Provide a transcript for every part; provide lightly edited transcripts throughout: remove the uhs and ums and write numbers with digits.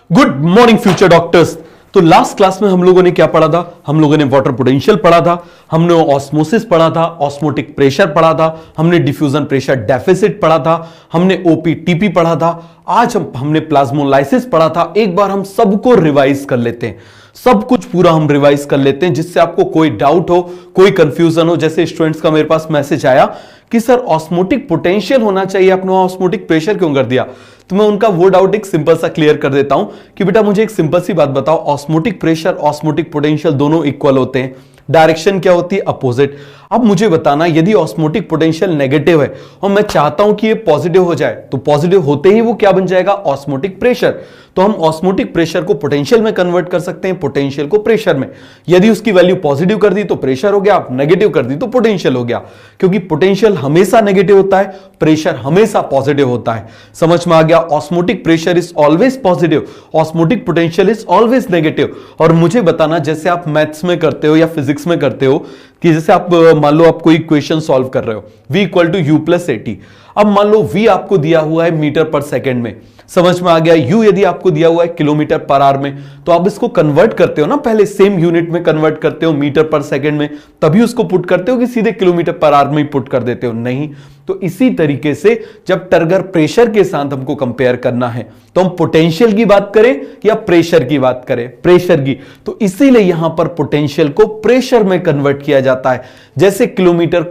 Good morning future doctors. तो last class में हम लोगों ने क्या पढ़ा था? हम लोगों ने वाटर पोटेंशियल पढ़ा था, हमने ऑस्मोसिस पढ़ा था, ऑस्मोटिक प्रेशर पढ़ा था, हमने डिफ्यूजन प्रेशर डेफिसिट पढ़ा था, हमने ओपीटीपी पढ़ा था, आज हमने प्लाज्मोलाइसिस पढ़ा था। एक बार हम सबको रिवाइज कर लेते हैं, सब कुछ पूरा हम रिवाइज कर लेते हैं जिससे आपको कोई डाउट हो, कोई कंफ्यूजन हो। जैसे स्टूडेंट्स का मेरे पास मैसेज आया कि सर ऑस्मोटिक पोटेंशियल होना चाहिए, आपने ऑस्मोटिक प्रेशर क्यों कर दिया? तो मैं उनका वो डाउट एक सिंपल सा क्लियर कर देता हूं कि बेटा मुझे एक सिंपल सी बात बताओ, ऑस्मोटिक प्रेशर ऑस्मोटिक पोटेंशियल दोनों इक्वल होते हैं, डायरेक्शन क्या होती है? अपोजिट। अब मुझे बताना, यदि ऑस्मोटिक पोटेंशियल नेगेटिव है और मैं चाहता हूं कि ये पॉजिटिव हो जाए, तो पॉजिटिव होते ही वो क्या बन जाएगा? Osmotic pressure. तो हम ऑस्मोटिक प्रेशर को पोटेंशियल में कन्वर्ट कर सकते हैं, पोटेंशियल को प्रेशर में। यदि उसकी वैल्यू पॉजिटिव कर दी तो प्रेशर हो गया, नेगेटिव कर दी तो पोटेंशियल हो गया, क्योंकि पोटेंशियल हमेशा नेगेटिव होता है, प्रेशर हमेशा पॉजिटिव होता है। समझ में आ गया? Osmotic pressure is always positive, osmotic potential is always negative. और मुझे बताना, जैसे आप मैथ्स में करते हो या फिजिक्स में करते हो कि जैसे आप मान लो आप कोई इक्वेशन सॉल्व कर रहे हो, v equal to u plus 80। अब मान लो v आपको दिया हुआ है मीटर पर सेकेंड में, समझ में आ गया? u यदि आपको दिया हुआ है किलोमीटर पर आवर में, तो आप इसको कन्वर्ट करते हो ना, पहले सेम यूनिट में कन्वर्ट करते हो मीटर पर सेकेंड में, तभी उसको पुट करते हो कि सीधे किलोमीटर पर आवर में ही पुट कर देते हो? नहीं। तो इसी तरीके से जब टर्गर प्रेशर के साथ हमको कंपेयर करना है तो हम पोटेंशियल की बात करें या प्रेशर की बात करें? प्रेशर की। तो इसीलिए यहां पर पोटेंशियल को प्रेशर में कन्वर्ट किया जाता है। जैसे किलोमीटर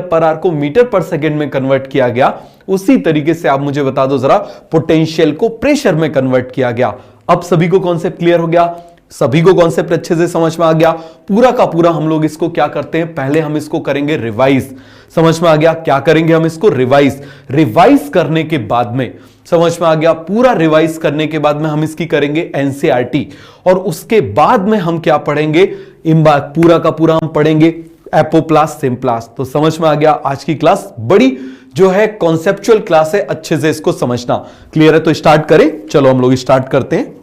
पर आवर को मीटर पर सेकेंड में कन्वर्ट किया गया, उसी तरीके से आप मुझे बता दो जरा, पोटेंशियल को प्रेशर में कन्वर्ट किया गया। अब सभी को कॉन्सेप्ट क्लियर हो गया? सभी को कॉन्सेप्ट अच्छे से समझ में आ गया? पूरा का पूरा हम लोग इसको क्या करते हैं, पहले हम इसको करेंगे रिवाइज। समझ में आ गया? क्या करेंगे हम इसको? रिवाइज। रिवाइज करने के बाद में, समझ में आ गया? पूरा रिवाइज करने के बाद में हम इसकी करेंगे एनसीईआरटी, और उसके बाद में हम क्या पढ़ेंगे? पूरा का पूरा हम पढ़ेंगे एपोप्लास्ट सिम्प्लास्ट। तो समझ में आ गया? आज की क्लास बड़ी जो है कॉन्सेप्चुअल क्लास है, अच्छे से इसको समझना। क्लियर है? तो स्टार्ट करें, चलो हम लोग स्टार्ट करते हैं।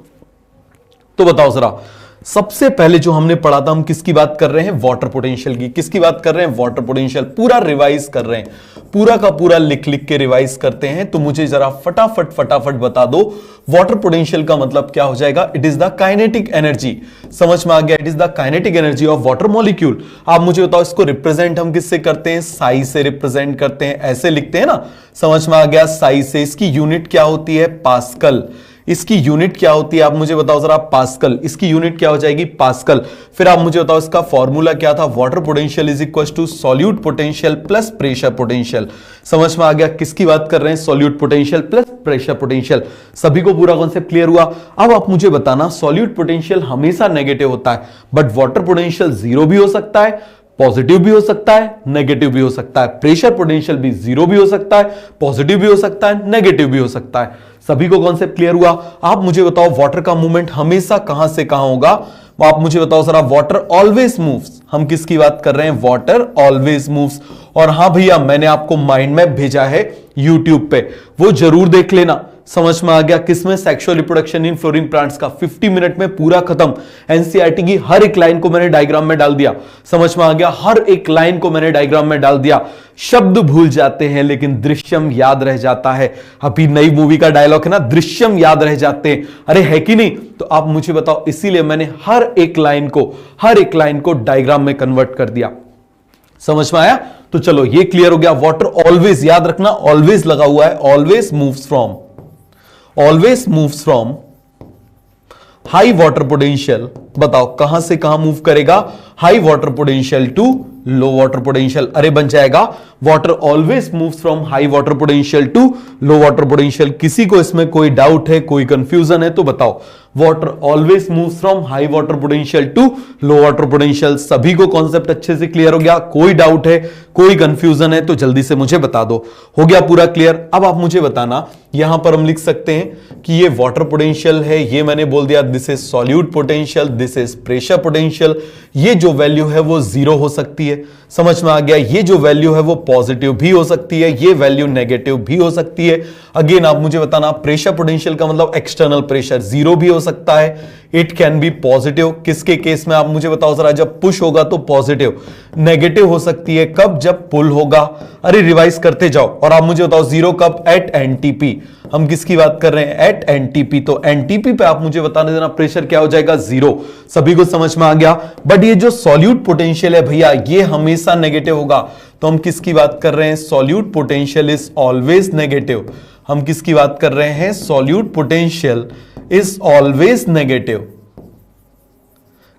तो बताओ जरा, सबसे पहले जो हमने पढ़ा था, हम किसकी बात कर रहे हैं? वाटर पोटेंशियल की। किसकी बात कर रहे हैं? Water potential. पूरा रिवाइज कर रहे हैं, पूरा का पूरा लिख लिख के रिवाइज करते हैं। तो मुझे जरा फटाफट बता दो, वाटर पोटेंशियल का मतलब क्या हो जाएगा? It is the kinetic energy. समझ में आ गया? It is the kinetic energy of water molecule. आप मुझे बताओ, इसको रिप्रेजेंट हम किससे करते हैं? साई से रिप्रेजेंट करते हैं, ऐसे लिखते हैं ना। समझ में आ गया? साई से। इसकी यूनिट क्या होती है? पास्कल। इसकी यूनिट क्या होती है? आप मुझे बताओ जरा, पास्कल। इसकी यूनिट क्या हो जाएगी? पास्कल। फिर आप मुझे बताओ इसका फॉर्मूला क्या था? Water potential is equal to solute potential plus pressure potential. समझ में आ गया? किसकी बात कर रहे हैं? Solute potential plus pressure potential. सभी को पूरा कॉन्सेप्ट क्लियर हुआ? अब आप मुझे बताना, सॉल्यूट पोटेंशियल हमेशा नेगेटिव होता है, बट वाटर पोटेंशियल जीरो भी हो सकता है, पॉजिटिव भी हो सकता है, नेगेटिव भी हो सकता है। प्रेशर पोटेंशियल भी जीरो भी हो सकता है, पॉजिटिव भी हो सकता है, नेगेटिव भी हो सकता है। सभी को कॉन्सेप्ट क्लियर हुआ? आप मुझे बताओ, वाटर का मूवमेंट हमेशा कहां से कहां होगा? आप मुझे बताओ जरा, वाटर ऑलवेज मूव्स। हम किसकी बात कर रहे हैं? Water always moves. और हां भैया, मैंने आपको माइंड मैप भेजा है यूट्यूब पे, वो जरूर देख लेना। समझ में आ गया? किसमें? Sexual reproduction in flooring plants का 50 मिनट में पूरा खत्म। एनसीईआरटी की हर एक लाइन को मैंने डायग्राम में डाल दिया। समझ में आ गया? हर एक लाइन को मैंने डायग्राम में डाल दिया। शब्द भूल जाते हैं लेकिन दृश्यम याद रह जाता है। अभी नई मूवी का डायलॉग है ना, दृश्यम याद रह जाते हैं। अरे है कि नहीं? तो आप मुझे बताओ, इसीलिए मैंने हर एक लाइन को डायग्राम में कन्वर्ट कर दिया। समझ में आया? तो चलो, ये क्लियर हो गया। वाटर ऑलवेज, याद रखना, ऑलवेज लगा हुआ है, always moves from high water potential. बताओ कहां से कहां मूव करेगा? High water potential to low water potential. अरे बन जाएगा, water always moves from high water potential to low water potential. किसी को इसमें कोई डाउट है, कोई कंफ्यूजन है तो बताओ। Water always moves from high water potential to low water potential. सभी को कॉन्सेप्ट अच्छे से क्लियर हो गया? कोई डाउट है, कोई कंफ्यूजन है तो जल्दी से मुझे बता दो। हो गया पूरा क्लियर? अब आप मुझे बताना, यहां पर हम लिख सकते हैं कि ये वाटर पोटेंशियल है, ये मैंने बोल दिया this is solute potential, this is pressure potential. ये जो वैल्यू है वो जीरो हो सकती है। समझ में आ गया? ये जो वैल्यू है वो पॉजिटिव भी हो सकती है, ये वैल्यू नेगेटिव भी हो सकती है। अगेन आप मुझे बताना, प्रेशर पोटेंशियल का मतलब एक्सटर्नल प्रेशर जीरो भी हो सकता है, इट कैन बी पॉजिटिव। किसके केस में आप मुझे बताओ जरा, जब पुश होगा तो पॉजिटिव। नेगेटिव हो सकती है कब, जब पुल होगा। अरे रिवाइज करते जाओ और आप मुझे बताओ जीरो कब, एट एनटीपी। हम किसकी बात कर रहे हैं, एट एनटीपी। तो एनटीपी पे आप मुझे बताने देना प्रेशर क्या हो जाएगा, जीरो। सभी को समझ में आ गया। बट ये जो सॉल्यूट पोटेंशियल है भैया, ये हमेशा नेगेटिव होगा। तो हम किसकी बात कर रहे हैं, solute potential is always negative. हम किसकी बात कर रहे हैं, solute potential is always negative.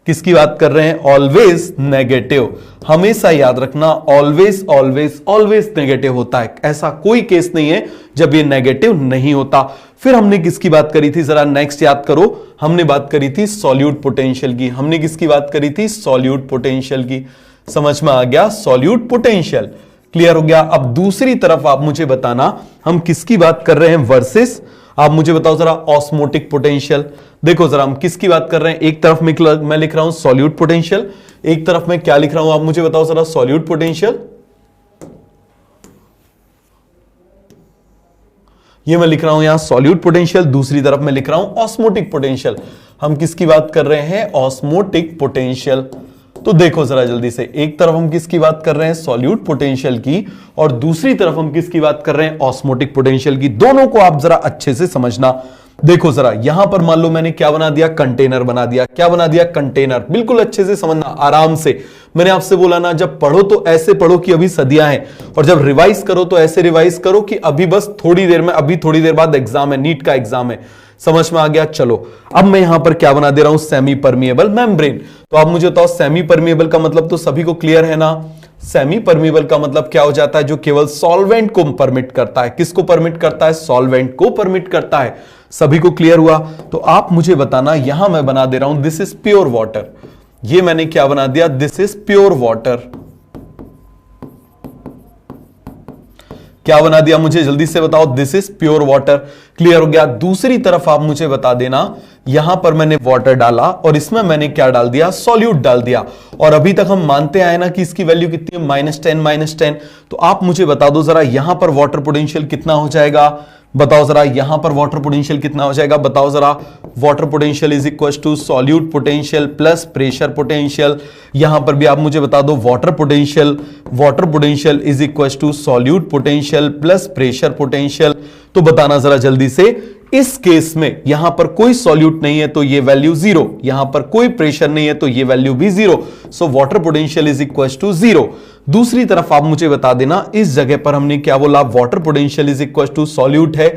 किसकी बात कर रहे हैं, ऑलवेज नेगेटिव। हमेशा याद रखना, ऑलवेज ऑलवेज ऑलवेज नेगेटिव होता है। ऐसा कोई केस नहीं है जब ये नेगेटिव नहीं होता। फिर हमने किसकी बात करी थी, जरा नेक्स्ट याद करो। हमने बात करी थी सॉल्यूट पोटेंशियल की। हमने किसकी बात करी थी, सॉल्यूट पोटेंशियल की। समझ में आ गया, सॉल्यूट पोटेंशियल क्लियर हो गया। अब दूसरी तरफ आप मुझे बताना हम किसकी बात कर रहे हैं, वर्सेस आप मुझे बताओ जरा ऑस्मोटिक पोटेंशियल। देखो जरा हम किसकी बात कर रहे हैं, एक तरफ मैं लिख रहा हूं सॉल्यूट पोटेंशियल, एक तरफ मैं क्या लिख रहा हूं आप मुझे बताओ जरा, सॉल्यूट पोटेंशियल। ये मैं लिख रहा हूं यहां सॉल्यूट पोटेंशियल, दूसरी तरफ मैं लिख रहा हूं ऑस्मोटिक पोटेंशियल। हम किसकी बात कर रहे हैं, ऑस्मोटिक पोटेंशियल। तो देखो जरा जल्दी से, एक तरफ हम किसकी बात कर रहे हैं, सॉल्यूट पोटेंशियल की, और दूसरी तरफ हम किसकी बात कर रहे हैं, ऑस्मोटिक पोटेंशियल की। दोनों को आप जरा अच्छे से समझना। देखो जरा यहां पर मान लो मैंने क्या बना दिया, कंटेनर बना दिया। क्या बना दिया, कंटेनर। बिल्कुल अच्छे से समझना, आराम से। मैंने आपसे बोला ना, जब पढ़ो तो ऐसे पढ़ो कि अभी सदियां हैं, और जब रिवाइज करो तो ऐसे रिवाइज करो कि अभी बस थोड़ी देर में, अभी थोड़ी देर बाद एग्जाम है, नीट का एग्जाम है। समझ में आ गया। चलो अब मैं यहां पर क्या बना दे रहा हूं, सेमी परमिएबल मेम्ब्रेन। तो आप मुझे बताओ सेमी परमिएबल का मतलब तो सभी को क्लियर है ना। सेमी परमिएबल का मतलब क्या हो जाता है, जो केवल सॉल्वेंट को परमिट करता है। किसको परमिट करता है, सॉल्वेंट को परमिट करता है। सभी को क्लियर हुआ। तो आप मुझे बताना, यहां मैं बना दे रहा हूं दिस इज प्योर वाटर। ये मैंने क्या बना दिया, दिस इज प्योर वाटर। क्या बना दिया मुझे जल्दी से बताओ, this is pure water. Clear हो गया। दूसरी तरफ आप मुझे बता देना, यहां पर मैंने वाटर डाला और इसमें मैंने क्या डाल दिया, सॉल्यूट डाल दिया। और अभी तक हम मानते आए ना कि इसकी वैल्यू कितनी है, -10। तो आप मुझे बता दो जरा, यहां पर वाटर पोटेंशियल कितना हो जाएगा, बताओ जरा। यहां पर वाटर पोटेंशियल कितना हो जाएगा, बताओ जरा। Water potential is equal to solute potential plus pressure potential. यहां पर भी आप मुझे बता दो, water potential is equal to solute potential plus pressure potential. तो बताना जरा जल्दी से, इस केस में यहां पर कोई सॉल्यूट नहीं है तो ये वैल्यू 0, यहां पर कोई प्रेशर नहीं है तो ये वैल्यू भी 0। So water potential is equal to 0। दूसरी तरफ आप मुझे बता देना, इस जगह पर हमने क्या बोला, water potential is equal to solute है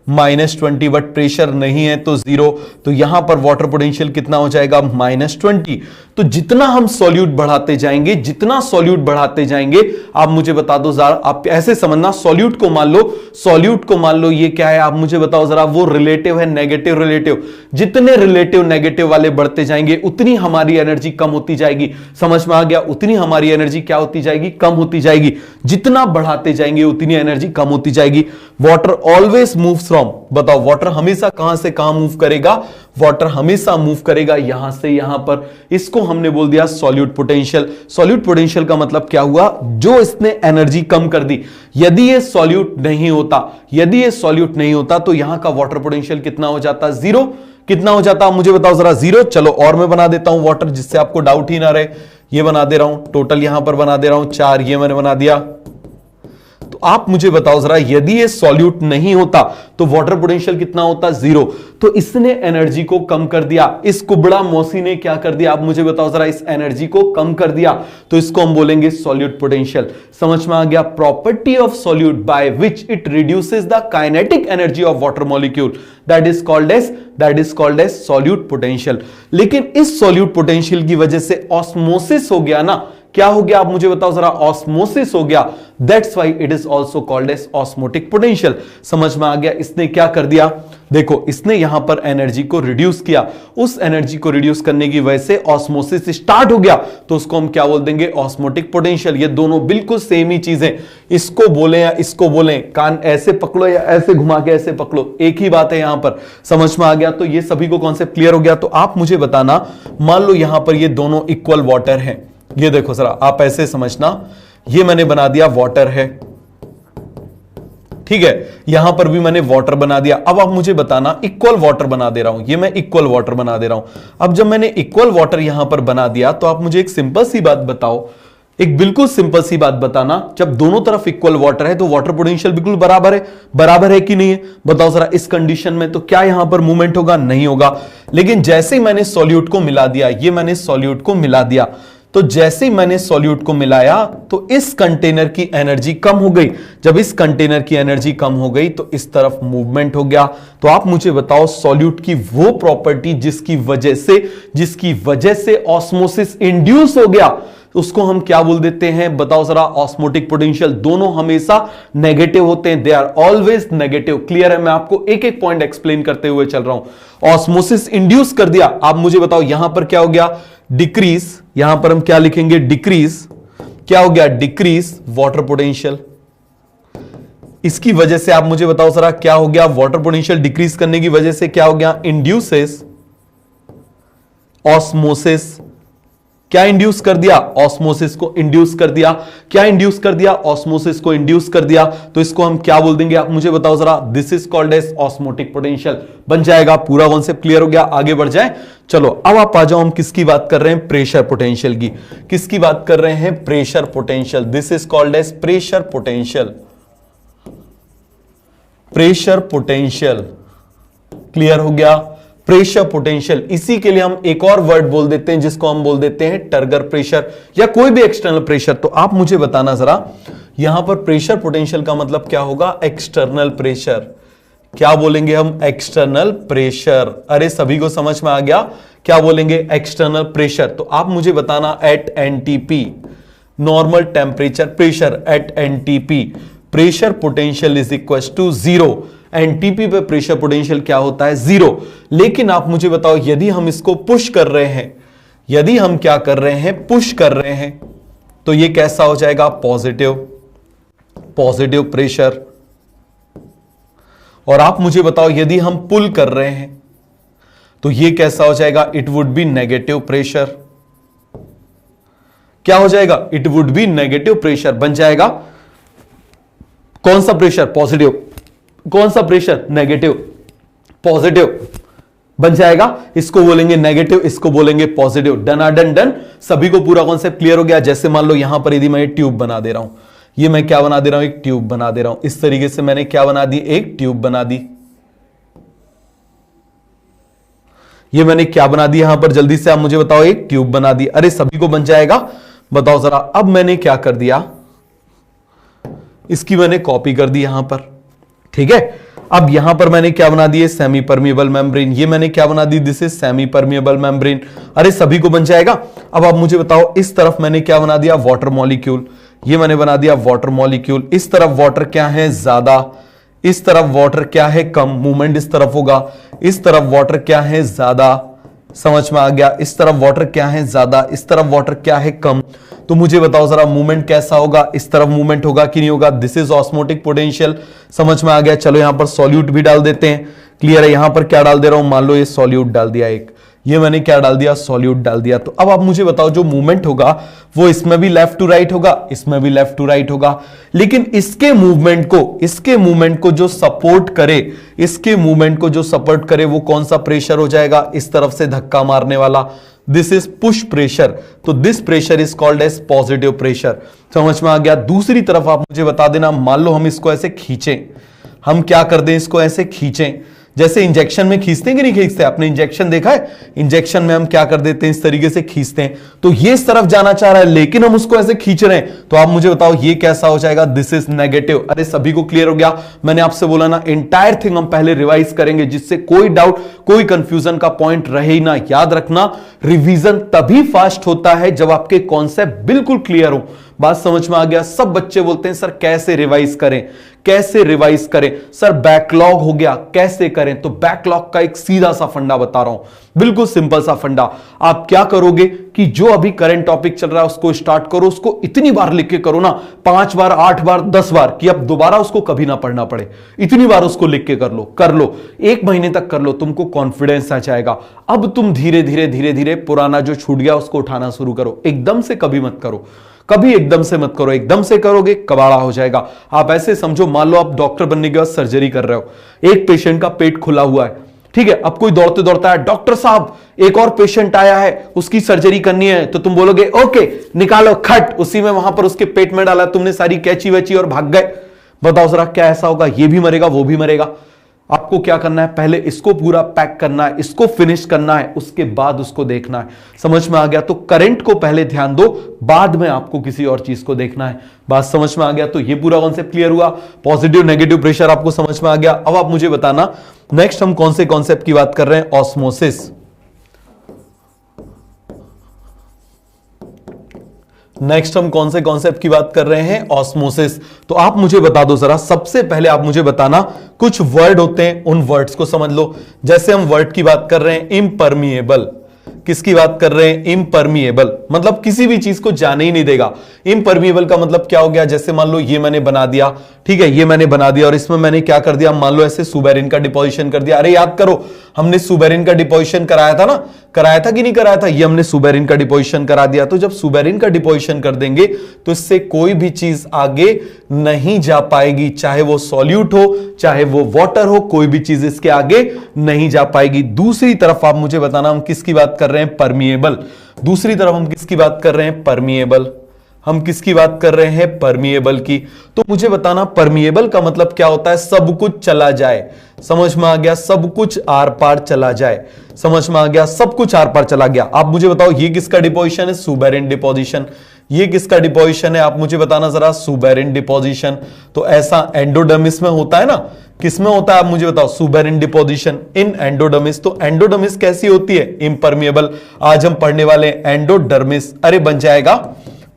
-20, बट प्रेशर नहीं है तो 0। तो यहां पर वाटर पोटेंशियल कितना हो जाएगा, -20। तो जितना हम सॉल्यूट बढ़ाते जाएंगे, जितना सॉल्यूट बढ़ाते जाएंगे, आप मुझे बता दो जरा, आप ऐसे समझना, सॉल्यूट को मान लो ये क्या है, आप मुझे बताओ जरा, वो रिलेटिव है, नेगेटिव रिलेटिव। जितने रिलेटिव नेगेटिव वाले बढ़ते जाएंगे उतनी हमारी एनर्जी कम होती जाएगी। समझ में आ गया, उतनी हमारी एनर्जी क्या होती जाएगी, कम होती जाएगी। जितना बढ़ाते जाएंगे उतनी एनर्जी कम होती जाएगी। वाटर ऑलवेज मूव्स फ्रॉम, बताओ वाटर हमेशा कहां से कहां मूव करेगा, वाटर हमेशा मूव करेगा यहां से यहां पर। इसको हमने बोल दिया सॉल्यूट पोटेंशियल। सॉल्यूट पोटेंशियल का मतलब क्या हुआ, जो इसने एनर्जी कम कर दी। यदि ये सॉल्यूट नहीं होता, तो यहां का वाटर पोटेंशियल कितना हो जाता, 0। कितना हो जाता मुझे बताओ जरा, 0। चलो और मैं बना देता हूं वाटर, जिससे आपको डाउट ही ना रहे। ये बना दे रहा हूं, टोटल यहां पर बना दे रहा हूं 4, ये मैंने बना दिया। तो आप मुझे बताओ जरा, यदि ये सॉल्यूट नहीं होता तो वाटर पोटेंशियल कितना होता, 0। तो इसने एनर्जी को कम कर दिया। इस कुबड़ा मौसी ने क्या कर दिया, आप मुझे बताओ जरा, इस एनर्जी को कम कर दिया। तो इसको हम बोलेंगे सॉल्यूट पोटेंशियल। समझ में आ गया। Property of solute by which it reduces the kinetic energy of water molecule, that is called as solute potential. लेकिन इस सॉल्यूट पोटेंशियल की वजह से ऑस्मोसिस हो गया ना, क्या हो गया आप मुझे बताओ जरा, ऑस्मोसिस हो गया। That's why it is also called as osmotic potential. समझ में आ गया। इसने क्या कर दिया, देखो इसने यहां पर एनर्जी को रिड्यूस किया। उस एनर्जी को रिड्यूस करने की वजह से ऑस्मोसिस स्टार्ट हो गया, तो उसको हम क्या बोल देंगे, ऑस्मोटिक पोटेंशियल। ये दोनों बिल्कुल सेम ही चीजें, इसको बोले या इसको बोले, कान ऐसे पकड़ो या ऐसे घुमा के ऐसे पकड़ो, एक ही बात है यहां पर। समझ में आ गया। तो ये सभी को कॉन्सेप्ट क्लियर हो गया। तो आप मुझे बताना, मान लो यहां पर ये दोनों इक्वल वाटर है। ये देखो जरा, आप ऐसे समझना, ये मैंने बना दिया वाटर है, ठीक है, यहां पर भी मैंने वाटर बना दिया। अब आप मुझे बताना, इक्वल वाटर बना दे रहा हूं, ये मैं इक्वल वाटर बना दे रहा हूं। अब जब मैंने इक्वल वाटर यहां पर बना दिया तो आप मुझे एक सिंपल सी बात बताओ, एक बिल्कुल सिंपल सी बात बताना, जब दोनों तरफ इक्वल वाटर है तो वाटर पोटेंशियल बिल्कुल बराबर है कि नहीं है? बताओ जरा, इस कंडीशन में तो क्या यहां पर मूवमेंट होगा? नहीं होगा। लेकिन जैसे ही मैंने सॉल्यूट को मिला दिया, ये मैंने सॉल्यूट को मिला दिया, तो जैसे ही मैंने सॉल्यूट को मिलाया तो इस कंटेनर की एनर्जी कम हो गई। जब इस कंटेनर की एनर्जी कम हो गई तो इस तरफ मूवमेंट हो गया। तो आप मुझे बताओ, सॉल्यूट की वो प्रॉपर्टी जिसकी वजह से ऑस्मोसिस इंड्यूस हो गया, उसको हम क्या बोल देते हैं? बताओ जरा, ऑस्मोटिक पोटेंशियल। दोनों हमेशा नेगेटिव होते हैं, they are always negative. Clear है? मैं आपको एक एक पॉइंट एक्सप्लेन करते हुए चल रहा हूं। ऑस्मोसिस इंड्यूस कर दिया, आप मुझे बताओ यहां पर क्या हो गया? डिक्रीज। यहां पर हम क्या लिखेंगे? डिक्रीज। क्या हो गया? Decrease water potential. इसकी वजह से आप मुझे बताओ जरा, क्या हो गया? वाटर पोटेंशियल डिक्रीज करने की वजह से क्या हो गया? Induces osmosis. क्या इंड्यूस कर दिया? ऑस्मोसिस को इंड्यूस कर दिया। क्या इंड्यूस कर दिया? ऑस्मोसिस को इंड्यूस कर दिया। तो इसको हम क्या बोल देंगे? आप मुझे बताओ जरा। This is called as osmotic potential. बन जाएगा। पूरा कॉन्सेप्ट क्लियर हो गया? आगे बढ़ जाए। चलो अब आप आ जाओ, हम किसकी बात कर रहे हैं? प्रेशर पोटेंशियल की। किसकी बात कर रहे हैं? Pressure potential. This is called as pressure potential. Pressure potential clear हो गया? प्रेशर पोटेंशियल, इसी के लिए हम एक और वर्ड बोल देते हैं जिसको हम बोल देते हैं टर्गर प्रेशर या कोई भी एक्सटर्नल प्रेशर। तो आप मुझे बताना जरा, यहां पर प्रेशर पोटेंशियल का मतलब क्या होगा? External pressure. क्या बोलेंगे हम? External pressure. अरे सभी को समझ में आ गया? क्या बोलेंगे? External pressure. तो आप मुझे बताना, at NTP, normal temperature pressure at NTP, pressure potential is equal to 0। NTP पे प्रेशर पोटेंशियल क्या होता है? 0। लेकिन आप मुझे बताओ, यदि हम इसको पुश कर रहे हैं, यदि हम क्या कर रहे हैं? पुश कर रहे हैं, तो ये कैसा हो जाएगा? Positive pressure. और आप मुझे बताओ, यदि हम पुल कर रहे हैं तो ये कैसा हो जाएगा? It would be negative pressure. क्या हो जाएगा? It would be negative pressure. बन जाएगा कौन सा प्रेशर? पॉजिटिव। कौन सा प्रेशर? नेगेटिव। पॉजिटिव बन जाएगा। इसको बोलेंगे नेगेटिव, इसको बोलेंगे पॉजिटिव। Done done. सभी को पूरा कॉन्सेप्ट क्लियर हो गया? जैसे मान लो यहां पर यदि मैं एक ट्यूब बना दे रहा हूं, ये मैं क्या बना दे रहा हूं? एक ट्यूब बना दे रहा हूं। इस तरीके से मैंने क्या बना दी? एक ट्यूब बना दी। ये मैंने क्या बना दी यहां पर? जल्दी से आप मुझे बताओ। एक ट्यूब बना दी। अरे सभी को बन जाएगा? बताओ जरा। अब मैंने क्या कर दिया? इसकी मैंने कॉपी कर दी यहां पर, ठीक है। अब यहां पर मैंने क्या बना दिए? Semi permeable membrane. ये मैंने क्या बना दी? This is semi permeable membrane. अरे सभी को बन जाएगा? अब आप मुझे बताओ, इस तरफ मैंने क्या बना दिया? Water molecule. ये मैंने बना दिया वाटर मॉलिक्यूल। इस तरफ वाटर क्या है? ज्यादा। इस तरफ वाटर क्या है? कम। मूवमेंट इस तरफ होगा। इस तरफ वाटर क्या है? ज्यादा। समझ में आ गया? इस तरफ वाटर क्या है? ज्यादा। इस तरफ वाटर क्या है? कम। तो मुझे बताओ जरा, मूवमेंट कैसा होगा? इस तरफ मूवमेंट होगा कि नहीं होगा? This is osmotic potential. समझ में आ गया? चलो यहां पर सॉल्यूट भी डाल देते हैं। क्लियर है? यहां पर क्या डाल दे रहा हूं? मान लो ये सॉल्यूट डाल दिया एक, ये मैंने क्या डाल दिया? सॉल्यूट डाल दिया। तो अब आप मुझे बताओ, जो मूवमेंट होगा वो इसमें भी लेफ्ट टू राइट होगा, इसमें भी लेफ्ट टू राइट होगा। लेकिन इसके मूवमेंट को जो सपोर्ट करे, इसके मूवमेंट को जो सपोर्ट करे वो कौन सा प्रेशर हो जाएगा? इस तरफ से धक्का मारने वाला। This is push pressure. तो this pressure is called as positive pressure. समझ में आ गया? दूसरी तरफ आप मुझे बता देना, मान लो हम इसको ऐसे खींचें, हम क्या कर दें? इसको ऐसे खींचें, जैसे इंजेक्शन में खींचते हैं कि नहीं खींचते? आपने इंजेक्शन देखा है? इंजेक्शन में हम क्या कर देते हैं? इस तरीके से खींचते हैं। तो ये इस तरफ जाना चाह रहा है लेकिन हम उसको ऐसे खींच रहे हैं, तो आप मुझे बताओ ये कैसा हो जाएगा? This is negative. अरे सभी को क्लियर हो गया? मैंने आपसे बोला ना, एंटायर थिंग हम पहले रिवाइज करेंगे जिससे कोई डाउट, कोई कंफ्यूजन का पॉइंट रहे ही ना। याद रखना, रिवीजन तभी फास्ट होता है जब आपके कॉन्सेप्ट बिल्कुल क्लियर हो। बात समझ में आ गया? सब बच्चे बोलते हैं सर कैसे रिवाइज करें, कैसे रिवाइज करें सर, बैकलॉग हो गया कैसे करें? तो बैकलॉग का एक सीधा सा फंडा बता रहा हूं, बिल्कुल सिंपल सा फंडा। आप क्या करोगे कि जो अभी करंट टॉपिक चल रहा है उसको स्टार्ट करो, उसको इतनी बार लिख के करो ना, 5 बार 8 बार 10 बार, कि अब दोबारा उसको कभी ना पढ़ना पड़े। इतनी बार उसको लिख के कर लो 1 महीने तक कर लो, तुमको कॉन्फिडेंस आ जाएगा। अब तुम धीरे धीरे धीरे धीरे पुराना जो छूट गया उसको उठाना शुरू करो, एकदम से कभी मत करो। कभी एकदम से मत करो, एकदम से करोगे कबाड़ा हो जाएगा। आप ऐसे समझो, मान लो आप डॉक्टर बनने के बाद सर्जरी कर रहे हो, एक पेशेंट का पेट खुला हुआ है, ठीक है, अब कोई दौड़ते दौड़ता है, डॉक्टर साहब एक और पेशेंट आया है, उसकी सर्जरी करनी है, तो तुम बोलोगे ओके निकालो खट, उसी में वहां पर उसके पेट में डाला, तुमने सारी कैची वैची और भाग गए। बताओ जरा क्या ऐसा होगा? ये भी मरेगा, वो भी मरेगा। आपको क्या करना है? पहले इसको पूरा पैक करना है, इसको फिनिश करना है, उसके बाद उसको देखना है। समझ में आ गया? तो करंट को पहले ध्यान दो, बाद में आपको किसी और चीज को देखना है। बात समझ में आ गया? तो ये पूरा कॉन्सेप्ट क्लियर हुआ। पॉजिटिव नेगेटिव प्रेशर आपको समझ में आ गया। अब आप मुझे बताना नेक्स्ट हम कौन से कॉन्सेप्ट की बात कर रहे हैं? ऑस्मोसिस। नेक्स्ट हम कौन से कॉन्सेप्ट की बात कर रहे हैं? ऑस्मोसिस। तो आप मुझे बता दो जरा, सबसे पहले आप मुझे बताना, कुछ वर्ड होते हैं, उन वर्ड्स को समझ लो। जैसे हम वर्ड की बात कर रहे हैं इम्परमिएबल। किसकी बात कर रहे हैं? इम्परमिएबल, मतलब किसी भी चीज को जाने ही नहीं देगा। इम्परमिएबल का मतलब क्या हो गया? जैसे मान लो ये मैंने बना दिया, ठीक है, ये मैंने बना दिया और इसमें मैंने क्या कर दिया, मान लो ऐसे सुबेरिन का डिपोजिशन कर दिया। अरे याद करो, हमने सुबेरिन का डिपोजिशन कराया था ना, कराया था कि नहीं कराया था? ये हमने सुबेरिन का डिपोजिशन करा दिया। तो जब सुबेरिन का डिपोजिशन कर देंगे तो इससे कोई भी चीज आगे नहीं जा पाएगी, चाहे वो सॉल्यूट हो चाहे वो वाटर हो, कोई भी चीज इसके आगे नहीं जा पाएगी। दूसरी तरफ आप मुझे बताना, हम किसकी बात कर रहे हैं? परमिएबल। दूसरी तरफ हम किसकी बात कर रहे हैं? परमिएबल। हम किसकी बात कर रहे हैं? परमिएबल की। तो मुझे बताना परमिएबल का मतलब क्या होता है? सब कुछ चला जाए। समझ में आ गया? सब कुछ आर पार चला जाए। समझ में आ गया? सब कुछ आर पार चला गया। आप मुझे बताओ ये किसका डिपोजिशन है? Suberin deposition. ये किसका डिपोजिशन है? आप मुझे बताना जरा। Suberin deposition. तो ऐसा एंडोडर्मिस में होता है ना, किसमें होता है? आप मुझे बताओ। Suberin deposition in endodermis. तो एंडोडर्मिस कैसी होती है? इम्परमिएबल। आज हम पढ़ने वाले एंडोडर्मिस। अरे बन जाएगा,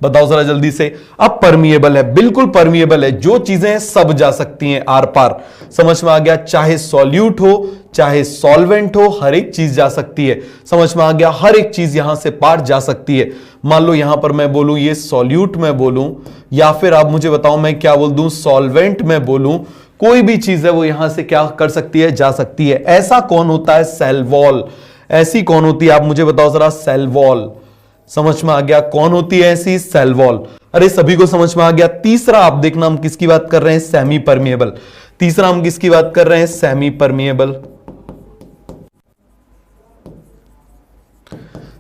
बताओ जरा जल्दी से। अब परमिएबल है, बिल्कुल परमिएबल है, जो चीजें सब जा सकती हैं आर पार। समझ में आ गया? चाहे सॉल्यूट हो चाहे सॉल्वेंट हो, हर एक चीज जा सकती है। समझ में आ गया? हर एक चीज यहां से पार जा सकती है। मान लो यहां पर मैं बोलूं ये सॉल्यूट में बोलूं, या फिर आप मुझे बताओ मैं क्या बोल दूं, सॉल्वेंट में बोलूं, कोई भी चीज है वो यहां से क्या कर सकती है? जा सकती है। ऐसा कौन होता है? Cell wall. ऐसी कौन होती है? आप मुझे बताओ जरा। Cell wall. समझ में आ गया? कौन होती है ऐसी? Cell wall. अरे सभी को समझ में आ गया। तीसरा आप देखना, हम किसकी बात कर रहे हैं? Semi permeable. तीसरा हम किसकी बात कर रहे हैं? Semi permeable.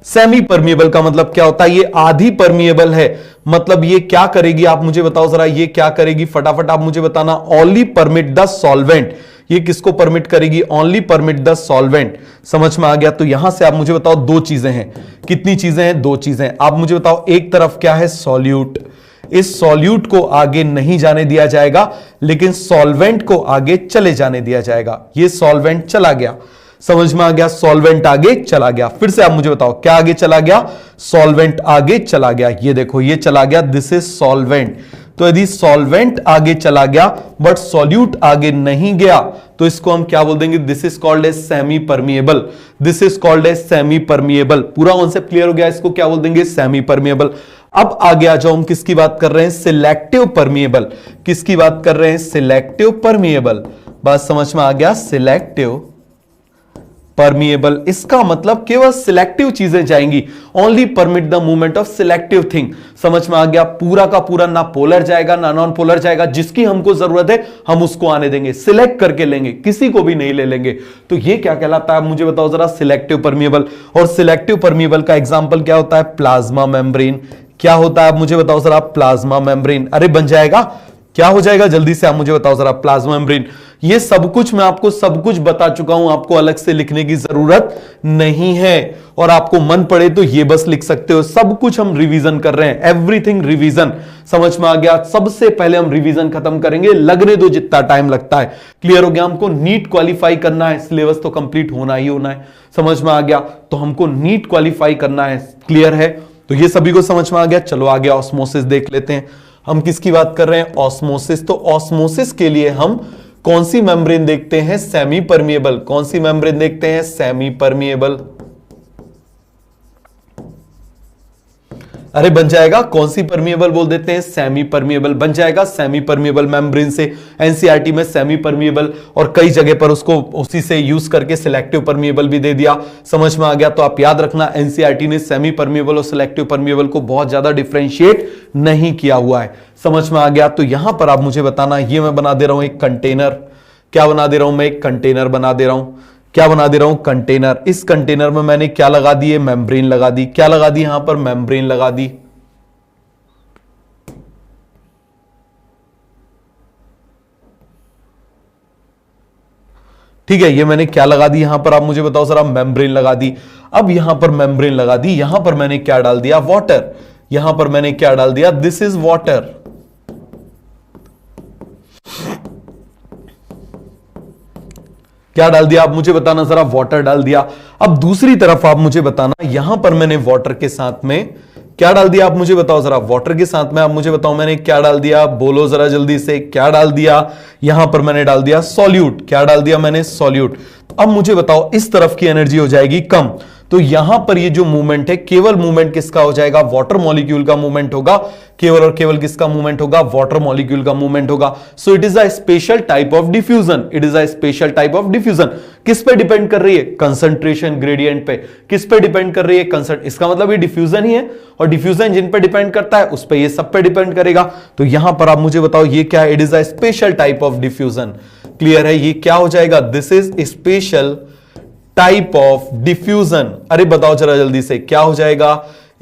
सेमी परमिएबल का मतलब क्या होता है? ये आधी परमिएबल है। मतलब ये क्या करेगी? आप मुझे बताओ जरा, ये क्या करेगी? फटाफट आप मुझे बताना। Only permit the solvent. ये किसको परमिट करेगी? Only permit the solvent. समझ में आ गया? तो यहां से आप मुझे बताओ, दो चीजें हैं। कितनी चीजें हैं? दो चीजें। आप मुझे बताओ, एक तरफ क्या है? सॉल्यूट। इस सॉल्यूट को आगे नहीं जाने दिया जाएगा, लेकिन सॉल्वेंट को आगे चले जाने दिया जाएगा। ये सॉल्वेंट चला गया। समझ में आ गया? सॉल्वेंट आगे चला गया। फिर से आप मुझे बताओ, क्या आगे चला गया? सॉल्वेंट आगे चला गया। ये देखो, ये चला गया, दिस इज सॉल्वेंट। तो यदि सॉल्वेंट आगे चला गया बट सॉल्यूट आगे नहीं गया, तो इसको हम क्या बोल देंगे? This is called as semi permeable. This is called as semi permeable. पूरा कॉन्सेप्ट क्लियर हो गया? इसको क्या बोल देंगे? Semi permeable. अब आगे आ जाओ, हम किसकी बात कर रहे हैं? Selective permeable. किसकी बात कर रहे हैं? Selective permeable. बात समझ में आ गया? Selective permeable. इसका मतलब केवल सिलेक्टिव चीजें जाएंगी। Only permit the movement of selective thing. समझ में आ गया? पूरा का पूरा ना पोलर जाएगा ना नॉन पोलर जाएगा। जिसकी हमको जरूरत है हम उसको आने देंगे, सिलेक्ट करके लेंगे, किसी को भी नहीं ले लेंगे। तो ये क्या कहलाता है? मुझे बताओ जरा। Selective permeable. और सिलेक्टिव परमिएबल का एग्जाम्पल क्या होता है? Plasma membrane. क्या होता है? आप मुझे बताओ जरा। Plasma membrane. अरे बन जाएगा, क्या हो जाएगा? जल्दी से आप मुझे बताओ जरा। Plasma membrane. ये सब कुछ मैं आपको सब कुछ बता चुका हूं, आपको अलग से लिखने की जरूरत नहीं है। और आपको मन पड़े तो ये बस लिख सकते हो। सब कुछ हम रिवीजन कर रहे हैं, एवरीथिंग रिवीजन। समझ में आ गया? सबसे पहले हम रिवीजन खत्म करेंगे, लगने दो जितना टाइम लगता है। क्लियर हो गया? हमको नीट क्वालिफाई करना है, सिलेबस तो कंप्लीट होना ही होना है। समझ में आ गया? तो हमको नीट क्वालिफाई करना है। क्लियर है? तो ये सभी को समझ में आ गया। चलो आगे ऑस्मोसिस देख लेते हैं। हम किसकी बात कर रहे हैं? ऑस्मोसिस। तो ऑस्मोसिस के लिए हम कौन सी मेम्ब्रेन देखते हैं? Semi permeable. कौन सी मेम्ब्रेन देखते हैं? Semi permeable. अरे बन जाएगा, कौन सी परमिएबल बोल देते हैं, सेमी परमिएबल बन जाएगा, सेमी परमिएबल मेम्ब्रेन से। एनसीईआरटी में सेमी परमिएबल और कई जगह पर उसको उसी से यूज करके सिलेक्टिव परमिएबल भी दे दिया। समझ में आ गया? तो आप याद रखना, एनसीईआरटी ने सेमी परमिएबल और सिलेक्टिव परमिएबल को बहुत ज्यादा डिफरेंशिएट नहीं किया हुआ है। समझ में आ गया? तो यहां पर आप मुझे बताना, ये मैं बना दे रहा हूं एक कंटेनर। क्या बना दे रहा हूं मैं? एक कंटेनर बना दे रहा हूं। क्या बना दे रहा हूं? कंटेनर। इस कंटेनर में मैंने क्या लगा दी? मेम्ब्रेन लगा दी। क्या लगा दी? यहां पर मेम्ब्रेन लगा दी। ठीक है, ये मैंने क्या लगा दी यहां पर? आप मुझे बताओ जरा। मेम्ब्रेन लगा दी। अब यहां पर मेम्ब्रेन लगा दी, यहां पर मैंने क्या डाल दिया? वाटर। यहां पर मैंने क्या डाल दिया? This is water. क्या डाल दिया आप मुझे बताना जरा? वाटर डाल दिया। अब दूसरी तरफ आप मुझे बताना, यहां पर मैंने वाटर के साथ में क्या डाल दिया? आप मुझे बताओ जरा। वाटर के साथ में आप मुझे बताओ मैंने क्या डाल दिया? बोलो जरा जल्दी से, क्या डाल दिया? यहां पर मैंने डाल दिया सॉल्यूट। क्या डाल दिया मैंने? सॉल्यूट। अब मुझे बताओ, इस तरफ की एनर्जी हो जाएगी कम, तो यहां पर ये जो मूवमेंट है, केवल मूवमेंट किसका हो जाएगा? वाटर मॉलिक्यूल का मूवमेंट होगा। केवल और केवल किसका मूवमेंट होगा? वाटर मॉलिक्यूल का मूवमेंट होगा। सो it is a special type of diffusion. It is a special type of diffusion. किस पे डिपेंड कर रही है? कंसंट्रेशन ग्रेडियंट पे। किस पे डिपेंड कर रही है? इसका मतलब ये डिफ्यूजन ही है, और डिफ्यूजन जिन पे डिपेंड करता है उस पे ये सब पे डिपेंड करेगा। तो यहां पर आप मुझे बताओ ये क्या है? It is a special type of diffusion. Clear है? ये क्या हो जाएगा? This is special type of diffusion. अरे बताओ जरा जल्दी से, क्या हो जाएगा?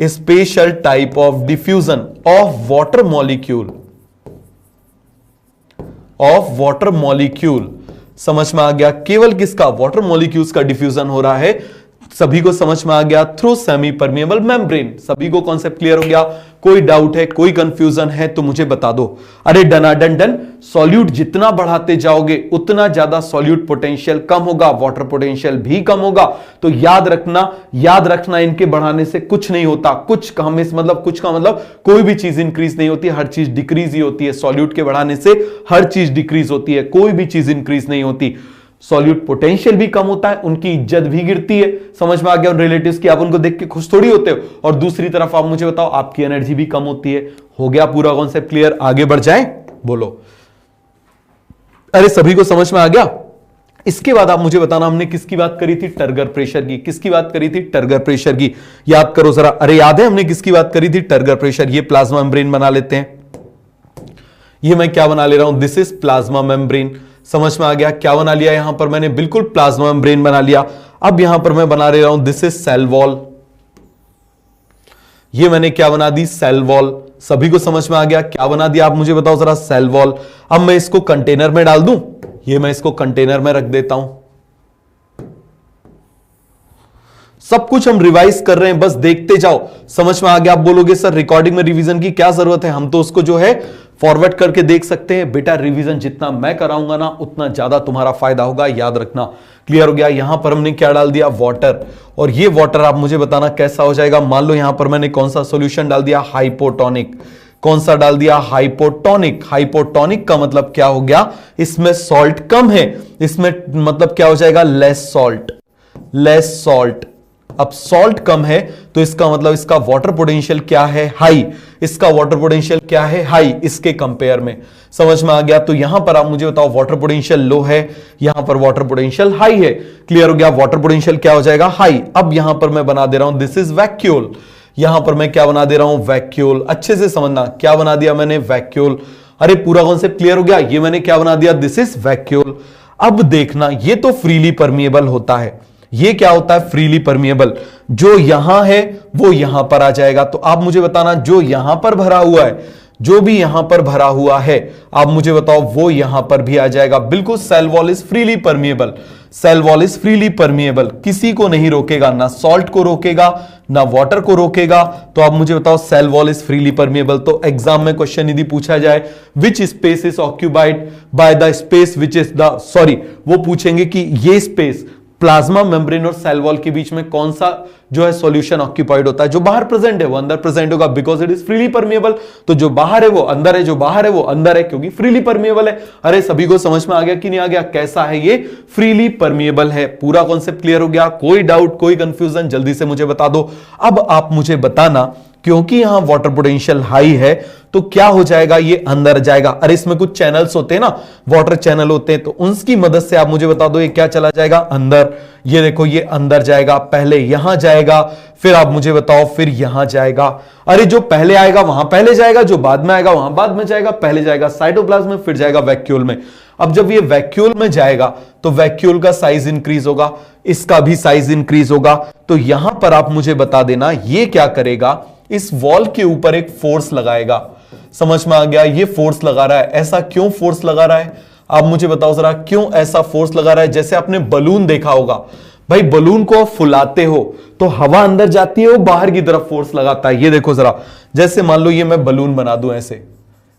Special type of diffusion of water molecule. Of water molecule. समझ में आ गया? केवल किसका? वाटर मॉलिक्यूल्स का डिफ्यूजन हो रहा है। सभी को समझ में आ गया? Through semi permeable membrane. सभी को कॉन्सेप्ट क्लियर हो गया? कोई डाउट है, कोई कंफ्यूजन है तो मुझे बता दो। अरे डनाडन डन। सॉल्यूट जितना बढ़ाते जाओगे उतना ज्यादा सॉल्यूट पोटेंशियल कम होगा, वाटर पोटेंशियल भी कम होगा। तो याद रखना इनके बढ़ाने से कुछ नहीं होता। कुछ का मतलब कोई भी चीज इंक्रीज नहीं होती, हर चीज डिक्रीज ही होती है। सॉल्यूट के बढ़ाने से हर चीज डिक्रीज होती है, कोई भी चीज इंक्रीज नहीं होती। सॉल्यूट पोटेंशियल भी कम होता है, उनकी इज्जत भी गिरती है। समझ में आ गया? उन रिलेटिव्स की, आप उनको देख के खुश थोड़ी होते हो। और दूसरी तरफ आप मुझे बताओ, आपकी एनर्जी भी कम होती है। हो गया पूरा कॉन्सेप्ट क्लियर? आगे बढ़ जाए? बोलो। अरे सभी को समझ में आ गया? इसके बाद आप मुझे बताना, हमने किसकी बात करी थी? टर्गर प्रेशर की। किसकी बात करी थी? टर्गर प्रेशर की। याद करो जरा। अरे याद है हमने किसकी बात करी थी? Turgor pressure. ये प्लाज्मा मेम्ब्रेन बना लेते हैं। ये मैं क्या बना ले रहा हूं? This is plasma membrane. समझ में आ गया? क्या बना लिया यहां पर मैंने? बिल्कुल प्लाज्मा मेम्ब्रेन बना लिया। अब यहां पर मैं बना ले रहा हूं, दिस इज सेल वॉल। ये मैंने क्या बना दी? Cell wall. सभी को समझ में आ गया? क्या बना दिया आप मुझे बताओ जरा? Cell wall. अब मैं इसको कंटेनर में डाल दूं। ये मैं इसको कंटेनर में रख देता हूं। सब कुछ हम रिवाइज कर रहे हैं, बस देखते जाओ। समझ में आ गया? आप बोलोगे सर रिकॉर्डिंग में रिवीजन की क्या जरूरत है? हम तो उसको जो है फॉरवर्ड करके देख सकते हैं। बेटा रिवीजन जितना मैं कराऊंगा ना उतना ज्यादा तुम्हारा फायदा होगा, याद रखना। क्लियर हो गया? यहां पर हमने क्या डाल दिया? वाटर। और ये वाटर आप मुझे बताना कैसा हो जाएगा। मान लो यहां पर मैंने कौन सा सॉल्यूशन डाल दिया? हाइपोटोनिक। कौन सा डाल दिया? हाइपोटोनिक। हाइपोटोनिक का मतलब क्या हो गया? इसमें सॉल्ट कम है। इसमें मतलब क्या हो जाएगा? Less salt. Less salt. अब सॉल्ट कम है तो इसका मतलब इसका वाटर पोटेंशियल क्या है? हाई। इसका वाटर पोटेंशियल क्या है? हाई, इसके कंपेयर में। समझ में आ गया? तो यहां पर आप मुझे बताओ वाटर पोटेंशियल लो है, यहां पर वाटर पोटेंशियल हाई है। क्लियर हो गया? वाटर पोटेंशियल क्या हो जाएगा? हाई। अब यहां पर मैं बना दे रहा हूं, दिस इज वैक्यूल। यहां पर मैं क्या बना दे रहा हूं? वैक्यूल। अच्छे से समझना, क्या बना दिया मैंने? वैक्यूल। अरे पूरा कॉन्सेप्ट क्लियर हो गया? ये मैंने क्या बना दिया? This is vacuole. अब देखना, ये तो फ्रीली परमिएबल होता है। ये क्या होता है? Freely permeable. जो यहां है वो यहां पर आ जाएगा। तो आप मुझे बताना, जो यहां पर भरा हुआ है, जो भी यहां पर भरा हुआ है, आप मुझे बताओ वो यहां पर भी आ जाएगा। बिल्कुल, cell wall is freely permeable. Cell wall is freely permeable. किसी को नहीं रोकेगा, ना सॉल्ट को रोकेगा, ना वाटर को रोकेगा। तो आप मुझे बताओ cell wall is freely permeable. तो एग्जाम में क्वेश्चन यदि पूछा जाए which space is occupied by the space which is the वो पूछेंगे कि ये स्पेस प्लाज्मा मेम्ब्रेन और सेल वॉल के बीच में कौन सा जो है सॉल्यूशन ऑक्यूपाइड होता है? जो बाहर प्रेजेंट है वो अंदर प्रेजेंट होगा, because it is freely permeable. तो जो बाहर है वो अंदर है, जो बाहर है वो अंदर है, क्योंकि फ्रीली परमिएबल है। अरे सभी को समझ में आ गया कि नहीं आ गया? कैसा है ये? फ्रीली परमिएबल है। पूरा कॉन्सेप्ट क्लियर हो गया? कोई डाउट, कोई कंफ्यूजन? जल्दी से मुझे बता दो। अब आप मुझे बताना, क्योंकि यहां वाटर पोटेंशियल हाई है तो क्या हो जाएगा, ये अंदर जाएगा। अरे इसमें कुछ चैनल्स होते हैं ना, वाटर चैनल होते हैं, तो उनकी मदद से आप मुझे बता दो ये क्या चला जाएगा, अंदर। ये देखो ये अंदर जाएगा, पहले यहां जाएगा, फिर आप मुझे बताओ फिर यहां जाएगा। अरे जो पहले आएगा वहां पहले जाएगा, जो बाद में आएगा वहां बाद में जाएगा, पहले जाएगा साइटोप्लाज्म में, फिर जाएगा वैक्यूल में। अब जब ये वैक्यूल में जाएगा तो वैक्यूल का साइज इंक्रीज होगा, इसका भी साइज इंक्रीज होगा। तो यहां पर आप मुझे बता देना ये क्या करेगा, इस वॉल के ऊपर एक फोर्स लगाएगा। समझ में आ गया, ये फोर्स लगा रहा है। ऐसा क्यों फोर्स लगा रहा है, आप मुझे बताओ जरा, क्यों ऐसा फोर्स लगा रहा है। जैसे आपने बलून देखा होगा, भाई बलून को आप फुलाते हो तो हवा अंदर जाती है, वो बाहर की तरफ फोर्स लगाता है। ये देखो जरा, जैसे मान लो ये मैं बलून बना दूं ऐसे,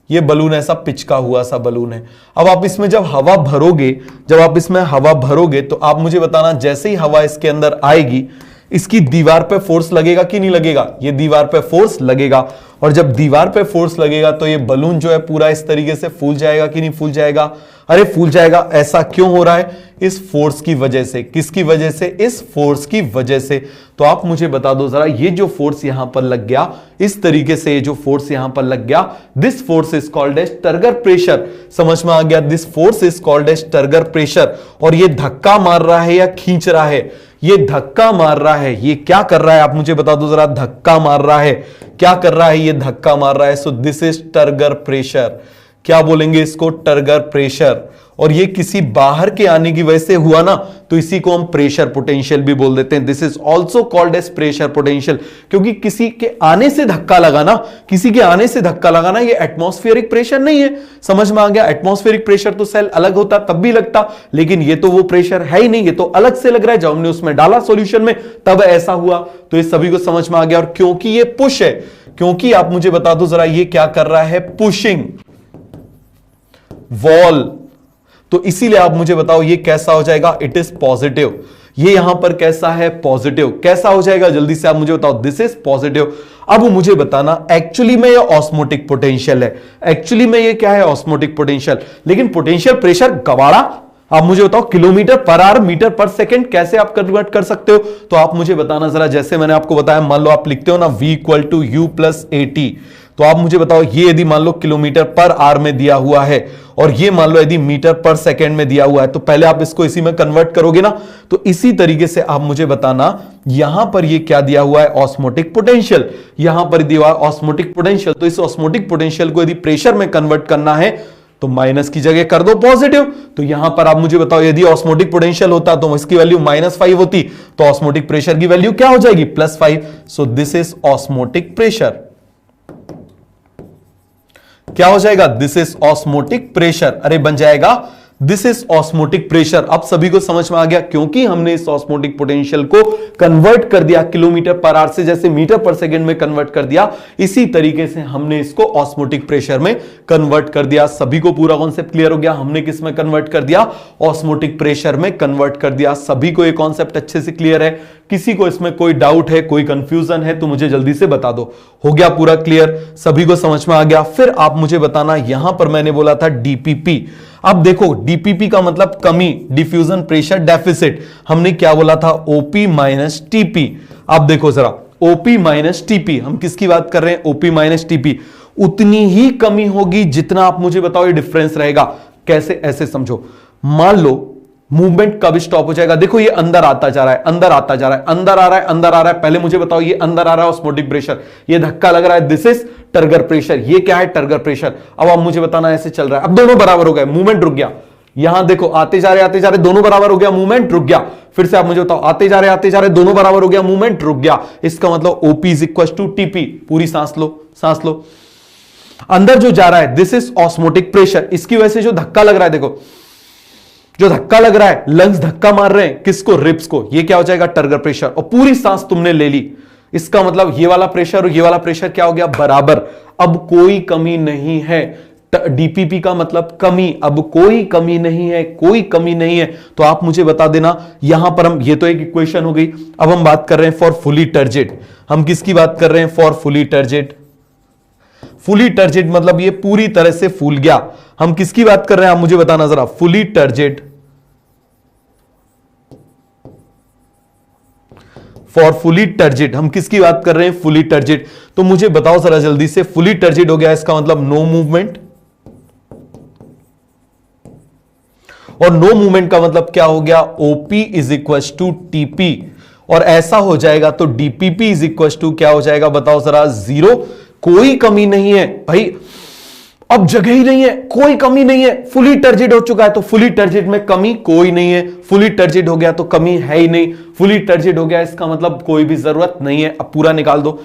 ये बलून ऐसा पिचका हुआ सा बलून है। अब आप इसमें जब हवा भरोगे, जब आप इसमें हवा भरोगे तो आप मुझे बताना, जैसे ही हवा इसके अंदर आएगी इसकी दीवार पे फोर्स लगेगा कि नहीं लगेगा, ये दीवार पे फोर्स लगेगा। और जब दीवार पे फोर्स लगेगा तो ये बलून जो है पूरा इस तरीके से फूल जाएगा कि नहीं फूल जाएगा, अरे फूल जाएगा। ऐसा क्यों हो रहा है, इस फोर्स की वजह से। किसकी वजह से, इस फोर्स की वजह से। तो आप मुझे बता दो जरा, ये जो फोर्स यहां पर लग गया, इस तरीके से ये जो फोर्स यहां पर लग गया, this force is called as turgor pressure. समझ में आ गया, this force is called as turgor pressure. और ये धक्का मार रहा है या खींच रहा है, ये धक्का मार रहा है। ये क्या कर रहा है, आप मुझे बता दो जरा, धक्का मार रहा है। क्या कर रहा है, ये धक्का मार रहा है। So this is turgor pressure. क्या बोलेंगे इसको, टर्गर प्रेशर। और ये किसी बाहर के आने की वजह से हुआ ना, तो इसी को हम प्रेशर पोटेंशियल भी बोल देते हैं। This is also called as pressure potential, क्योंकि किसी के आने से धक्का लगाना, किसी के आने से धक्का लगाना, ये एटमॉस्फेरिक प्रेशर नहीं है। समझ में आ गया, एटमॉस्फेरिक प्रेशर तो सेल अलग होता तब भी लगता, लेकिन ये तो वो प्रेशर है ही नहीं, ये तो अलग से लग रहा है। जब हमने उसमें डाला सॉल्यूशन में तब ऐसा हुआ। तो ये सभी को समझ में आ गया। और क्योंकि ये पुश है, क्योंकि आप मुझे बता दो जरा, ये क्या कर रहा है, पुशिंग वॉल, तो इसीलिए आप मुझे बताओ ये कैसा हो जाएगा, इट इज पॉजिटिव। ये यहां पर कैसा है, पॉजिटिव। कैसा हो जाएगा जल्दी से आप मुझे बताओ, दिस इज पॉजिटिव। अब मुझे बताना एक्चुअली में ये ऑस्मोटिक पोटेंशियल है, एक्चुअली में ये क्या है, ऑस्मोटिक पोटेंशियल। लेकिन पोटेंशियल प्रेशर गवाड़ा, आप मुझे बताओ किलोमीटर पर आवर मीटर पर सेकंड कैसे आप कन्वर्ट कर सकते हो। तो आप मुझे बताना जरा, जैसे मैंने आपको बताया, मान लो आप लिखते हो ना V equal to U plus AT, तो आप मुझे बताओ ये यदि मान लो किलोमीटर पर आवर में दिया हुआ है और ये मान लो यदि मीटर पर सेकंड में दिया हुआ है, तो पहले आप इसको इसी में कन्वर्ट करोगे ना। तो इसी तरीके से आप मुझे बताना यहां पर ये क्या दिया हुआ है, ऑस्मोटिक पोटेंशियल। यहां पर दिया हुआ है ऑस्मोटिक पोटेंशियल। तो इस ऑस्मोटिक पोटेंशियल को यदि प्रेशर में कन्वर्ट करना है तो माइनस की जगह कर दो पॉजिटिव। तो यहां पर आप मुझे बताओ, यदि ऑस्मोटिक पोटेंशियल होता तो इसकी वैल्यू -5 होती, तो ऑस्मोटिक प्रेशर की वैल्यू क्या हो जाएगी, +5। So this is osmotic pressure. क्या हो जाएगा, दिस इज ऑस्मोटिक प्रेशर। अरे बन जाएगा दिस इज ऑस्मोटिक प्रेशर। अब सभी को समझ में आ गया, क्योंकि हमने इस ऑस्मोटिक पोटेंशियल को कन्वर्ट कर दिया किलोमीटर पर आवर से, जैसे मीटर पर सेकंड में कन्वर्ट कर दिया, इसी तरीके से हमने इसको ऑस्मोटिक प्रेशर में कन्वर्ट कर दिया। सभी को पूरा कॉन्सेप्ट क्लियर हो गया, हमने किस में कन्वर्ट कर दिया, ऑस्मोटिक प्रेशर में कन्वर्ट कर दिया। सभी को ये कॉन्सेप्ट अच्छे से क्लियर है। किसी को इसमें कोई डाउट है, कोई कंफ्यूजन है तो मुझे जल्दी से बता दो। हो गया पूरा क्लियर, सभी को समझ में आ गया। फिर आप मुझे बताना, यहां पर मैंने बोला था डीपीपी। अब देखो डीपीपी का मतलब कमी, डिफ्यूजन प्रेशर डेफिसिट। हमने क्या बोला था, ओपी माइनस टीपी। अब देखो जरा, ओपी माइनस टीपी, हम किसकी बात कर रहे हैं, ओपी माइनस टीपी। उतनी ही कमी होगी जितना आप मुझे बताओ ये डिफरेंस रहेगा। कैसे, ऐसे समझो, मान लो मूवमेंट कब स्टॉप हो जाएगा। देखो ये अंदर आता जा रहा है, अंदर आता जा रहा है, अंदर आ रहा है, अंदर आ रहा है। पहले मुझे बताओ, ये अंदर आ रहा है ऑस्मोटिक प्रेशर, ये धक्का लग रहा है, दिस इज टर्गर प्रेशर। ये क्या है, टर्गर प्रेशर। अब आप मुझे बताना ऐसे चल रहा है, अब दोनों बराबर हो गए, मूवमेंट रुक गया। यहां देखो आते जा रहे दोनों बराबर हो गया, मूवमेंट रुक गया। फिर से आप मुझे बताओ, आते जा रहे दोनों बराबर हो गया, मूवमेंट रुक गया। इसका मतलब OP is equal to TP. पूरी सांस लो, सांस लो। अंदर जो जा रहा है दिस इज ऑस्मोटिक प्रेशर। इसकी वजह से जो धक्का लग रहा है, देखो जो धक्का लग रहा है, लंग्स धक्का मार रहे हैं किसको, रिब्स को, ये क्या हो जाएगा, टर्गर प्रेशर। और पूरी सांस तुमने ले ली, इसका मतलब ये वाला प्रेशर और ये वाला प्रेशर क्या हो गया, बराबर। अब कोई कमी नहीं है, डीपीपी का मतलब कमी। अब कोई कमी नहीं है, कोई कमी नहीं है। तो आप मुझे बता देना, यहां पर हम, ये तो एक इक्वेशन हो गई। अब हम बात कर रहे हैं फॉर फुली टर्जिड। हम किसकी बात कर रहे हैं, for fully turgid. Fully turgid मतलब ये पूरी तरह से फूल गया। हम किसकी बात कर रहे हैं, आप मुझे बताना जरा, fully turgid. For fully turgid. हम किसकी बात कर रहे हैं? Fully turgid. तो मुझे बताओ जरा जल्दी से, फुली टर्जिड हो गया इसका मतलब नो मूवमेंट, और नो मूवमेंट का मतलब क्या हो गया? OP is equal to TP, और ऐसा हो जाएगा तो डीपीपी इज इक्वल टू क्या हो जाएगा बताओ जरा? 0। कोई कमी नहीं है भाई, अब जगह ही नहीं है, कोई कमी नहीं है, फुली टर्जिड हो चुका है, तो फुली टर्जिड में कमी कोई नहीं है, फुली टर्जिड हो गया तो कमी है ही नहीं, फुली टर्जिड हो गया इसका मतलब कोई भी जरूरत नहीं है। अब पूरा निकाल दो,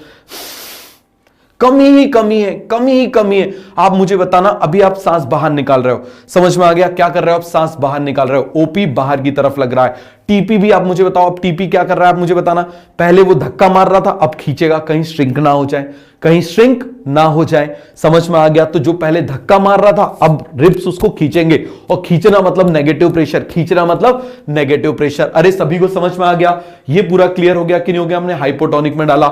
कमी ही कमी है, कमी ही कमी है। आप मुझे बताना, अभी आप सांस बाहर निकाल रहे हो, समझ में आ गया क्या कर रहे हो? आप सांस बाहर निकाल रहे हो, ओपी बाहर की तरफ लग रहा है, टीपी भी आप मुझे बताओ, अब टीपी क्या कर रहा है आप मुझे बताना। पहले वो धक्का मार रहा था, अब खींचेगा, कहीं श्रिंक ना हो जाए, कहीं श्रिंक ना हो जाए, समझ में आ गया? तो जो पहले धक्का मार रहा था अब रिब्स उसको खींचेंगे, और खींचना मतलब नेगेटिव प्रेशर, खींचना मतलब नेगेटिव प्रेशर। अरे सभी को समझ में आ गया? ये पूरा क्लियर हो गया कि नहीं हो गया? हमने हाइपोटोनिक में डाला।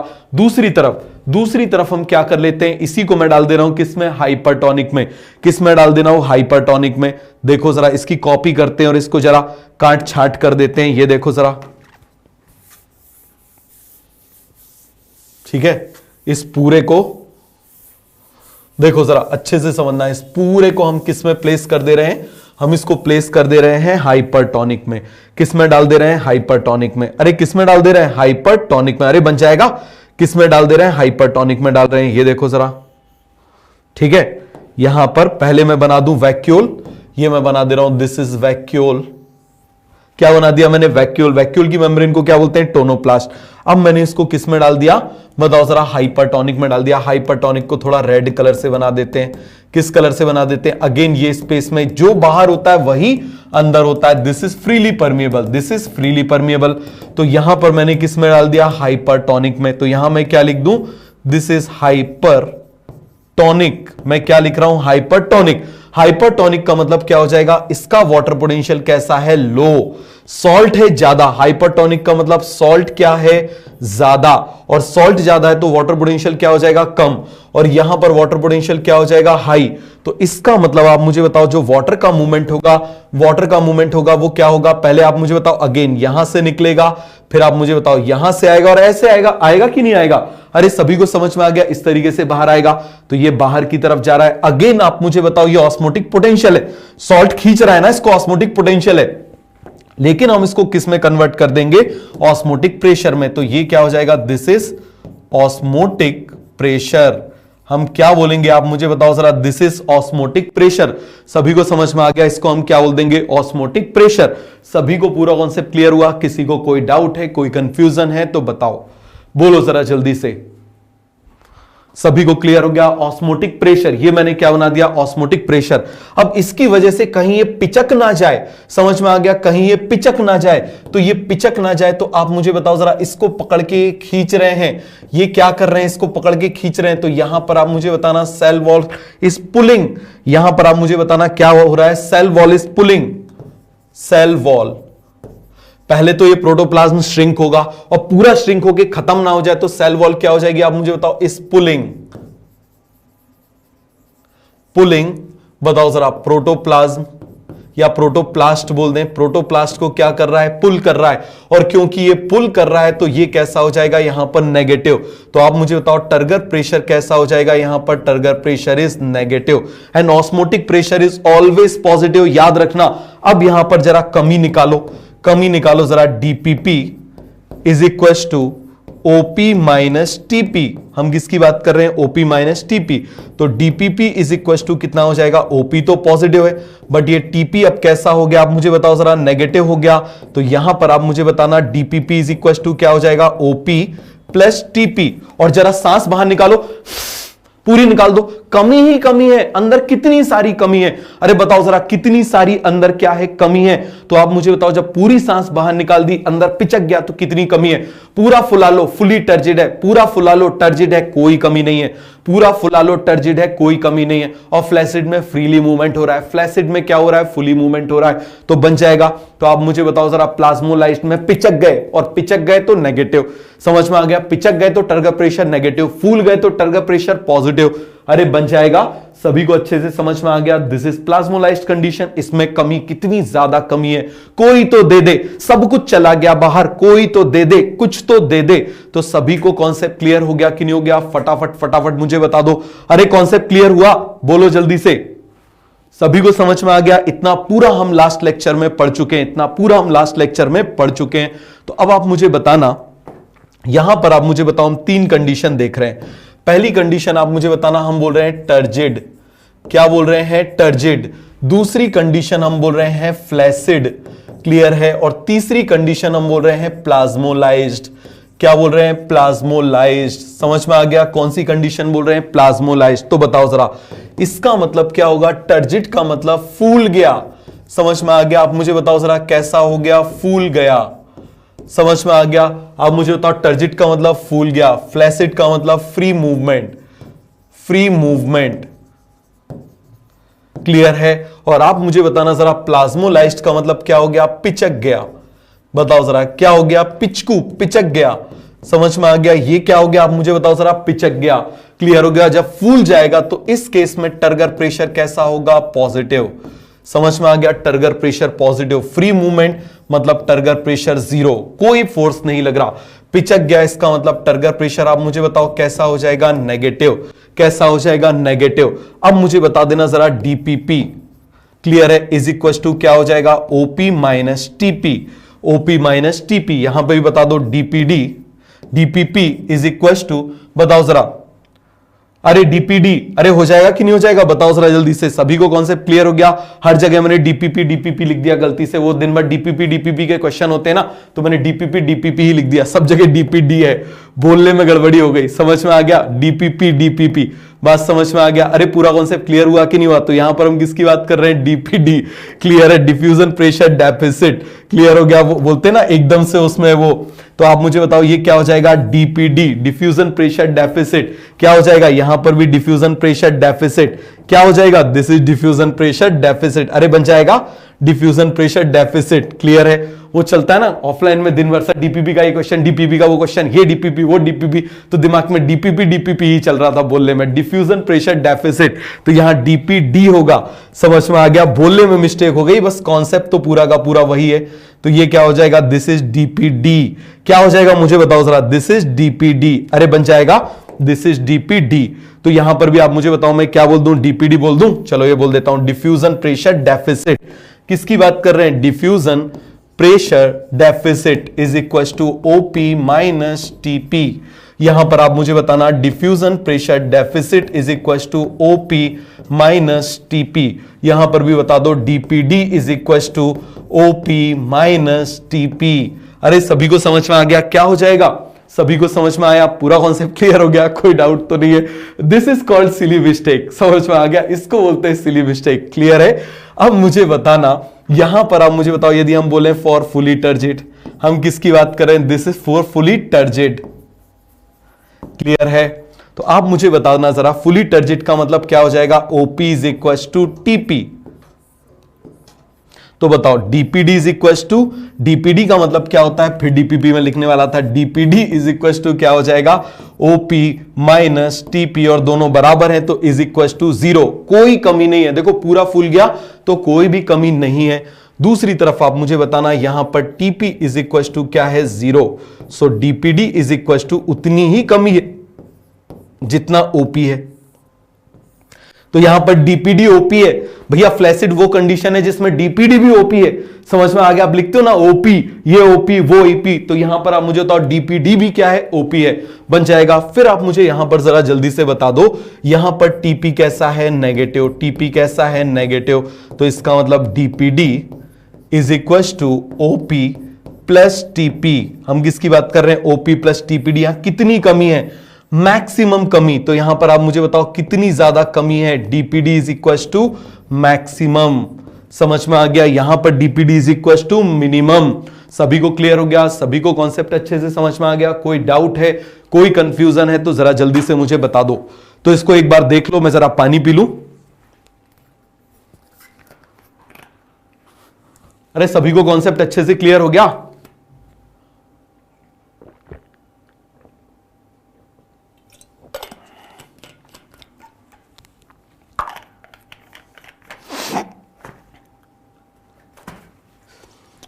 दूसरी तरफ हम क्या कर लेते हैं, इसी को मैं डाल दे रहा हूं किसमें? हाइपरटोनिक में। किस में डाल देना हूं? हाइपरटोनिक में। देखो जरा, इसकी कॉपी करते हैं और इसको जरा काट छाट कर देते हैं। ये देखो जरा, ठीक है, इस पूरे को देखो जरा, अच्छे से समझना, इस पूरे को हम किस में प्लेस कर दे रहे हैं? हम इसको प्लेस कर दे रहे हैं हाइपरटोनिक में। किस में डाल दे रहे हैं? हाइपरटोनिक में। अरे किस में डाल दे रहे हैं? हाइपरटोनिक में। अरे बन जाएगा, किस में डाल दे रहे हैं? हाइपरटोनिक में डाल रहे हैं। ये देखो जरा, ठीक है, यहां पर पहले मैं बना दूं वैक्यूल, ये मैं बना दे रहा हूं दिस इज वैक्यूल। क्या बना दिया मैंने? वैक्यूल। वैक्यूल की मेम्ब्रेन को क्या बोलते हैं? टोनोप्लास्ट। अब मैंने इसको किस में डाल दिया बताओ जरा? हाइपरटोनिक में डाल दिया। हाइपरटोनिक को थोड़ा रेड कलर से बना देते हैं। किस कलर से बना देते हैं? अगेन ये स्पेस में जो बाहर होता है वही अंदर होता है। This is freely permeable, this is freely permeable. तो यहां पर मैंने किस में डाल दिया? हाइपरटोनिक में। तो यहां मैं क्या लिख दूं? This is hypertonic. मैं क्या लिख रहा हूं? हाइपरटोनिक। हाइपरटोनिक का मतलब क्या हो जाएगा? इसका वाटर पोटेंशियल कैसा है? लो। सॉल्ट है ज्यादा। हाइपरटोनिक का मतलब सॉल्ट क्या है? ज्यादा। और सॉल्ट ज्यादा है तो वाटर पोटेंशियल क्या हो जाएगा? कम। और यहां पर वाटर पोटेंशियल क्या हो जाएगा? हाई। तो इसका मतलब आप मुझे बताओ, जो वाटर का मूवमेंट होगा, वाटर का मूवमेंट होगा वो क्या होगा? पहले आप मुझे बताओ, अगेन यहां से निकलेगा, फिर आप मुझे बताओ यहां से आएगा और ऐसे आएगा। आएगा कि नहीं आएगा? अरे सभी को समझ में आ गया? इस तरीके से बाहर आएगा, तो ये बाहर की तरफ जा रहा है। अगेन आप मुझे बताओ, ये ऑस्मोटिक पोटेंशियल है, सॉल्ट खींच रहा है ना, इसको ऑस्मोटिक पोटेंशियल है, लेकिन हम इसको किस में कन्वर्ट कर देंगे? ऑस्मोटिक प्रेशर में। तो ये क्या हो जाएगा? This is osmotic pressure. हम क्या बोलेंगे आप मुझे बताओ जरा? This is osmotic pressure. सभी को समझ में आ गया? इसको हम क्या बोल देंगे? Osmotic pressure. सभी को पूरा कॉन्सेप्ट क्लियर हुआ? किसी को कोई डाउट है, कोई कंफ्यूजन है तो बताओ, बोलो जरा जल्दी से। सभी को क्लियर हो गया? ऑस्मोटिक प्रेशर, ये मैंने क्या बना दिया? Osmotic pressure. अब इसकी वजह से कहीं ये पिचक ना जाए, समझ में आ गया? कहीं ये पिचक ना जाए, तो ये पिचक ना जाए तो आप मुझे बताओ जरा, इसको पकड़ के खींच रहे हैं, ये क्या कर रहे हैं? इसको पकड़ के खींच रहे हैं, तो यहां पर आप मुझे बताना सेल वॉल इज पुलिंग। यहां पर आप मुझे बताना क्या हो रहा है? Cell wall is pulling. Cell wall, पहले तो ये प्रोटोप्लाज्म श्रिंक होगा और पूरा श्रिंक होके खत्म ना हो जाए तो सेल वॉल क्या हो जाएगी आप मुझे बताओ? इस पुलिंग। पुलिंग बताओ जरा, प्रोटोप्लाज्म या प्रोटोप्लास्ट बोल दें, प्रोटोप्लास्ट को क्या कर रहा है? पुल कर रहा है। और क्योंकि ये पुल कर रहा है तो ये कैसा हो जाएगा? यहां पर नेगेटिव। तो आप मुझे बताओ टर्गर प्रेशर कैसा हो जाएगा? यहां पर turgor pressure is negative and osmotic pressure is always positive. याद रखना। अब यहां पर जरा कमी निकालो, कमी निकालो जरा। DPP is equal to OP minus TP. हम किसकी बात कर रहे हैं? OP minus TP. तो डीपीपी इज इक्वल टू कितना हो जाएगा? ओपी तो पॉजिटिव है, बट ये टीपी अब कैसा हो गया आप मुझे बताओ जरा? नेगेटिव हो गया। तो यहां पर आप मुझे बताना डीपीपी इज इक्वल टू क्या हो जाएगा? OP plus TP. और जरा सांस बाहर निकालो, पूरी निकाल दो। कमी ही कमी है अंदर, कितनी सारी कमी है? अरे बताओ जरा, कितनी सारी अंदर क्या है? कमी है। तो आप मुझे बताओ, जब पूरी सांस बाहर निकाल दी, अंदर पिचक गया, तो कितनी कमी है? पूरा फुला लो, फुली टर्जिड है। पूरा फुला लो, टर्जिड है, कोई कमी नहीं है। पूरा फुला लो, टर्जिड है, कोई कमी नहीं है। और फ्लैसिड में फ्रीली मूवमेंट हो रहा है। फ्लैसिड में क्या हो रहा है? फुली मूवमेंट हो रहा है। तो बन जाएगा। तो आप मुझे बताओ जरा, प्लाज्मोलाइट में पिचक गए, और पिचक गए तो नेगेटिव। समझ में आ गया? पिचक गए तो टर्गर प्रेशर नेगेटिव, फूल गए तो टर्गर प्रेशर पॉजिटिव। अरे बन जाएगा, सभी को अच्छे से समझ में आ गया? This is plasmolysed condition. इसमें कमी कितनी ज्यादा कमी है, कोई तो दे दे, सब कुछ चला गया बाहर, कोई तो दे दे, कुछ तो दे दे। तो सभी को कॉन्सेप्ट क्लियर हो गया कि नहीं हो गया? फटाफट फटाफट मुझे बता दो। अरे कॉन्सेप्ट क्लियर हुआ? बोलो जल्दी से। सभी को समझ में आ गया? इतना पूरा हम लास्ट लेक्चर में पढ़ चुके हैं, इतना पूरा हम लास्ट लेक्चर में पढ़ चुके हैं। तो अब आप मुझे बताना, यहां पर आप मुझे बताओ, हम 3 कंडीशन देख रहे हैं। पहली कंडीशन आप मुझे बताना, हम बोल रहे हैं टर्जिड। क्या बोल रहे हैं? टर्जिड। दूसरी कंडीशन हम बोल रहे हैं फ्लैसिड। क्लियर है? और तीसरी कंडीशन हम बोल रहे हैं प्लाज्मोलाइज्ड। क्या बोल रहे हैं? प्लाज्मोलाइज्ड। समझ में आ गया? कौन सी कंडीशन बोल रहे हैं? प्लाज्मोलाइज्ड। तो बताओ जरा, इसका मतलब क्या होगा? टर्जिड का मतलब फूल गया। समझ में आ गया? आप मुझे बताओ जरा, कैसा हो गया? फूल गया। समझ में आ गया? आप मुझे बताओ, टर्जिड का मतलब फूल गया, फ्लैसिड का मतलब free movement, free movement. Clear है? और आप मुझे बताना जरा, प्लाज्मोलाइज्ड का मतलब क्या हो गया? पिचक गया। बताओ जरा, क्या हो गया? पिचकू, पिचक गया। समझ में आ गया? ये क्या हो गया? आप मुझे बताओ जरा, पिचक गया। क्लियर हो गया? जब फूल जाएगा तो इस केस में टर्गर प्रेशर कैसा होगा? पॉजिटिव। समझ में आ गया? Turgor pressure positive. Free movement मतलब टर्गर प्रेशर 0, कोई फोर्स नहीं लग रहा। पिचक गया इसका मतलब टर्गर प्रेशर आप मुझे बताओ कैसा हो जाएगा? नेगेटिव। कैसा हो जाएगा? नेगेटिव। अब मुझे बता देना जरा, डीपीपी। क्लियर है? इज इक्वल टू क्या हो जाएगा? OP minus TP. OP minus TP. यहां पर भी बता दो, DPD, DPP is equal to, बताओ जरा, अरे डीपीडी, अरे हो जाएगा कि नहीं हो जाएगा? बताओ जरा जल्दी से। सभी को कॉन्सेप्ट क्लियर हो गया? हर जगह मैंने डीपीपी डीपीपी लिख दिया गलती से, वो दिन भर डीपीपी डीपीपी के क्वेश्चन होते हैं ना, तो मैंने डीपीपी डीपीपी ही लिख दिया, सब जगह डीपीडी है, बोलने में गड़बड़ी हो गई। समझ में आ गया? डीपीपी डीपीपी, बात समझ में आ गया? अरे पूरा कॉन्सेप्ट क्लियर हुआ कि नहीं हुआ? तो यहां पर हम किसकी बात कर रहे हैं? डीपीडी। क्लियर है? Diffusion pressure deficit. क्लियर हो गया? वो बोलते हैं ना एकदम से उसमें वो, तो आप मुझे बताओ ये क्या हो जाएगा? DPD, diffusion pressure deficit. क्या हो जाएगा? यहां पर भी डिफ्यूजन प्रेशर डेफिसिट। क्या हो जाएगा? This is diffusion pressure deficit. अरे बन जाएगा डिफ्यूजन प्रेशर डेफिसिट। क्लियर है? वो चलता है ना ऑफलाइन में दिन भर, डीपीपी का ये क्वेश्चन, डीपीपी का वो क्वेश्चन, ये डीपीपी वो डीपीपी, तो दिमाग में डीपीपी डीपीपी ही चल रहा था बोलने में, डिफ्यूजन प्रेशर डेफिसिट। तो यहां डीपीडी होगा। समझ में आ गया? बोलने में मिस्टेक हो गई, बस कॉन्सेप्ट तो पूरा का पूरा वही है। तो ये क्या हो जाएगा? This is DPD. क्या हो जाएगा मुझे बताओ जरा? This is DPD. अरे बन जाएगा दिस इज डीपीडी। तो यहां पर भी आप मुझे बताओ, मैं क्या बोल दूं? डीपीडी बोल दूं? चलो ये बोल देता हूं, डिफ्यूजन प्रेशर डेफिसिट। किसकी बात कर रहे हैं? Diffusion pressure deficit is equal to OP minus TP. यहां पर आप मुझे बताना, diffusion pressure deficit is equal to OP minus TP. यहां पर भी बता दो, DPD is equal to OP minus TP. अरे सभी को समझ में आ गया? क्या हो जाएगा? सभी को समझ में आया? पूरा कॉन्सेप्ट क्लियर हो गया? कोई डाउट तो नहीं है? This is called silly mistake. समझ में आ गया? इसको बोलते हैं सिली मिस्टेक। क्लियर है? अब मुझे बताना, यहां पर आप मुझे बताओ, यदि हम बोले फॉर फुली टर्जिड, हम किसकी बात कर रहे हैं? This is for fully turgid. Clear है? तो आप मुझे बताना जरा, फुली टर्जिड का मतलब क्या हो जाएगा? OP is equal to TP. तो बताओ, DPD is equal to, DPD का मतलब क्या होता है? फिर डीपीपी में लिखने वाला था, डीपीडी इज इक्वल टू क्या हो जाएगा? ओपी माइनस टीपी, और दोनों बराबर है तो इज इक्वल टू 0, कोई कमी नहीं है। देखो पूरा फूल गया तो कोई भी कमी नहीं है। दूसरी तरफ आप मुझे बताना, यहां पर टीपी इज इक्वल टू क्या है? 0। सो डीपीडी इज इक्वल टू उतनी ही कमी है जितना ओपी है। तो यहां पर डीपीडी ओपी है भैया। फ्लैसिड वो कंडीशन है जिसमें डीपीडी भी ओपी है। समझ में आ गया? आप लिखते हो ना ओपी, ये ओपी वो ईपी, तो यहां पर आप मुझे बताओ डीपीडी भी क्या है? ओपी है। बन जाएगा। फिर आप मुझे यहां पर जरा जल्दी से बता दो, यहां पर टीपी कैसा है? नेगेटिव। टीपी कैसा है? नेगेटिव। तो इसका मतलब DPD is equal to OP plus TP. हम किसकी बात कर रहे हैं? OP plus TPD. यहां कितनी कमी है? मैक्सिमम कमी। तो यहां पर आप मुझे बताओ कितनी ज्यादा कमी है? DPD is equal to maximum. समझ में आ गया? यहां पर DPD is equal to minimum. सभी को क्लियर हो गया? सभी को कॉन्सेप्ट अच्छे से समझ में आ गया? कोई डाउट है, कोई कंफ्यूजन है तो जरा जल्दी से मुझे बता दो। तो इसको एक बार देख लो, मैं जरा पानी पी लूं। अरे सभी को कॉन्सेप्ट अच्छे से क्लियर हो गया?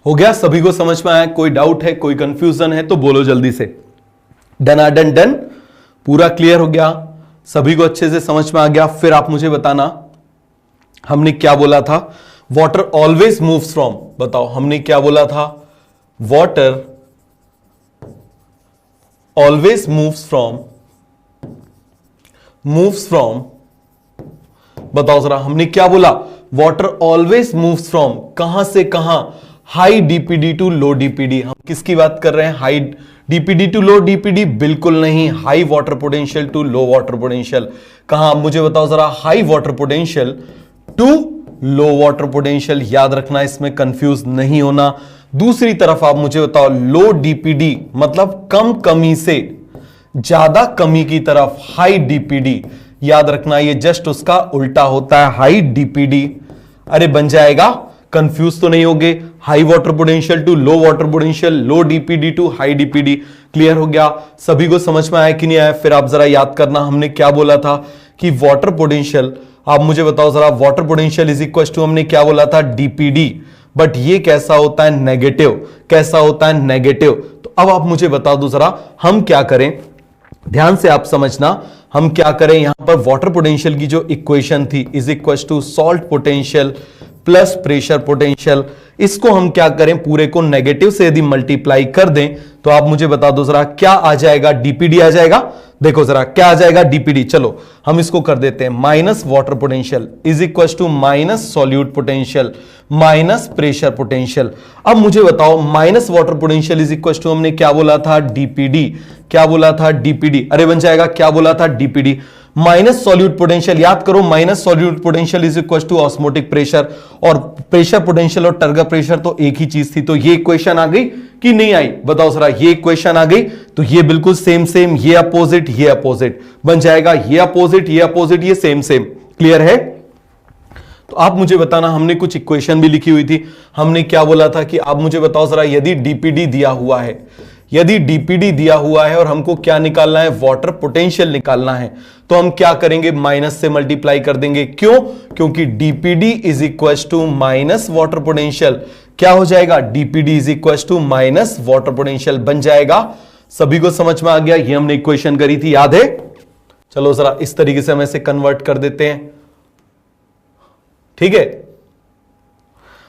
हो गया? सभी को समझ में आया? कोई डाउट है, कोई कंफ्यूजन है तो बोलो जल्दी से। डन आ डन डन, पूरा क्लियर हो गया? सभी को अच्छे से समझ में आ गया? फिर आप मुझे बताना हमने क्या बोला था? वाटर ऑलवेज मूव्स फ्रॉम, बताओ हमने क्या बोला था? वाटर ऑलवेज मूव्स फ्रॉम, बताओ जरा हमने क्या बोला? वाटर ऑलवेज मूव्स फ्रॉम कहां से कहां? High DPD to low DPD. हम किसकी बात कर रहे हैं? High DPD to low DPD? बिल्कुल नहीं, high water potential to low water potential. कहां मुझे बताओ जरा? High water potential to low water potential. याद रखना, इसमें कंफ्यूज नहीं होना। दूसरी तरफ आप मुझे बताओ, लो डीपीडी मतलब कम कमी से ज्यादा कमी की तरफ हाई डीपीडी। याद रखना, ये जस्ट उसका उल्टा होता है, हाई डीपीडी। अरे बन जाएगा, कंफ्यूज तो नहीं होगे? High water potential to low water potential, low DPD to high DPD. Clear हो गया? सभी को समझ में आया कि नहीं आया? फिर आप जरा याद करना, हमने क्या बोला था कि वाटर पोटेंशियल, आप मुझे बताओ जरा, water potential is equal to, हमने क्या बोला था? डीपीडी। बट ये कैसा होता है? नेगेटिव। कैसा होता है? नेगेटिव। तो अब आप मुझे बता दो जरा, हम क्या करें? ध्यान से आप समझना, हम क्या करें? यहां पर वाटर पोटेंशियल की जो इक्वेशन थी, is equal to salt potential plus pressure potential, इसको हम क्या करें? पूरे को नेगेटिव से यदि मल्टीप्लाई कर दें तो आप मुझे बता दो जरा क्या आ जाएगा? डीपीडी आ जाएगा। देखो जरा क्या आ जाएगा? डीपीडी। चलो हम इसको कर देते हैं, minus water potential is equal to minus solute potential minus pressure potential. अब मुझे बताओ, minus water potential is equal to, हमने क्या बोला था? डीपीडी। क्या बोला था? डीपीडी। अरे बन जाएगा, क्या बोला था? डीपीडी। माइनस सॉल्यूट पोटेंशियल, याद करो, minus solute potential is equal to osmotic pressure, और प्रेशर पोटेंशियल और टर्गर प्रेशर तो एक ही चीज थी। तो ये इक्वेशन आ गई कि नहीं आई? बताओ जरा, ये इक्वेशन आ गई तो ये बिल्कुल सेम सेम, ये अपोजिट ये अपोजिट बन जाएगा, ये अपोजिट ये सेम सेम। क्लियर है? तो आप मुझे बताना, हमने कुछ इक्वेशन भी लिखी हुई थी। हमने क्या बोला था कि आप मुझे बताओ जरा, यदि डीपीडी दिया हुआ है, यदि डीपीडी दिया हुआ है और हमको क्या निकालना है? वाटर पोटेंशियल निकालना है, तो हम क्या करेंगे? माइनस से मल्टीप्लाई कर देंगे। क्यों? क्योंकि DPD is equal to minus water potential. क्या हो जाएगा? DPD is equal to minus water potential बन जाएगा। सभी को समझ में आ गया? ये हमने इक्वेशन करी थी, याद है? चलो जरा इस तरीके से हम इसे कन्वर्ट कर देते हैं। ठीक है,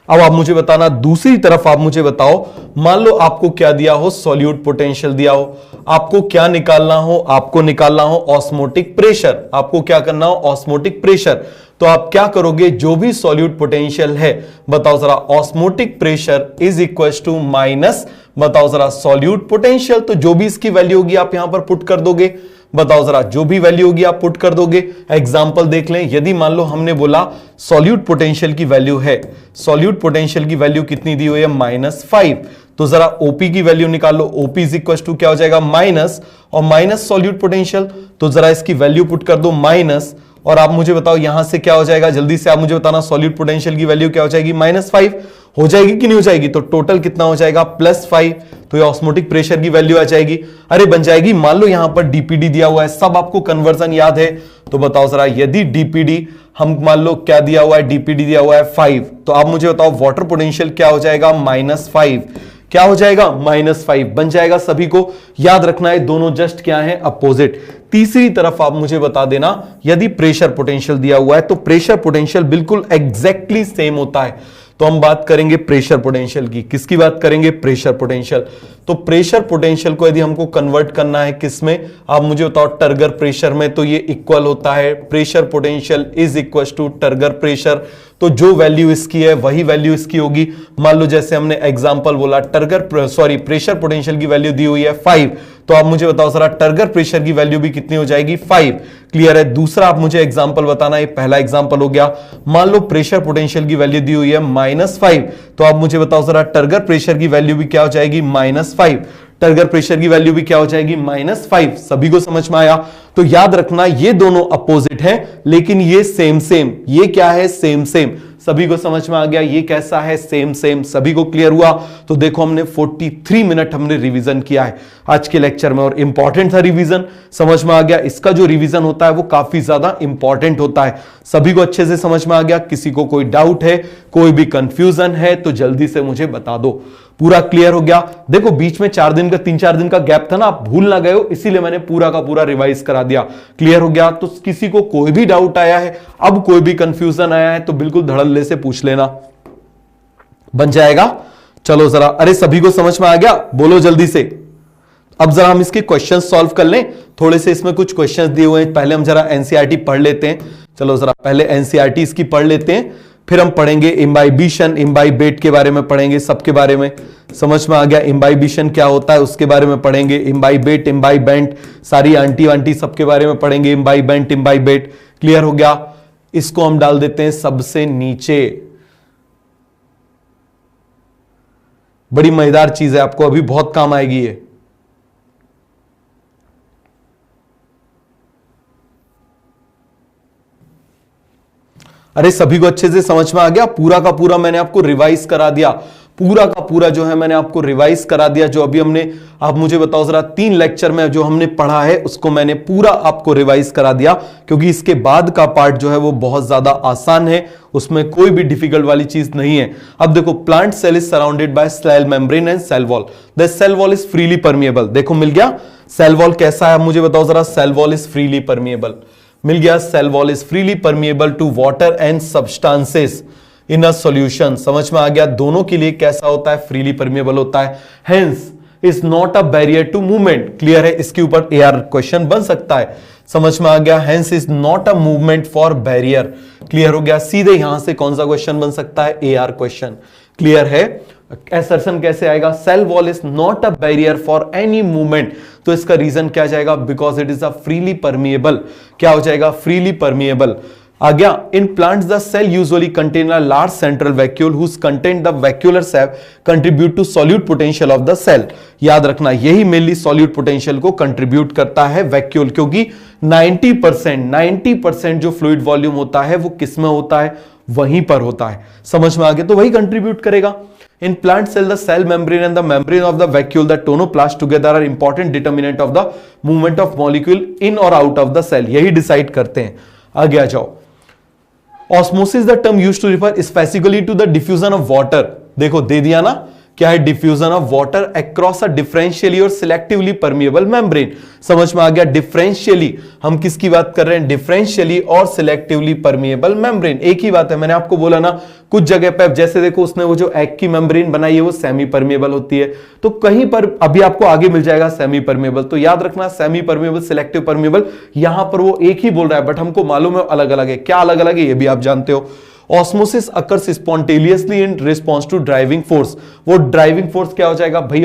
अब आप मुझे बताना, दूसरी तरफ आप मुझे बताओ, मान लो आपको क्या दिया हो? सॉल्यूट पोटेंशियल दिया हो। आपको क्या निकालना हो? आपको निकालना हो ऑस्मोटिक प्रेशर। आपको क्या करना हो? Osmotic pressure. तो आप क्या करोगे? जो भी सॉल्यूट पोटेंशियल है, बताओ जरा, osmotic pressure is equal to minus, बताओ जरा, सॉल्यूट पोटेंशियल। तो जो भी इसकी वैल्यू होगी आप यहां पर पुट कर दोगे। बताओ जरा, जो भी वैल्यू होगी आप पुट कर दोगे। एग्जांपल देख लें, यदि मान लो हमने बोला सॉल्यूट पोटेंशियल की वैल्यू है, सॉल्यूट पोटेंशियल की वैल्यू कितनी दी हुई है? -5। तो जरा ओपी की वैल्यू निकाल लो। ओपी इज इक्वल टू क्या हो जाएगा? माइनस, और माइनस सॉल्यूट पोटेंशियल, तो जरा इसकी वैल्यू पुट कर दो माइनस, और आप मुझे बताओ यहां से क्या हो जाएगा? जल्दी से आप मुझे बताना, सॉल्यूट पोटेंशियल की वैल्यू क्या हो जाएगी? -5 हो जाएगी कि नहीं हो जाएगी? तो टोटल कितना हो जाएगा? +5। तो ये ऑस्मोटिक प्रेशर की वैल्यू आ जाएगी। अरे बन जाएगी। मान लो यहां पर डीपीडी दिया हुआ है, सब आपको कन्वर्जन याद है, तो बताओ जरा, यदि डीपीडी हम मान लो क्या दिया हुआ है? डीपीडी दिया हुआ है 5, तो आप मुझे बताओ वाटर पोटेंशियल क्या हो जाएगा? -5। क्या हो जाएगा? -5 बन जाएगा। सभी को याद रखना है, दोनों जस्ट क्या है? अपोजिट। तीसरी तरफ आप मुझे बता देना, यदि प्रेशर पोटेंशियल दिया हुआ है तो प्रेशर पोटेंशियल बिल्कुल एग्जैक्टली सेम होता है। तो हम बात करेंगे प्रेशर पोटेंशियल की। किसकी बात करेंगे? Pressure potential. तो प्रेशर पोटेंशियल को यदि हमको कन्वर्ट करना है किसमें? आप मुझे बताओ, टर्गर प्रेशर में। तो ये इक्वल होता है, pressure potential is equal to turgor pressure. तो जो वैल्यू इसकी है वही वैल्यू इसकी होगी। मान लो जैसे हमने एग्जांपल बोला, प्रेशर पोटेंशियल की वैल्यू दी हुई है 5, तो आप मुझे बताओ जरा, टर्गर प्रेशर की वैल्यू भी कितनी हो जाएगी? 5। क्लियर है? दूसरा आप मुझे एग्जांपल बताना, ये पहला एग्जांपल हो गया। मान लो प्रेशर पोटेंशियल की वैल्यू दी हुई है -5, तो आप मुझे बताओ जरा, टर्गर प्रेशर की वैल्यू भी क्या हो जाएगी? -5। टर्गर प्रेशर की वैल्यू भी क्या हो जाएगी? -5। सभी को समझ में आया? तो याद रखना, ये दोनों अपोजिट हैं, लेकिन ये सेम सेम। ये क्या है? Same same. सभी को समझ में आ गया ये कैसा है, सेम सेम, सभी को क्लियर हुआ। तो देखो हमने 43 मिनट हमने रिवीजन किया है आज के लेक्चर में, और इंपॉर्टेंट था रिवीजन, समझ में आ गया। इसका जो रिवीजन होता है वो काफी ज्यादा इंपॉर्टेंट होता है, सभी को अच्छे से समझ में आ गया। किसी को कोई डाउट है, कोई भी कंफ्यूजन है तो जल्दी से मुझे बता दो। पूरा क्लियर हो गया? देखो बीच में 3-4 दिन का गैप था ना, आप भूल ना गए हो, इसीलिए मैंने पूरा का पूरा रिवाइज करा दिया। क्लियर हो गया? तो किसी को कोई भी डाउट आया है, अब कोई भी कंफ्यूजन आया है तो बिल्कुल धड़ल्ले से पूछ लेना, बन जाएगा। चलो जरा, अरे सभी को समझ में आ गया? बोलो जल्दी से। अब जरा हम इसके क्वेश्चन सॉल्व कर लें, थोड़े से इसमें कुछ क्वेश्चंस दिए हुए हैं। पहले हम जरा एनसीईआरटी पढ़ लेते हैं। चलो जरा पहले एनसीईआरटी इसकी पढ़ लेते हैं, फिर हम पढ़ेंगे इम्बाइबिशन, इम्बाइबेट के बारे में पढ़ेंगे, सबके बारे में समझ में आ गया। इम्बाइबिशन क्या होता है उसके बारे में पढ़ेंगे, इम्बाइबेट, इम्बाइबेंट, सारी आंटी वांटी सबके बारे में पढ़ेंगे, इम्बाइबेंट, इम्बाइबेट। क्लियर हो गया? इसको हम डाल देते हैं सबसे नीचे। बड़ी मजेदार चीज है, आपको अभी बहुत काम आएगी ये। अरे सभी को अच्छे से समझ में आ गया? पूरा का पूरा मैंने आपको रिवाइज करा दिया, पूरा का पूरा जो है मैंने आपको रिवाइज करा दिया। जो अभी हमने, आप मुझे बताओ जरा, 3 लेक्चर में जो हमने पढ़ा है उसको मैंने पूरा आपको रिवाइज करा दिया, क्योंकि इसके बाद का पार्ट जो है वो बहुत ज्यादा आसान है, उसमें कोई भी डिफिकल्ट वाली चीज नहीं है। अब देखो, plant cell is surrounded by cell membrane and cell wall, the cell wall is freely permeable. देखो मिल गया, सेल वॉल कैसा है मुझे बताओ जरा। Cell wall is freely permeable, मिल गया। Cell wall is freely permeable to water and substances in a solution, समझ में आ गया। दोनों के लिए कैसा होता है? फ्रीली परमिएबल होता है। Hence is not a barrier to movement. Clear है? इसके ऊपर एआर क्वेश्चन बन सकता है, समझ में आ गया। Hence is not a movement for barrier. Clear हो गया? सीधे यहां से कौन सा क्वेश्चन बन सकता है? AR question. क्लियर है? असर्शन कैसे आएगा? Cell wall is not a barrier for any movement, तो इसका रीजन क्या जाएगा? Because it is a freely permeable. क्या हो जाएगा? फ्रीली परमिएबल आ गया। In plants the cell usually contain a large central vacuole whose content the vacuolar sap contribute to solute potential of the cell. याद रखना, यही मेनली सॉल्यूट पोटेंशियल को contribute करता है वैक्यूल, क्योंकि 90% जो फ्लूइड वॉल्यूम होता है वो किस में होता है? वहीं पर होता है, समझ में आ गया। तो वही कंट्रीब्यूट करेगा। In plant cell, the cell membrane and the membrane of the vacuole, the tonoplast together are important determinant of the movement of molecule in or out of the cell. यही डिसाइड करते हैं। आगे आ जाओ। Osmosis, the term used to refer specifically to the diffusion of water. देखो दे दिया ना, क्या है? Diffusion of water across a differentially और सिलेक्टिवली परमिएबल मेम्ब्रेन। समझ में आ गया? डिफरेंशियली, हम किसकी बात कर रहे हैं? डिफरेंशियली और सिलेक्टिवली परमिएबल मेम्ब्रेन, एक ही बात है। मैंने आपको बोला ना, कुछ जगह पे जैसे देखो उसने वो जो एग की मेम्ब्रेन बनाई है वो सेमी परमिएबल होती है, तो कहीं पर अभी आपको आगे मिल जाएगा सेमी परमिएबल। तो याद रखना, सेमी परमिएबल, सिलेक्टिव परमिएबल, यहां पर वो एक ही बोल रहा है, बट हमको मालूम है अलग अलग है। क्या अलग अलग है ये भी आप जानते हो। Osmosis occurs spontaneously in response to driving force. वो ड्राइविंग फोर्स क्या हो जाएगा भाई?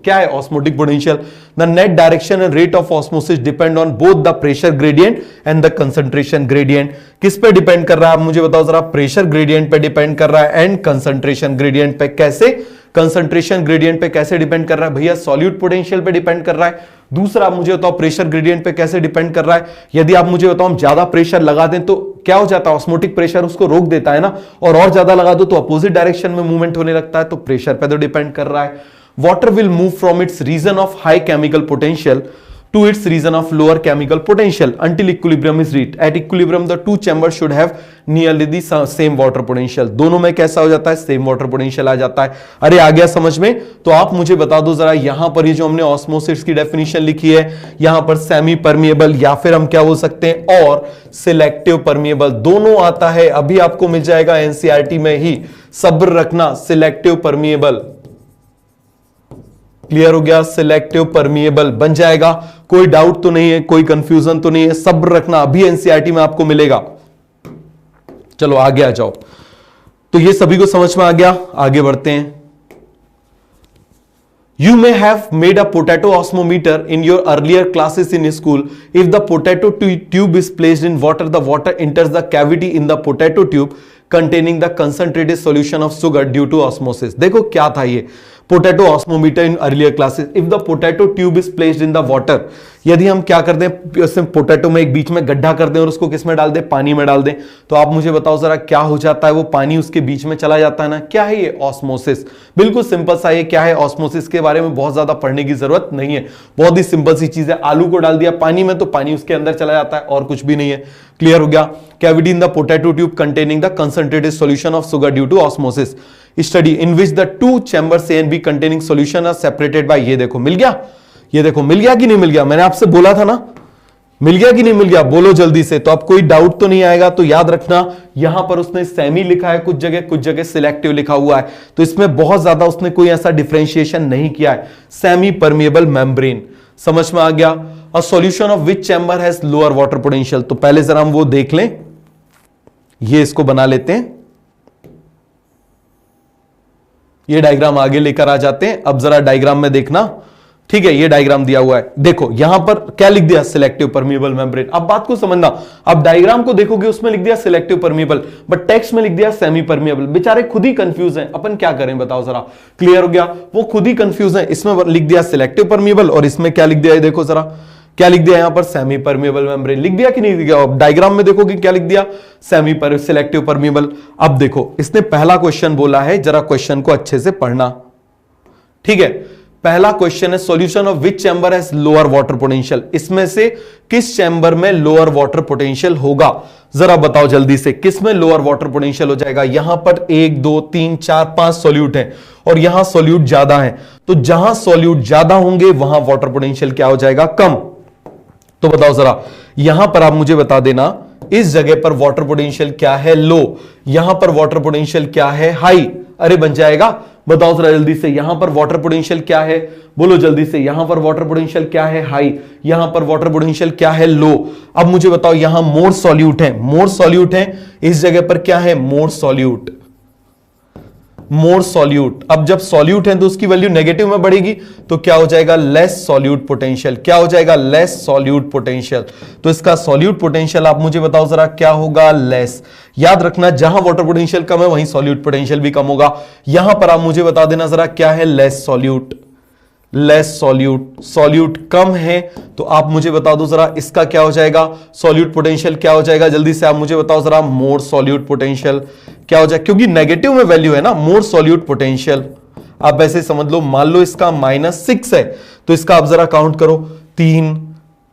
क्या है? Osmotic potential. The net direction and rate of osmosis depend on both the pressure gradient and the concentration gradient. किस पे डिपेंड कर रहा है आप मुझे बताओ जरा? प्रेशर ग्रेडियंट पे डिपेंड कर रहा है एंड कंसंट्रेशन ग्रेडियंट पे। कैसे? कंसंट्रेशन ग्रेडियंट पे कैसे डिपेंड कर रहा है भैया? सॉल्यूट पोटेंशियल पे डिपेंड कर रहा है। दूसरा आप मुझे बताओ, प्रेशर ग्रेडियंट पे कैसे डिपेंड कर रहा है? यदि आप मुझे बताओ हम ज्यादा प्रेशर लगा दें तो क्या हो जाता है? ऑस्मोटिक प्रेशर उसको रोक देता है ना, और ज्यादा लगा दो तो अपोजिट डायरेक्शन में मूवमेंट होने लगता है, तो प्रेशर पे तो डिपेंड कर रहा है। Water will move from its region of high chemical potential to its region of lower chemical potential until equilibrium is reached. At equilibrium, the two chambers should have nearly the same water potential. दोनों में कैसा हो जाता है? Same water potential आ जाता है। अरे आ गया समझ में? तो आप मुझे बता दो जरा, यहां पर ये जो हमने ऑस्मोसिस की डेफिनेशन लिखी है, यहां पर सेमी परमिएबल या फिर हम क्या बोल सकते हैं, और सिलेक्टिव परमिएबल, दोनों आता है। अभी आपको मिल जाएगा एनसीईआरटी में ही, सब्र रखना, सिलेक्टिव परमिएबल। क्लियर हो गया? सिलेक्टिव परमिएबल बन जाएगा। कोई डाउट तो नहीं है, कोई कंफ्यूजन तो नहीं है, सब्र रखना, अभी एनसीईआरटी में आपको मिलेगा। चलो आगे आ जाओ। तो ये सभी को समझ में आ गया, आगे बढ़ते हैं। You may have made a potato osmometer in your earlier classes in school. If the potato tube is placed in water, the water enters the cavity in the potato tube containing the concentrated solution of sugar due to osmosis. देखो क्या था ये, potato osmometer in earlier classes, if the potato tube is placed in the water, यदि हम क्या कर दें, उसमें पोटैटो में एक बीच में गड्ढा कर दें और उसको किस में डाल दें, पानी में डाल दें, तो आप मुझे बताओ जरा क्या हो जाता है, वो पानी उसके बीच में चला जाता है ना। क्या है ये? ऑस्मोसिस। बिल्कुल सिंपल सा ये क्या है, ऑस्मोसिस के बारे में बहुत ज्यादा पढ़ने की जरूरत नहीं है, बहुत ही सिंपल सी चीज है। आलू को डाल दिया पानी में तो पानी उसके अंदर चला जाता है और कुछ भी नहीं है। क्लियर हो गया? Cavity in the potato tube containing the concentrated solution of sugar due to osmosis, study in which the two chambers A and B containing solution are separated by, ये देखो मिल गया, ये देखो मिल गया कि नहीं मिल गया, मैंने आपसे बोला था ना, मिल गया कि नहीं मिल गया, बोलो जल्दी से। तो अब कोई डाउट तो नहीं आएगा, तो याद रखना यहां पर उसने सेमी लिखा है कुछ जगह सिलेक्टिव लिखा हुआ है, तो इसमें बहुत ज्यादा उसने कोई ऐसा डिफरेंशिएशन नहीं किया है। सेमी परमिएबल मेम्ब्रेन, समझ में आ गया? अ solution of which chamber has lower water potential, तो पहले जरा हम वो देख लें, ये इसको बना लेते हैं, ये डायग्राम आगे लेकर आ जाते हैं। अब जरा डायग्राम में देखना, ठीक है, ये डायग्राम दिया हुआ है, देखो यहां पर क्या लिख दिया, सिलेक्टिव परमिएबल मेम्ब्रेन। अब बात को समझना, अब डायग्राम को देखोगे उसमें लिख दिया सिलेक्टिव परमिएबल, बट टेक्स्ट में लिख दिया सेमी परमिएबल। बेचारे खुद ही कंफ्यूज हैं, अपन क्या करें बताओ जरा। क्लियर हो गया? वो खुद ही कंफ्यूज है, इसमें लिख दिया सिलेक्टिव परमिएबल और इसमें क्या लिख दिया है, देखो जरा क्या लिख दिया यहां पर, सेमी परमिएबल मेम्ब्रेन। लिख दिया कि नहीं लिख दिया? अब डायग्राम में देखोगे क्या लिख दिया, सिलेक्टिव परमिएबल। अब देखो इसने पहला क्वेश्चन बोला है, जरा क्वेश्चन को अच्छे से पढ़ना, ठीक है। पहला क्वेश्चन है solution of which chamber has lower water potential, इसमें से किस चैम्बर में लोअर वाटर पोटेंशियल होगा, जरा बताओ जल्दी से, किस में लोअर वाटर पोटेंशियल हो जाएगा। यहां पर 1 2 3 4 5 सॉल्यूट हैं और यहां सॉल्यूट ज्यादा है, तो जहां सॉल्यूट ज्यादा होंगे वहां वाटर पोटेंशियल क्या हो जाएगा, कम। तो बताओ जरा, यहां पर आप मुझे बता देना, इस जगह पर वाटर पोटेंशियल क्या है, लो, यहां पर वाटर पोटेंशियल क्या है, हाई। अरे बन जाएगा, बताओ जरा जल्दी से, यहां पर वाटर पोटेंशियल क्या है, बोलो जल्दी से, यहां पर वाटर पोटेंशियल क्या है, हाई, यहां पर वाटर पोटेंशियल क्या है, लो। अब मुझे बताओ यहां मोर सॉल्यूट है, मोर सॉल्यूट है, इस जगह पर क्या है, मोर सॉल्यूट, मोर सॉल्यूट। अब जब सॉल्यूट है तो उसकी वैल्यू नेगेटिव में बढ़ेगी, तो क्या हो जाएगा, लेस सॉल्यूट पोटेंशियल। क्या हो जाएगा, लेस सॉल्यूट पोटेंशियल। तो इसका सॉल्यूट पोटेंशियल आप मुझे बताओ जरा क्या होगा, लेस। याद रखना जहां वाटर पोटेंशियल कम है वहीं सॉल्यूट पोटेंशियल भी कम होगा। यहां पर आप मुझे बता देना जरा क्या है, less solute, less solute. Solute कम है तो आप मुझे बता दो जरा इसका क्या हो जाएगा, सॉल्यूट पोटेंशियल क्या हो जाएगा, जल्दी से आप मुझे बताओ जरा, मोर सॉल्यूट पोटेंशियल क्या हो जाएगा, क्योंकि नेगेटिव में वैल्यू है ना, मोर सॉल्यूट पोटेंशियल। आप ऐसे समझ लो, मान लो इसका -6 है, तो इसका आप जरा काउंट करो, 3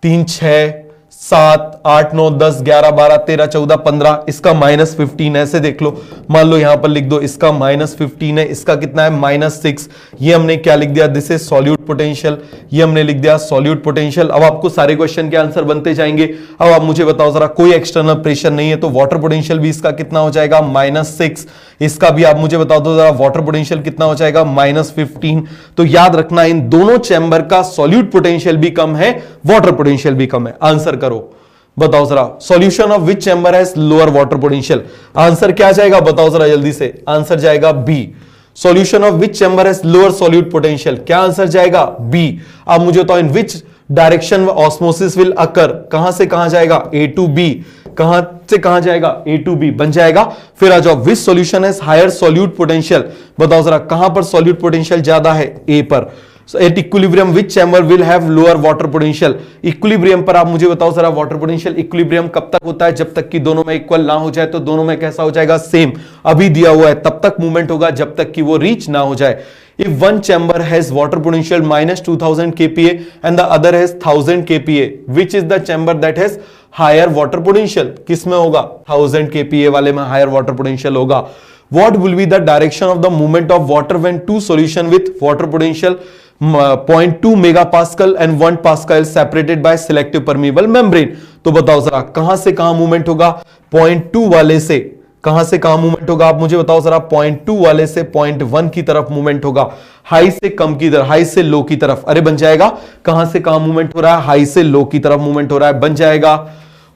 3 6 7 8 9 10 11 12 13 14 15, इसका -15 ऐसे देख लो, मान लो यहां पर लिख दो इसका -15 है, इसका कितना है, -6। ये हमने क्या लिख दिया, दिस इज सॉल्यूट पोटेंशियल, ये हमने लिख दिया सॉल्यूट पोटेंशियल। अब आपको सारे क्वेश्चन के आंसर बनते जाएंगे। अब आप मुझे बताओ जरा, कोई एक्सटर्नल प्रेशर नहीं है तो वाटर पोटेंशियल भी इसका कितना हो जाएगा, -6। इसका भी आप मुझे बता दो जरा, वाटर पोटेंशियल कितना हो जाएगा, -15। तो याद रखना इन दोनों चैम्बर का सॉल्यूट पोटेंशियल भी कम है, वाटर पोटेंशियल भी कम है। आंसर करो, बताओ जरा, solution of which chamber has lower water potential. Answer क्या जाएगा, बताओ जरा जल्दी से, आंसर जाएगा B. Solution of which chamber has lower solute potential, क्या आंसर जाएगा, बी। अब मुझे बताओ in which direction osmosis will occur, कहां से कहां जाएगा, ए टू बी, कहां से कहां जाएगा, ए टू बी बन जाएगा। फिर आ जाओ, which solution has higher solute potential, बताओ जरा कहां पर सॉल्यूट पोटेंशियल ज्यादा है, ए पर। At equilibrium which chamber will have lower water potential, equilibrium पर आप मुझे बताओ जरा, वाटर पोटेंशियल इक्विलिब्रियम कब तक होता है, जब तक कि दोनों में इक्वल ना हो जाए, तो दोनों में कैसा हो जाएगा, सेम। अभी दिया हुआ है तब तक मूवमेंट होगा जब तक कि वो रीच ना हो जाए। If one chamber has water potential -2000 kPa and the other has 1000 kPa, which is the chamber that has higher water potential? किस में होगा, 1000 kPa वाले में higher water potential होगा। What will be the direction of the movement of water when two solution with water potential 0.2 megapascal and 1 pascal separated by selective permeable membrane? तो बताओ जरा कहां से कहां मूवमेंट होगा, 0.2 वाले से कहां से कहां मूवमेंट होगा, आप मुझे बताओ जरा, 0.2 वाले से 0.1 की तरफ मूवमेंट होगा, हाई से कम की तरफ, हाई से लो की तरफ। अरे बन जाएगा, कहां से कहां मूवमेंट हो रहा है, हाई से लो की तरफ मूवमेंट हो रहा है, बन जाएगा।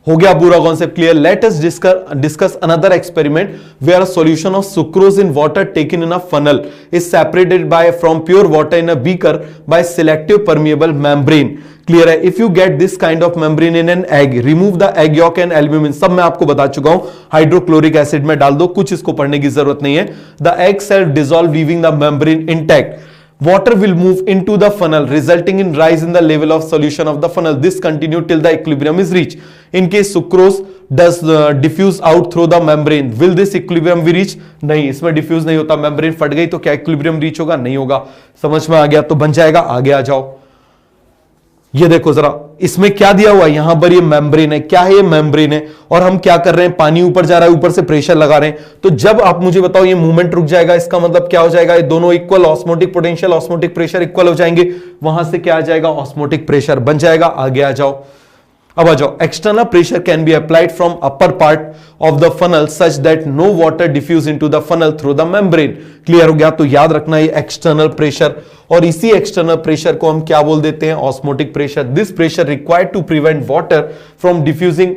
हो गया पूरा concept clear. Let us discuss another experiment where a solution of sucrose in water taken in a funnel is separated by from pure water in a beaker by selective permeable membrane. Clear है। If you get this kind of membrane in an egg, remove the egg yolk and albumin, सब मैं आपको बता चुका हूं, hydrochloric acid में डाल दो, कुछ इसको पढ़ने की जरूरत नहीं है। The egg self dissolve leaving the membrane intact, water will move into the funnel resulting in rise in the level of solution of the funnel. This continue till the equilibrium is reached. In case sucrose does diffuse out through the membrane, will this equilibrium be reached? नहीं, इसमें diffuse नहीं होता, membrane फट गई तो क्या equilibrium reach होगा? नहीं होगा। समझ में आ गया? तो बन जाएगा, आगे आ जाओ। ये देखो जरा, इसमें क्या दिया हुआ है, यहां पर ये मेम्ब्रेन है। क्या है ये? मेम्ब्रेन है। और हम क्या कर रहे हैं, पानी ऊपर जा रहा है, ऊपर से प्रेशर लगा रहे हैं। तो जब आप मुझे बताओ ये मूवमेंट रुक जाएगा, इसका मतलब क्या हो जाएगा, ये दोनों equal, osmotic potential osmotic pressure equal हो जाएंगे। वहां से क्या आ जाएगा, ऑस्मोटिक प्रेशर बन जाएगा। आगे आ जाओ, अब आ जाओ। External pressure can be applied from upper part of the funnel such that no water diffuse into the funnel through the membrane. Clear हो गया? तो याद रखना ये एक्सटर्नल प्रेशर, और इसी एक्सटर्नल प्रेशर को हम क्या बोल देते हैं, osmotic pressure. This pressure required to prevent water from diffusing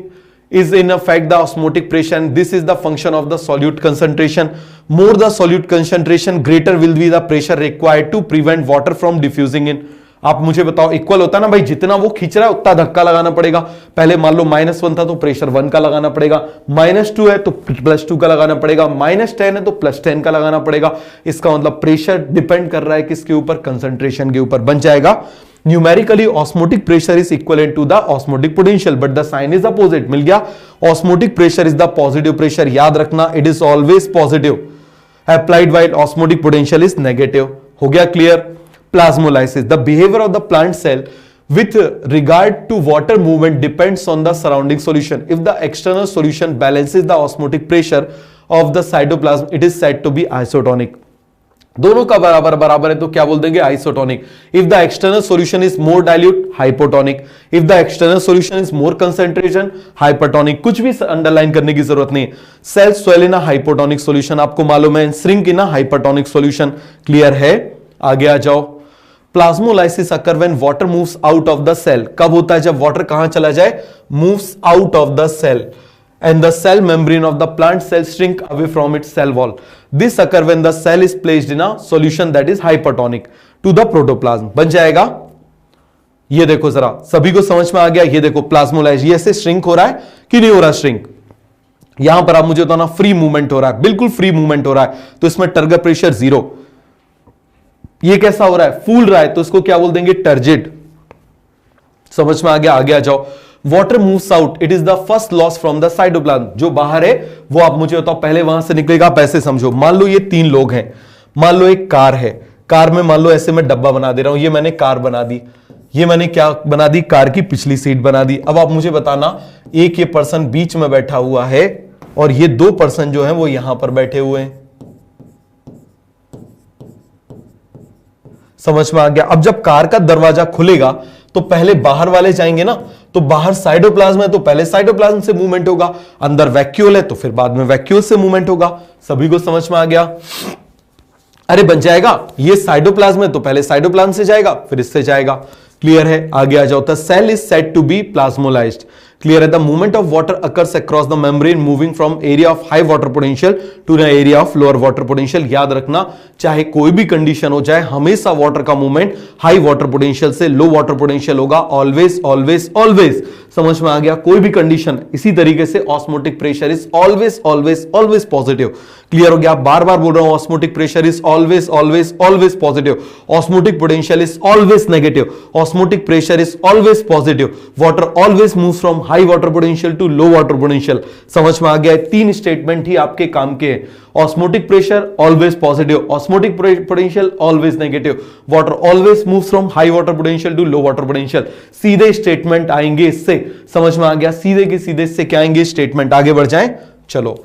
is in effect the osmotic pressure, and this is the function of the solute concentration. More the solute concentration, greater will be the pressure required to prevent water from diffusing in. आप मुझे बताओ, equal होता है ना भाई, जितना वो खींच रहा है उतना धक्का लगाना पड़ेगा। पहले मान लो -1 था तो प्रेशर 1 का लगाना पड़ेगा, -2 है तो +2 का लगाना पड़ेगा, -10 है तो +10 का लगाना पड़ेगा। इसका मतलब प्रेशर डिपेंड कर रहा है किसके ऊपर, कंसंट्रेशन के ऊपर। बन जाएगा numerically osmotic pressure is equivalent to the osmotic potential, but the sign is opposite। मिल गया? osmotic pressure is the positive pressure, याद रखना, it is always positive applied while osmotic potential is negative। हो गया clear? Plasmolysis, the behavior of the plant cell with regard to water movement depends on the surrounding solution. If the external solution balances the osmotic pressure of the cytoplasm, it is said to be isotonic। दोनों का बराबर बराबर है तो क्या बोल देंगे, isotonic. If the external solution is more dilute, hypotonic. If the external solution is more concentration, hypertonic. कुछ भी अंडरलाइन करने की जरूरत नहीं। Cell swell in a hypotonic solution, आपको मालूम है, shrink in a hypertonic solution. Clear है? आगे आ जाओ। Plasmolysis occur when water moves out of the cell. कब होता है? जब वाटर कहां चला जाए, moves out of the cell, and the cell membrane of the plant cell shrink away from its cell wall. This occur when the cell is placed in a solution that is hypertonic to the protoplasm। बन जाएगा? ये देखो जरा, सभी को समझ में आ गया? ये देखो प्लाज्मोलाइज, ये ऐसे श्रिंक हो रहा है कि नहीं हो रहा श्रिंक? यहां पर आप मुझे बताना, फ्री मूवमेंट हो रहा है, बिल्कुल फ्री मूवमेंट हो रहा है, तो इसमें टर्गर प्रेशर 0। ये कैसा हो रहा है, फूल रहा है, तो इसको क्या बोल देंगे, टर्जिड। समझ में आ गया? आगे आ जाओ। Water moves out, it is the first loss from the cytoplasm. जो बाहर है वो आप मुझे बताओ पहले वहां से निकलेगा। आप ऐसे समझो, मान लो ये 3 लोग हैं, मान लो एक कार है, कार में मान लो ऐसे मैं डब्बा बना दे रहा हूं, ये मैंने कार बना दी, ये मैंने क्या बना दी, कार की पिछली सीट बना दी। अब आप मुझे बताना, एक ये पर्सन बीच में बैठा हुआ है और ये 2 पर्सन जो है वो यहां पर बैठे हुए हैं। समझ में आ गया? अब जब कार का दरवाजा खुलेगा तो पहले बाहर वाले जाएंगे ना, तो बाहर साइटोप्लाज्म है तो पहले साइटोप्लाज्म से मूवमेंट होगा, अंदर वैक्यूल है तो फिर बाद में वैक्यूल से मूवमेंट होगा। सभी को समझ में आ गया? अरे बन जाएगा, ये साइटोप्लाज्म है तो पहले साइटोप्लाज्म से जाएगा फिर इससे जाएगा। क्लियर है? आगे आ जाओ। The cell is said to be plasmolysed. Clear है? The movement of water occurs across the membrane moving from area of high water potential to the area of lower water potential. याद रखना, चाहे कोई भी कंडीशन हो जाए, हमेशा water का मूवमेंट हाई वाटर पोटेंशियल से लो वाटर पोटेंशियल होगा। Always always always. समझ में आ गया? कोई भी कंडीशन। इसी तरीके से osmotic pressure is always always always positive. Clear हो गया? बार बार बोल रहा हूं, osmotic pressure is always always always positive. Osmotic potential is always negative. Osmotic pressure is always positive. Water always moves from high water potential to low water potential. समझ में आ गया? 3 स्टेटमेंट ही आपके काम के हैं। Osmotic pressure always positive, osmotic potential always negative, water always moves from high water potential to low water potential. सीधे statement आएंगे इससे। समझ में आ गया? सीधे के सीधे इससे क्या आएंगे, स्टेटमेंट। आगे बढ़ जाएं, चलो।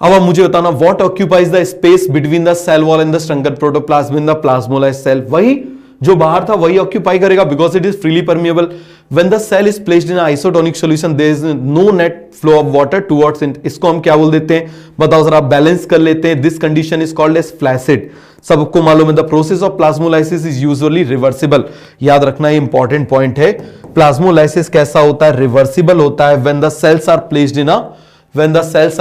अब आप मुझे बताना, what occupies the space between the cell wall and the structure protoplasm in the plasmolysed cell. वही जो बाहर था वही ऑक्यूपाई करेगा, because it is freely permeable. When the cell is placed in isotonic solution there is no net flow of water towards it. इसको हम क्या बोल देते हैं, बताओ जरा, बैलेंस कर लेते हैं। This condition is called as flaccid. सबको मालूम है, the process of plasmolysis is usually reversible. याद रखना, ये इंपॉर्टेंट पॉइंट है। प्लाज्मोलाइसिस कैसा होता है, रिवर्सिबल होता है। When the cells are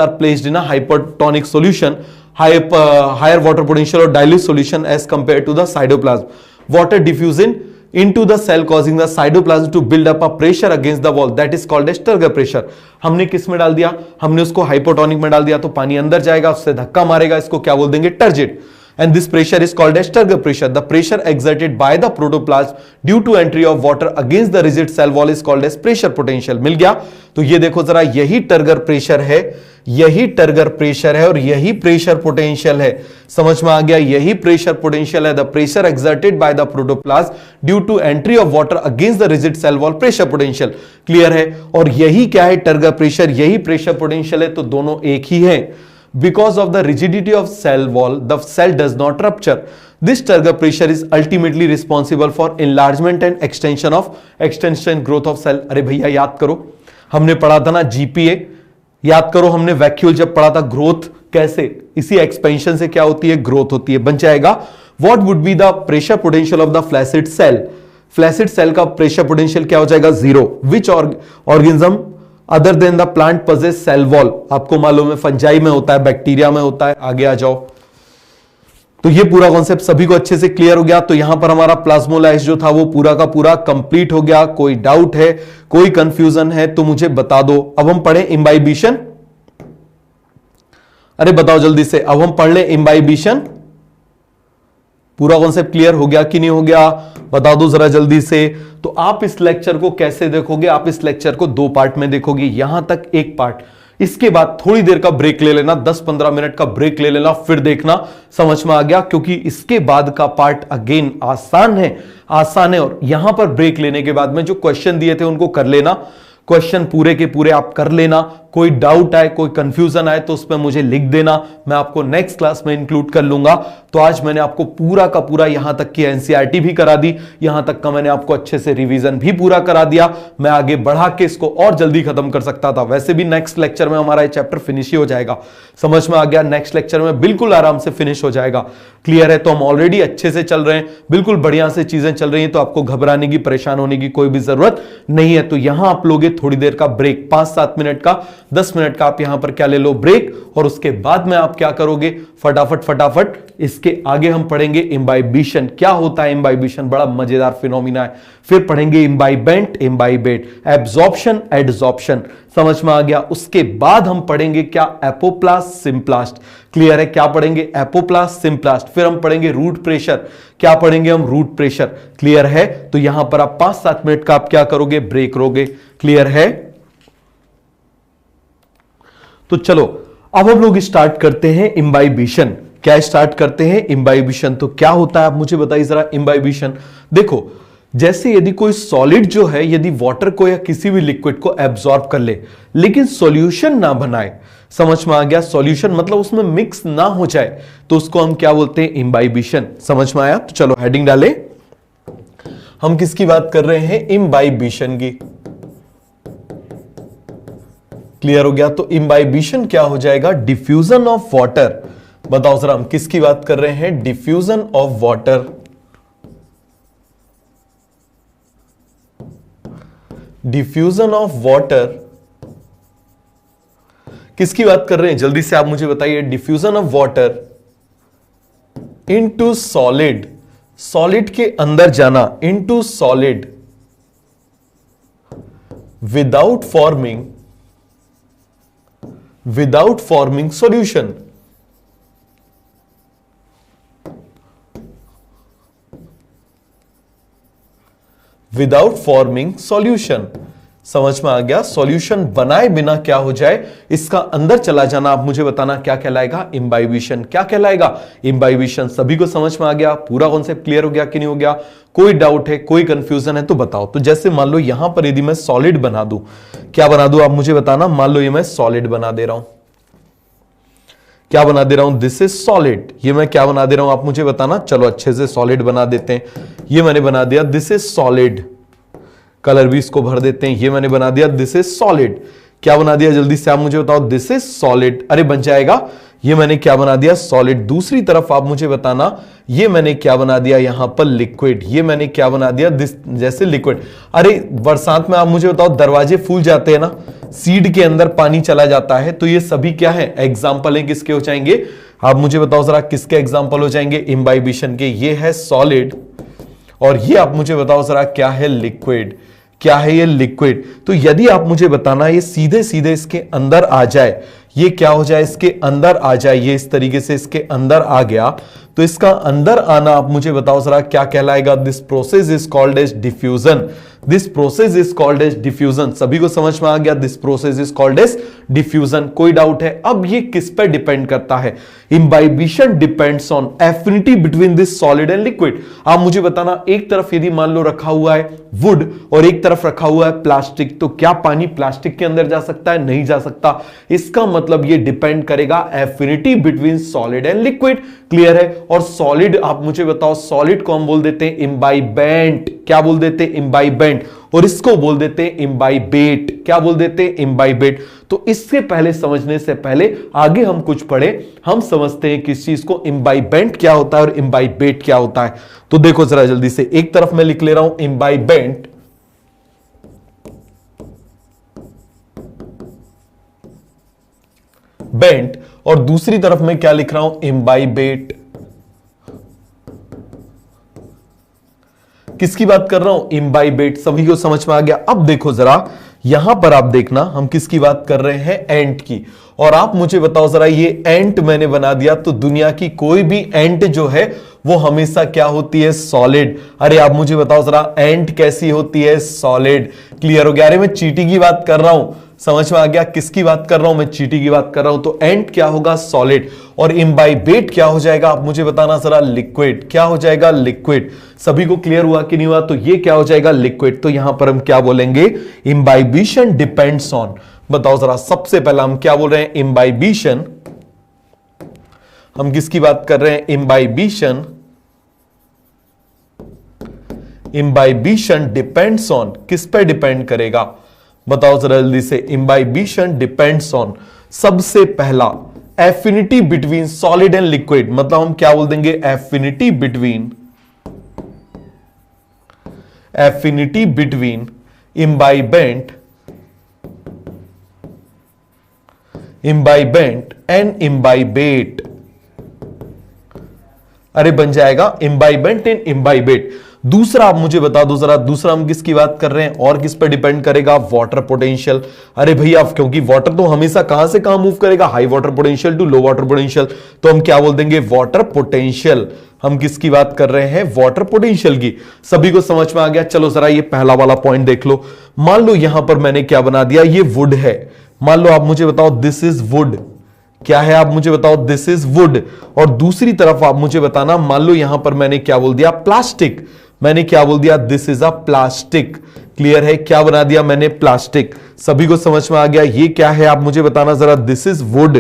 placed in a hypertonic solution, higher water potential or dilute solution as compared to the cytoplasm. Water diffusion into the cell causing the cytoplasm to build up a pressure against the wall, that is called as turgor pressure। हमने किस में डाल दिया, हमने उसको hypotonic में डाल दिया तो पानी अंदर जाएगा, उससे धक्का मारेगा, इसको क्या बोल देंगे, turgid. and this pressure is called as turgor pressure. The pressure exerted by the protoplasm due to entry of water against the rigid cell wall is called as pressure potential. मिल गया? तो ये देखो जरा, यही टर्गर प्रेशर है, यही turgor pressure है और यही प्रेशर पोटेंशियल है. समझ में आ गया? यही प्रेशर पोटेंशियल है. The pressure exerted by the protoplasm due to entry of water against the rigid cell wall, pressure potential. Clear है? और यही क्या है? टर्गर प्रेशर, यही प्रेशर पोटेंशियल है. तो दोनों एक ही है. Because of the rigidity of cell wall, the cell does not rupture. This turgor pressure is ultimately responsible for enlargement and extension growth of cell. अरे भैया याद करो, हमने पढ़ा था ना GPA, याद करो हमने वैक्यूल जब पढ़ा था, ग्रोथ कैसे, इसी एक्सपेंशन से क्या होती है? ग्रोथ होती है. बन जाएगा What would be the pressure potential of the flaccid cell? Flaccid cell का प्रेशर पोटेंशियल क्या हो जाएगा? 0. Which organism other than the plant possess cell wall? आपको मालूम है फंजाई में होता है, बैक्टीरिया में होता है. आगे आ जाओ. तो ये पूरा कॉन्सेप्ट सभी को अच्छे से क्लियर हो गया. तो यहां पर हमारा प्लाज्मोलाइज जो था वो पूरा का पूरा कंप्लीट हो गया. कोई डाउट है, कोई कंफ्यूजन है तो मुझे बता दो. अब हम पढ़े इम्बाइबिशन. अरे बताओ जल्दी से, अब हम पढ़ ले इम्बाइबिशन. पूरा कॉन्सेप्ट क्लियर हो गया कि नहीं हो गया? बता दो जरा जल्दी से. तो आप इस लेक्चर को कैसे देखोगे? आप इस लेक्चर को 2 पार्ट में देखोगे. यहां तक एक पार्ट, इसके बाद थोड़ी देर का ब्रेक ले लेना, 10-15 मिनट का ब्रेक ले लेना, फिर देखना. समझ में आ गया? क्योंकि इसके बाद का पार्ट अगेन आसान है, आसान है. और यहां पर ब्रेक लेने के बाद में जो क्वेश्चन दिए थे उनको कर लेना. क्वेश्चन पूरे के पूरे आप कर लेना. कोई डाउट आए, कोई कंफ्यूजन आए तो उसमें मुझे लिख देना, मैं आपको नेक्स्ट क्लास में इंक्लूड कर लूंगा. तो आज मैंने आपको पूरा का पूरा यहां तक की एनसीईआरटी भी करा दी, यहां तक का मैंने आपको अच्छे से रिवीजन भी पूरा करा दिया. मैं आगे बढ़ा के इसको और जल्दी खत्म कर सकता था. वैसे भी नेक्स्ट लेक्चर में हमारा ये चैप्टर फिनिश ही हो जाएगा. समझ में आ गया? नेक्स्ट लेक्चर में बिल्कुल आराम से फिनिश हो जाएगा. क्लियर है? तो हम ऑलरेडी अच्छे से चल रहे हैं, बिल्कुल बढ़िया से चीजें चल रही हैं. तो आपको घबराने की, परेशान होने की कोई भी जरूरत नहीं है. तो यहां आप लोगे थोड़ी देर का ब्रेक, 5-7 मिनट का, 10 मिनट का आप यहां पर क्या ले लो? ब्रेक. और उसके बाद में आप क्या करोगे? फटाफट इसके आगे हम पढ़ेंगे इम्बाइबिशन. क्या होता है इम्बाइबिशन? बड़ा मजेदार फिनोमिना है. फिर पढ़ेंगे इम्बाइबेंट, इम्बाइबेट, एब्जॉर्प्शन, एडजॉर्प्शन. समझ में आ गया? उसके बाद हम पढ़ेंगे क्या? Apoplast, symplast. क्लियर है? क्या पढ़ेंगे? Apoplast, symplast. फिर हम पढ़ेंगे रूट प्रेशर. क्या पढ़ेंगे हम? Root pressure. क्लियर है? तो यहां पर आप 5-7 मिनट का आप क्या करोगे? ब्रेक लोगे. क्लियर है? तो चलो अब हम लोग स्टार्ट करते हैं इम्बाइबिशन. क्या स्टार्ट करते हैं? इम्बाइबिशन. तो क्या होता है आप मुझे बताइए जरा इम्बाइबिशन. देखो, जैसे यदि कोई सॉलिड जो है, यदि वाटर को या किसी भी लिक्विड को एब्जॉर्ब कर ले लेकिन सॉल्यूशन ना बनाए. समझ में आ गया? सॉल्यूशन मतलब उसमें मिक्स ना हो जाए, तो उसको हम क्या बोलते हैं? इम्बाइबिशन. समझ में आया? तो चलो हेडिंग डाले. हम किसकी बात कर रहे हैं? इम्बाइबिशन की. क्लियर हो गया? तो इम्बाइबिशन क्या हो जाएगा? Diffusion of water. बताओ जरा, हम किसकी बात कर रहे हैं? Diffusion of water. Diffusion of water किसकी बात कर रहे हैं? जल्दी से आप मुझे बताइए. Diffusion of water into solid. Solid के अंदर जाना, into solid without forming solution. Without forming solution. समझ में आ गया? सॉल्यूशन बनाए बिना क्या हो जाए? इसका अंदर चला जाना. आप मुझे बताना क्या कहलाएगा? इम्बाइबिशन. क्या कहलाएगा? इम्बाइबिशन. सभी को समझ में आ गया? पूरा कॉन्सेप्ट क्लियर हो गया कि नहीं हो गया? कोई डाउट है, कोई कंफ्यूजन है तो बताओ. तो जैसे मान लो यहां पर यदि मैं सॉलिड बना दूं, क्या बना दूं आप मुझे बताना. मान लो ये मैं सॉलिड बना दे रहा हूं. क्या बना दे रहा हूं? This is solid. ये मैं क्या बना दे रहा हूं आप मुझे बताना. चलो अच्छे से सॉलिड बना देते हैं. ये मैंने बना दिया, दिस इज सॉलिड. कलर भी इसको भर देते हैं. ये मैंने बना दिया, दिस इज सॉलिड. क्या बना दिया? जल्दी से आप मुझे बताओ. This is solid. अरे बन जाएगा. ये मैंने क्या बना दिया? सॉलिड. दूसरी तरफ आप मुझे बताना, ये मैंने क्या बना दिया? यहां पर लिक्विड. ये मैंने क्या बना दिया? दिस जैसे लिक्विड. अरे बरसात में आप मुझे बताओ, दरवाजे फूल जाते हैं ना, सीड के अंदर पानी चला जाता है. तो ये सभी क्या है? एग्जाम्पल है. किसके हो जाएंगे? आप मुझे बताओ जरा, किसके एग्जाम्पल हो जाएंगे? इम्बाइबिशन के. ये है सॉलिड और ये आप मुझे बताओ जरा क्या है? लिक्विड. क्या है ये? लिक्विड. तो यदि आप मुझे बताना ये सीधे सीधे इसके अंदर आ जाए, ये क्या हो जाए? इसके अंदर आ जाए, ये इस तरीके से इसके अंदर आ गया, तो इसका अंदर आना आप मुझे बताओ जरा क्या कहलाएगा? This process is called as diffusion. This process is called as diffusion. सभी को समझ में आ गया? This process is called as diffusion. कोई डाउट है? अब ये किस पे डिपेंड करता है? Imbibition depends on affinity between this solid and liquid. आप मुझे बताना, एक तरफ यदि मान लो रखा हुआ है वुड और एक तरफ रखा हुआ है प्लास्टिक, तो क्या पानी प्लास्टिक के अंदर जा सकता है? नहीं जा सकता। इसका मतलब ये डिपेंड करेगा affinity between solid and liquid. Clear है? और सॉलिड, आप मुझे बताओ, सॉलिड को हम बोल देते हैं इम्बाइबेंट। क्या बोल देते हैं? इम्बाइबेंट। और इसको बोल देते हैं इम्बाइबेट। क्या बोल देते हैं? इम्बाइबेट। तो इससे पहले, समझने से पहले आगे हम कुछ पढ़े, हम समझते हैं किस चीज को, इम्बाइबेंट क्या होता है और इम्बाइबेट क्या होता है। तो देखो जरा जल्दी से, एक तरफ मैं लिख ले रहा हूं इम्बाइबेंट, बेंट, और दूसरी तरफ मैं क्या लिख रहा हूं? इम्बाइबेट। किसकी बात कर रहा हूं? इम्बाइबेट। सभी को समझ में आ गया? अब देखो जरा, यहां पर आप देखना, हम किसकी बात कर रहे हैं? एंट की। और आप मुझे बताओ जरा, ये एंट मैंने बना दिया, तो दुनिया की कोई भी एंट जो है वो हमेशा क्या होती है? सॉलिड। अरे आप मुझे बताओ जरा, एंट कैसी होती है? सॉलिड। क्लियर हो गया? अरे मैं चींटी की बात कर रहा हूं। समझ में आ गया? किसकी बात कर रहा हूं? मैं चींटी की बात कर रहा हूं। तो एंट क्या होगा? सॉलिड। और इम्बाइबेट क्या हो जाएगा? आप मुझे बताना जरा। लिक्विड। क्या हो जाएगा? लिक्विड। सभी को क्लियर हुआ कि नहीं हुआ? तो ये क्या हो जाएगा? लिक्विड। तो यहां पर हम क्या बोलेंगे? Imbibition depends on. बताओ जरा, सबसे पहला हम क्या बोल रहे हैं? इम्बाइबिशन। हम किसकी बात कर रहे हैं? इम्बाइबिशन। इम्बाइबिशन डिपेंड्स ऑन, किस पे डिपेंड करेगा? बताओ जरा जल्दी से। इम्बाइबिशन डिपेंड्स ऑन, सबसे पहला, affinity between solid and liquid. मतलब हम क्या बोल देंगे? Affinity between imbibant and imbibate. अरे बन जाएगा इम्बाइबेंट एंड इम्बाइबेट। दूसरा आप मुझे बता दो जरा, दूसरा हम किसकी बात कर रहे हैं और किस पर डिपेंड करेगा? Water potential. अरे भैया, क्योंकि वाटर तो हमेशा कहां से कहां मूव करेगा? High water potential to low water potential. तो हम क्या बोल देंगे? Water potential. हम किसकी बात कर रहे हैं? वाटर पोटेंशियल की। सभी को समझ में आ गया? चलो जरा ये पहला वाला पॉइंट देख लो। मान लो यहां पर मैंने क्या बना दिया? ये वुड है। मान लो आप मुझे बताओ, दिस इज वुड। क्या है? आप मुझे बताओ, दिस इज वुड। और दूसरी तरफ आप मुझे बताना, मान लो यहां पर मैंने क्या बोल दिया? प्लास्टिक। मैंने क्या बोल दिया? This is a plastic. Clear है? क्या बना दिया मैंने? प्लास्टिक। सभी को समझ में आ गया? ये क्या है? आप मुझे बताना जरा। This is would.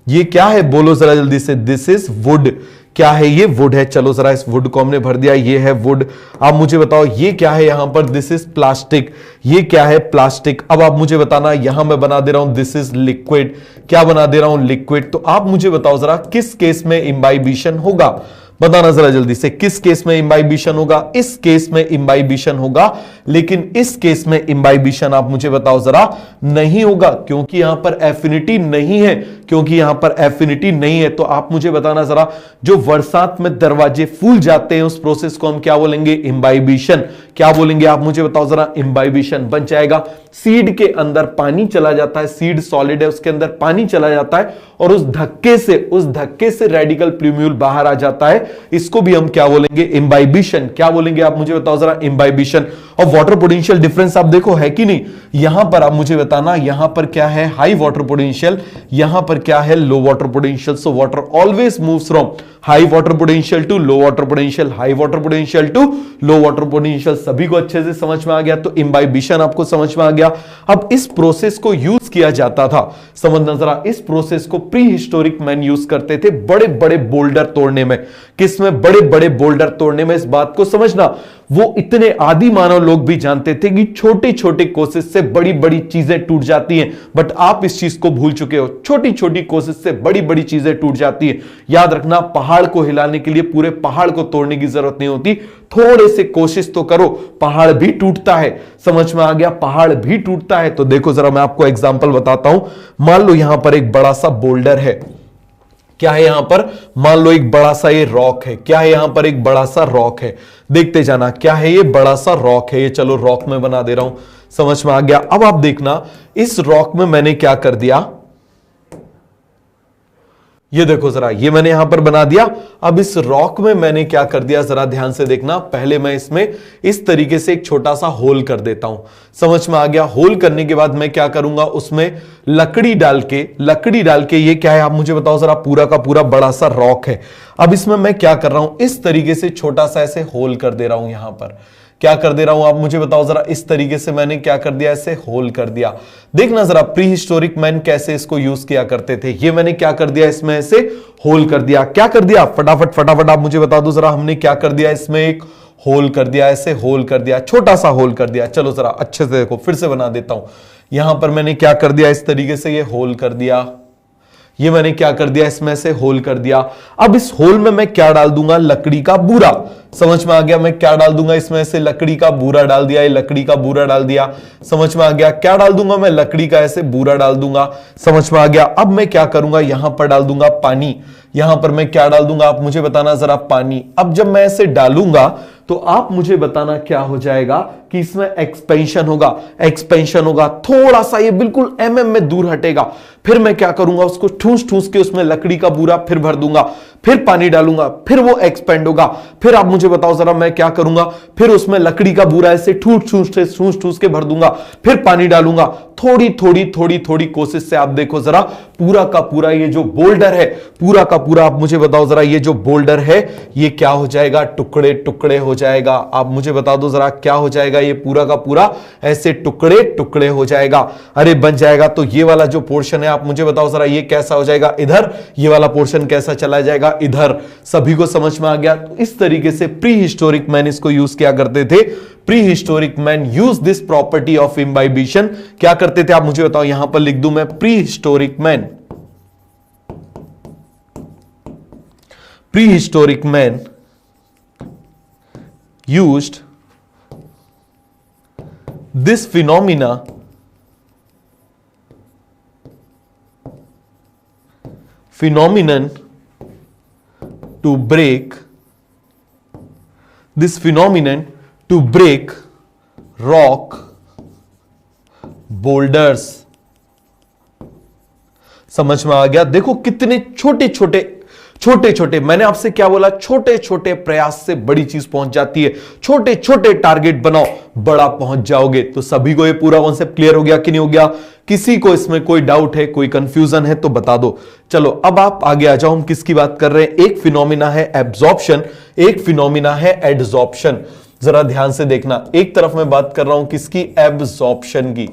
ये क्या है? बोलो जरा जल्दी से। This is would. क्या है? ये वुड है। चलो जरा, इस वुड को हमने भर दिया, ये है वुड। आप मुझे बताओ, ये क्या है यहां पर? This is plastic. ये क्या है? प्लास्टिक। अब आप मुझे बताना, यहां मैं बना दे रहा हूं दिस इज लिक्विड। क्या बना दे रहा हूं? लिक्विड। तो आप मुझे बताओ जरा, किस केस में इम्बाइबिशन होगा? बताना जरा जल्दी से, किस केस में इम्बाइबिशन होगा? इस केस में इम्बाइबिशन होगा, लेकिन इस केस में इम्बाइबिशन आप मुझे बताओ जरा नहीं होगा, क्योंकि यहां पर एफिनिटी नहीं है। क्योंकि यहां पर एफिनिटी नहीं है, तो आप मुझे बताना जरा, जो बरसात में दरवाजे फूल जाते हैं उस प्रोसेस को हम क्या बोलेंगे? इम्बाइबिशन। क्या बोलेंगे? आप मुझे बताओ जरा। इम्बाइबिशन बन जाएगा। सीड के अंदर पानी चला जाता है, सीड सॉलिड है, उसके अंदर पानी चला जाता है, और उस धक्के से रेडिकल प्लूम्यूल बाहर आ जाता है। इसको भी हम क्या बोलेंगे? इम्बाइबिशन। क्या बोलेंगे? आप मुझे बताओ जरा। इम्बाइबिशन। और वाटर पोटेंशियल डिफरेंस आप देखो है कि नहीं? यहां पर आप मुझे बताना, यहां पर क्या है? High water potential. यहां पर क्या है? Low water potential. So water always moves from high water potential to low water potential, high water potential to low water potential. सभी को अच्छे से समझ में आ गया? तो इम्बाइबिशन आपको समझ में आ गया। अब इस प्रोसेस को यूज किया जाता था, समझना जरा, इस प्रोसेस को प्री हिस्टोरिक मैन यूज करते थे बड़े बड़े बोल्डर तोड़ने में। किसमें? बड़े बड़े बोल्डर तोड़ने में। इस बात को समझना, वो इतने आदि मानव लोग भी जानते थे कि छोटे छोटे कोशिश से बड़ी बड़ी चीजें टूट जाती हैं, बट आप इस चीज को भूल चुके हो। छोटी छोटी कोशिश से बड़ी बड़ी चीजें टूट जाती हैं। याद रखना, पहाड़ को हिलाने के लिए पूरे पहाड़ को तोड़ने की जरूरत नहीं होती, थोड़े से कोशिश तो करो, पहाड़ भी टूटता है। समझ में आ गया? पहाड़ भी टूटता है। तो देखो जरा, मैं आपको एग्जांपल बताता हूं। मान लो यहां पर एक बड़ा सा बोल्डर है। क्या है यहां पर? मान लो एक बड़ा सा ये रॉक है। क्या है यहां पर? एक बड़ा सा रॉक है। देखते जाना, क्या है ये? बड़ा सा रॉक है। ये चलो रॉक में बना दे रहा हूं। समझ में आ गया? अब आप देखना, इस रॉक में मैंने क्या कर दिया? ये देखो जरा, ये मैंने यहां पर बना दिया। अब इस रॉक में मैंने क्या कर दिया, जरा ध्यान से देखना। पहले मैं इसमें इस तरीके से एक छोटा सा होल कर देता हूं। समझ में आ गया? होल करने के बाद मैं क्या करूंगा, उसमें लकड़ी डाल के ये क्या है आप मुझे बताओ जरा। पूरा का पूरा बड़ा सा रॉक है। अब इसमें मैं क्या कर रहा हूं, इस तरीके से छोटा सा ऐसे होल कर दे रहा हूं। यहां पर क्या कर दे रहा हूं आप मुझे बताओ जरा। इस तरीके से मैंने क्या कर दिया, ऐसे होल कर दिया। देखना जरा प्री हिस्टोरिक मैन कैसे इसको यूज किया करते थे। ये मैंने क्या कर दिया, इसमें ऐसे होल कर दिया। क्या कर दिया, फटाफट आप मुझे बता दो जरा। हमने क्या कर दिया, इसमें एक होल कर दिया, ऐसे होल कर दिया, छोटा सा होल कर दिया। चलो जरा अच्छे से देखो, फिर से बना देता हूं। यहां पर मैंने क्या कर दिया, इस तरीके से ये होल कर दिया। ये मैंने क्या कर दिया, इसमें से होल कर दिया। अब इस होल में मैं क्या डाल दूंगा, लकड़ी का बूरा। समझ में आ गया? मैं क्या डाल दूंगा, इसमें से लकड़ी का बूरा डाल दिया। ये लकड़ी का बूरा डाल दिया। समझ में आ गया? क्या डाल दूंगा मैं, लकड़ी का ऐसे बूरा डाल दूंगा। समझ में आ गया? अब मैं क्या करूंगा, यहां पर डाल दूंगा पानी। यहां पर मैं क्या डाल दूंगा, आप मुझे बताना जरा, पानी। अब जब मैं ऐसे डालूंगा तो आप मुझे बताना क्या हो जाएगा कि इसमें एक्सपेंशन होगा। थोड़ा सा ये बिल्कुल एमएम में दूर हटेगा। फिर मैं क्या करूंगा, उसको ठूस के उसमें लकड़ी का बूरा फिर भर दूंगा, फिर पानी डालूंगा, फिर वो एक्सपेंड होगा। फिर आप मुझे बताओ जरा, मैं क्या करूंगा, फिर उसमें लकड़ी का बूरा ऐसे ठूस के भर दूंगा, फिर पानी डालूंगा। थोड़ी कोशिश से आप देखो जरा, पूरा का पूरा ये जो बोल्डर है, पूरा का पूरा आप मुझे बताओ जरा, ये जो बोल्डर है ये क्या हो जाएगा, टुकड़े हो जाएगा। आप मुझे बता दो जरा क्या हो जाएगा, ये पूरा का पूरा ऐसे टुकड़े हो जाएगा। अरे बन जाएगा। तो ये वाला जो पोर्शन है आप मुझे बताओ जरा, ये कैसा हो जाएगा इधर, ये वाला पोर्शन कैसा चला जाएगा इधर। सभी को समझ में आ गया? तो इस तरीके से प्री हिस्टोरिक मैन इसको यूज किया करते थे। Pre historic man use this property of imbibition. क्या करते थे आप मुझे बताओ, यहां पर लिख दूं मैं, pre historic man used this phenomenon to break rock boulders। समझ में आ गया? देखो कितने छोटे मैंने आपसे क्या बोला, छोटे प्रयास से बड़ी चीज पहुंच जाती है। छोटे टारगेट बनाओ, बड़ा पहुंच जाओगे। तो सभी को ये पूरा कॉन्सेप्ट क्लियर हो गया कि नहीं हो गया? किसी को इसमें कोई डाउट है, कोई कंफ्यूजन है तो बता दो। चलो अब आप आगे आ जाओ। हम किसकी बात कर रहे हैं? एक फिनोमिना है एब्जॉर्प्शन, एक फिनोमिना है एडजॉर्प्शन। जरा ध्यान से देखना, एक तरफ मैं बात कर रहा हूं किसकी, एब्जॉर्प्शन की।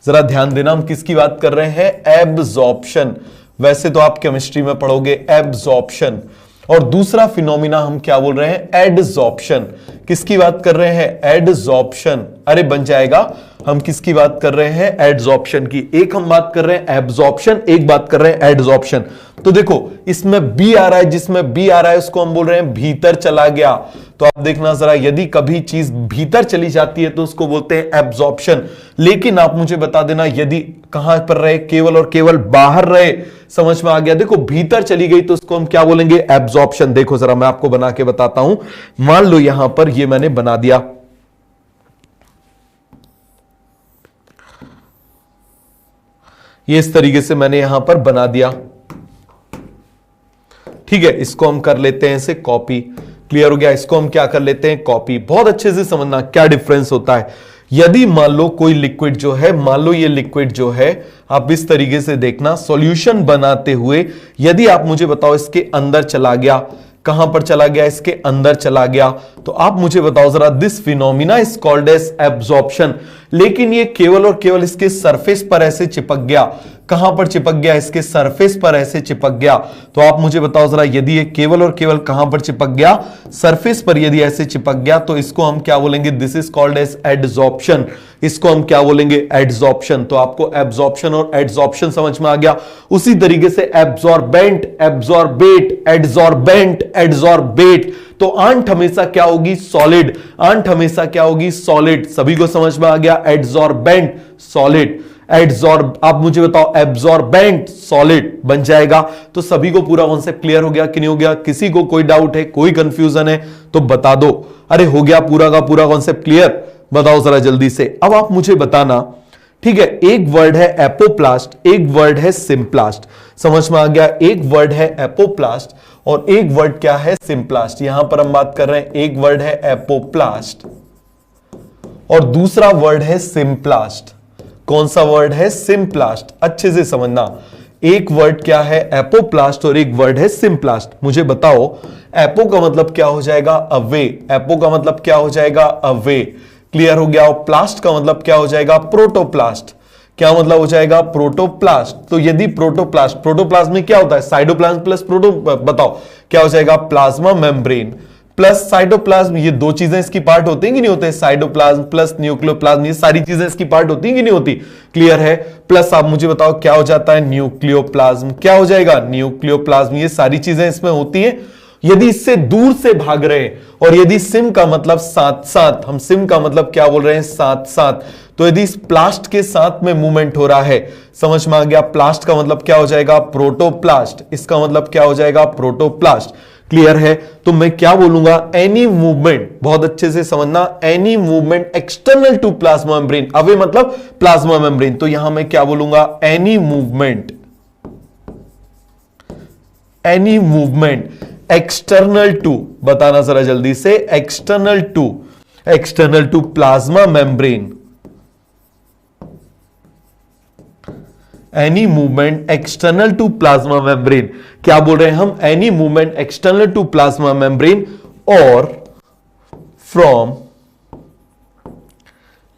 जरा ध्यान देना, हम किसकी बात कर रहे हैं, एब्जॉर्प्शन। वैसे तो आप केमिस्ट्री में पढ़ोगे एब्जॉर्प्शन। और दूसरा फिनोमिना हम क्या बोल रहे हैं, एडजॉर्प्शन। किसकी बात कर रहे हैं, एडजॉर्प्शन। अरे बन जाएगा, हम किसकी बात कर रहे हैं, एडजॉर्प्शन की। एक हम बात कर रहे हैं एब्जॉर्प्शन, एक बात कर रहे हैं एडजॉर्प्शन। तो देखो इसमें बी आ रहा है, जिसमें बी आ रहा है उसको हम बोल रहे हैं भीतर चला गया। तो आप देखना जरा, यदि कभी चीज भीतर चली जाती है तो उसको बोलते हैं एब्जॉर्प्शन। लेकिन आप मुझे बता देना, यदि कहां पर रहे, केवल और केवल बाहर रहे। समझ में आ गया? देखो भीतर चली गई तो उसको हम क्या बोलेंगे, एब्जॉर्प्शन। देखो जरा मैं आपको बना के बताता हूं। मान लो यहां पर ये मैंने बना दिया, ये इस तरीके से मैंने यहां पर बना दिया। ठीक है, इसको हम कर लेते हैं इसे कॉपी। क्लियर हो गया? इसको हम क्या कर लेते हैं, कॉपी। बहुत अच्छे से समझना क्या डिफरेंस होता है। यदि मान लो कोई लिक्विड जो है, मान लो ये लिक्विड जो है, आप इस तरीके से देखना, सॉल्यूशन बनाते हुए यदि आप मुझे बताओ इसके अंदर चला गया, कहां पर चला गया, इसके अंदर चला गया, तो आप मुझे बताओ जरा, this phenomena is called as absorption. लेकिन ये केवल और केवल इसके सरफेस पर ऐसे चिपक गया। कहां पर चिपक गया, इसके सरफेस पर ऐसे चिपक गया। तो आप मुझे बताओ जरा, यदि ये केवल और केवल कहां पर चिपक गया, सरफेस पर यदि ऐसे चिपक गया, तो इसको हम क्या बोलेंगे, this is called as adsorption. इसको हम क्या बोलेंगे, एडजॉर्प्शन। तो आपको एब्जॉर्प्शन और एडजॉर्प्शन समझ में आ गया। उसी तरीके से एब्जॉर्बेंट, एब्जॉर्बेट, एडजॉर्बेंट, एडजॉर्बेट। तो आंट हमेशा क्या होगी, सॉलिड। आंट हमेशा क्या होगी, सॉलिड। सभी को समझ में आ गया, एडजॉर्बेंट सॉलिड, एडजॉर्ब, आप मुझे बताओ एब्जॉर्बेंट सॉलिड बन जाएगा। तो सभी को पूरा कॉन्सेप्ट क्लियर हो गया कि नहीं हो गया? किसी को कोई डाउट है, कोई कंफ्यूजन है तो बता दो। अरे हो गया पूरा का पूरा कॉन्सेप्ट क्लियर? बताओ जरा जल्दी से। अब आप मुझे बताना, ठीक है, एक वर्ड है एपोप्लास्ट, एक वर्ड है सिम्प्लास्ट। समझ में आ गया? एक वर्ड है एपोप्लास्ट और एक वर्ड क्या है? सिम्प्लास्ट। यहां पर हम बात कर रहे हैं, एक वर्ड है एपोप्लास्ट और दूसरा वर्ड है सिम्प्लास्ट। कौन सा वर्ड है? सिम्प्लास्ट। अच्छे से समझना, एक वर्ड क्या है? एपोप्लास्ट और एक वर्ड है सिम्प्लास्ट। मुझे बताओ, एपो का मतलब क्या हो जाएगा? अवे। एपो का मतलब क्या हो जाएगा? अवे। क्लियर हो गया? और प्लास्ट का मतलब क्या हो जाएगा? प्रोटोप्लास्ट। क्या मतलब हो जाएगा? प्रोटोप्लास्ट। तो यदि प्रोटोप्लास्ट में क्या होता है? साइटोप्लाज्म प्लस प्रोटो, बताओ क्या हो जाएगा? Plasma membrane plus cytoplasm. ये दो चीजें इसकी पार्ट होती हैं कि नहीं होते? साइटोप्लाज्म प्लस न्यूक्लियोप्लाज्म, ये सारी चीजें इसकी पार्ट होती हैं कि नहीं होती? क्लियर है? प्लस आप मुझे बताओ क्या हो जाता है? न्यूक्लियोप्लाज्म। क्या हो जाएगा? न्यूक्लियोप्लाज्म। ये सारी चीजें इसमें होती हैं। यदि इससे दूर से भाग रहे हैं और यदि सिम का मतलब साथ साथ, हम सिम का मतलब क्या बोल रहे हैं? साथ साथ। तो यदि इस प्लास्ट के साथ में मूवमेंट हो रहा है, समझ में आ गया? प्लास्ट का मतलब क्या हो जाएगा? प्रोटोप्लास्ट। इसका मतलब क्या हो जाएगा? प्रोटोप्लास्ट। क्लियर है? तो मैं क्या बोलूंगा? एनी मूवमेंट, बहुत अच्छे से समझना, any movement external to plasma membrane. Away मतलब प्लाज्मा मेम्ब्रेन। तो यहां मैं क्या बोलूंगा? Any movement, any movement external to, बताना जरा जल्दी से, external to plasma membrane. Any movement external to plasma membrane. क्या बोल रहे हैं हम? Any movement external to plasma membrane और from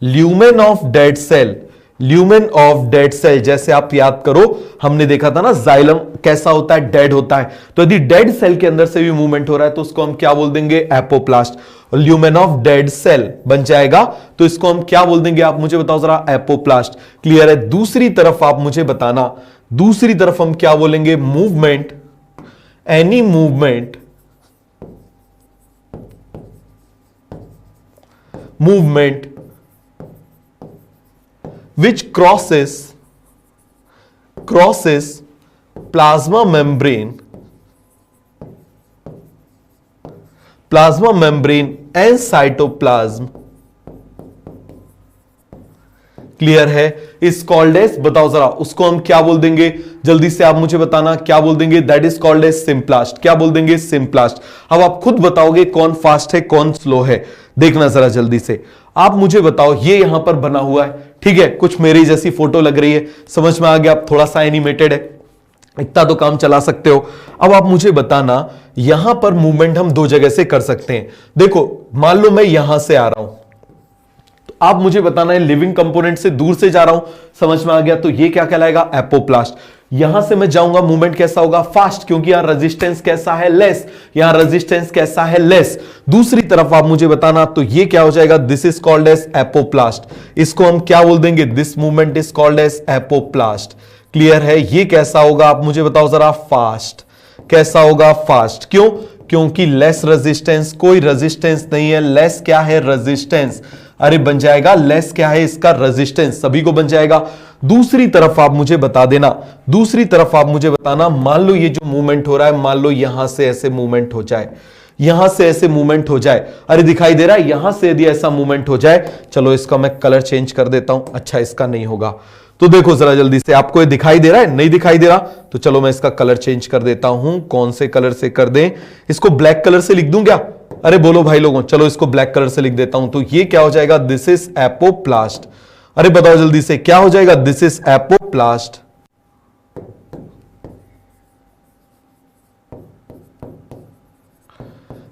lumen of dead cell. Lumen of dead cell, जैसे आप याद करो, हमने देखा था ना जाइलम कैसा होता है? डेड होता है। तो यदि डेड सेल के अंदर से भी मूवमेंट हो रहा है तो उसको हम क्या बोल देंगे? एपोप्लास्ट। और ल्यूमेन ऑफ डेड सेल बन जाएगा तो इसको हम क्या बोल देंगे? आप मुझे बताओ जरा। एपोप्लास्ट। क्लियर है? दूसरी तरफ आप मुझे बताना, दूसरी तरफ हम क्या बोलेंगे? Movement, any movement which crosses plasma membrane and cytoplasm। Clear है? इज कॉल्ड एज, बताओ जरा, उसको हम क्या बोल देंगे? जल्दी से आप मुझे बताना, क्या बोल देंगे? That is called as symplast. क्या बोल देंगे? सिम्प्लास्ट। अब आप खुद बताओगे कौन फास्ट है कौन स्लो है। देखना जरा जल्दी से, आप मुझे बताओ। ये यहां पर बना हुआ है, ठीक है, कुछ मेरी जैसी फोटो लग रही है, समझ में आ गया? आप थोड़ा सा एनिमेटेड है, इतना तो काम चला सकते हो। अब आप मुझे बताना, यहां पर मूवमेंट हम दो जगह से कर सकते हैं। देखो, मान लो मैं यहां से आ रहा हूं, तो आप मुझे बताना है लिविंग कंपोनेंट से दूर से जा रहा हूं, समझ में आ गया? तो ये क्या कहलाएगा? एपोप्लास्ट। यहां से मैं जाऊंगा, मूवमेंट कैसा होगा? फास्ट, क्योंकि यहां रेजिस्टेंस कैसा है? लेस। यहां रेजिस्टेंस कैसा है? लेस। दूसरी तरफ आप मुझे बताना, तो ये क्या हो जाएगा? This is called as apoplast. इसको हम क्या बोल देंगे? This movement is called as apoplast. Clear है? ये कैसा होगा? आप मुझे बताओ जरा। फास्ट। कैसा होगा? फास्ट। क्यों? क्योंकि लेस रेजिस्टेंस, कोई रेजिस्टेंस नहीं है। लेस क्या है? रेजिस्टेंस। अरे बन जाएगा, लेस क्या है? इसका रेजिस्टेंस। सभी को बन जाएगा। दूसरी तरफ आप मुझे बता देना, दूसरी तरफ आप मुझे बताना, मान लो ये जो मूवमेंट हो रहा है, मान लो यहां से ऐसे मूवमेंट हो जाए, यहां से ऐसे मूवमेंट हो जाए। अरे दिखाई दे रहा है? यहां से यदि ऐसा मूवमेंट हो जाए, चलो इसका मैं कलर चेंज कर देता हूं। अच्छा, इसका नहीं होगा, तो देखो जरा जल्दी से, आपको ये दिखाई दे रहा है? नहीं दिखाई दे रहा? तो चलो मैं इसका कलर चेंज कर देता हूं। कौन से कलर से कर दें? इसको ब्लैक कलर से लिख दूं क्या? अरे बोलो भाई लोगों, चलो इसको ब्लैक कलर से लिख देता हूं। तो ये क्या हो जाएगा? This is apoplast. अरे बताओ जल्दी से, क्या हो जाएगा? This is apoplast.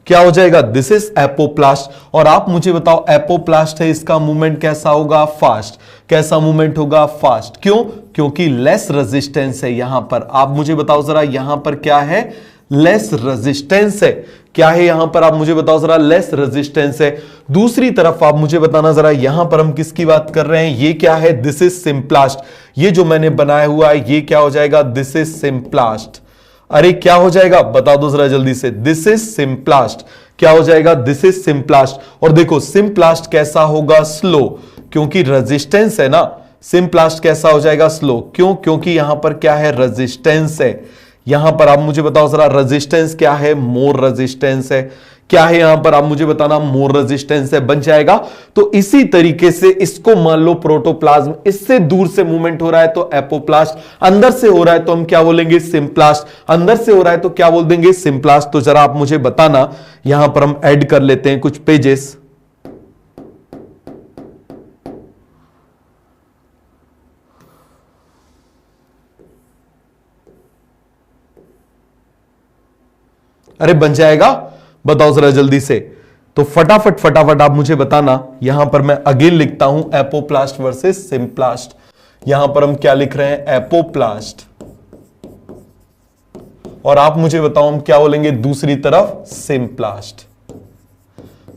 क्या हो जाएगा? This is apoplast. और आप मुझे बताओ, एपोप्लास्ट है, इसका मूवमेंट कैसा होगा? फास्ट। कैसा मूवमेंट होगा? फास्ट। क्यों? क्योंकि लेस रेजिस्टेंस है यहां पर। आप मुझे बताओ जरा, यहां पर क्या है? लेस रेजिस्टेंस है। क्या है यहां पर? आप मुझे बताओ जरा। लेस रेजिस्टेंस है। दूसरी तरफ आप मुझे बताना जरा, यहां पर हम किसकी बात कर रहे हैं? ये क्या है? This is symplast. ये जो मैंने बनाया हुआ है, ये क्या हो जाएगा? This is symplast. अरे क्या हो जाएगा? बता दो जरा जल्दी से। This is symplast. क्या हो जाएगा? This is symplast. और देखो, सिम्प्लास्ट कैसा होगा? स्लो, क्योंकि रेजिस्टेंस है ना। सिम्प्लास्ट कैसा हो जाएगा? स्लो। क्यों? क्योंकि यहां पर क्या है? रेजिस्टेंस है। यहां पर आप मुझे बताओ जरा, रेजिस्टेंस क्या है? मोर रेजिस्टेंस है। क्या है यहां पर आप मुझे बताना, मोर रेजिस्टेंस है, बन जाएगा। तो इसी तरीके से इसको मान लो प्रोटोप्लाज्म, इससे दूर से मूवमेंट हो रहा है तो एपोप्लास्ट, अंदर से हो रहा है तो हम क्या बोलेंगे, सिम्प्लास्ट, अंदर से हो रहा है तो क्या बोल देंगे, सिम्प्लास्ट। तो जरा आप मुझे बताना, यहां पर हम ऐड कर लेते हैं कुछ पेजेस। अरे बन जाएगा, बताओ जरा जल्दी से। तो फटाफट फटाफट आप मुझे बताना, यहां पर मैं अगेन लिखता हूं एपोप्लास्ट वर्सेस सिम्प्लास्ट। यहां पर हम क्या लिख रहे हैं, एपोप्लास्ट, और आप मुझे बताओ हम क्या बोलेंगे दूसरी तरफ, सिम्प्लास्ट।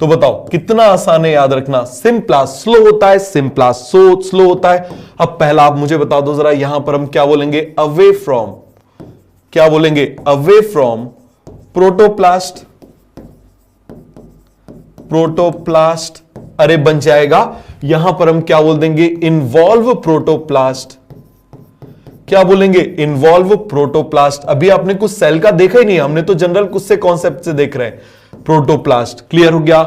तो बताओ कितना आसान है याद रखना, सिम्प्लास्ट स्लो होता है, सिम्प्लास्ट स्लो होता है। अब पहला आप मुझे बता दो जरा, यहां पर हम क्या बोलेंगे, अवे फ्रॉम, क्या बोलेंगे, अवे फ्रॉम प्रोटोप्लास्ट, प्रोटोप्लास्ट। अरे बन जाएगा, यहां पर हम क्या बोल देंगे, इन्वॉल्व प्रोटोप्लास्ट, क्या बोलेंगे, इन्वॉल्व प्रोटोप्लास्ट। अभी आपने कुछ सेल का देखा ही नहीं, हमने तो जनरल कुछ से कॉन्सेप्ट से देख रहे हैं। प्रोटोप्लास्ट क्लियर हो गया,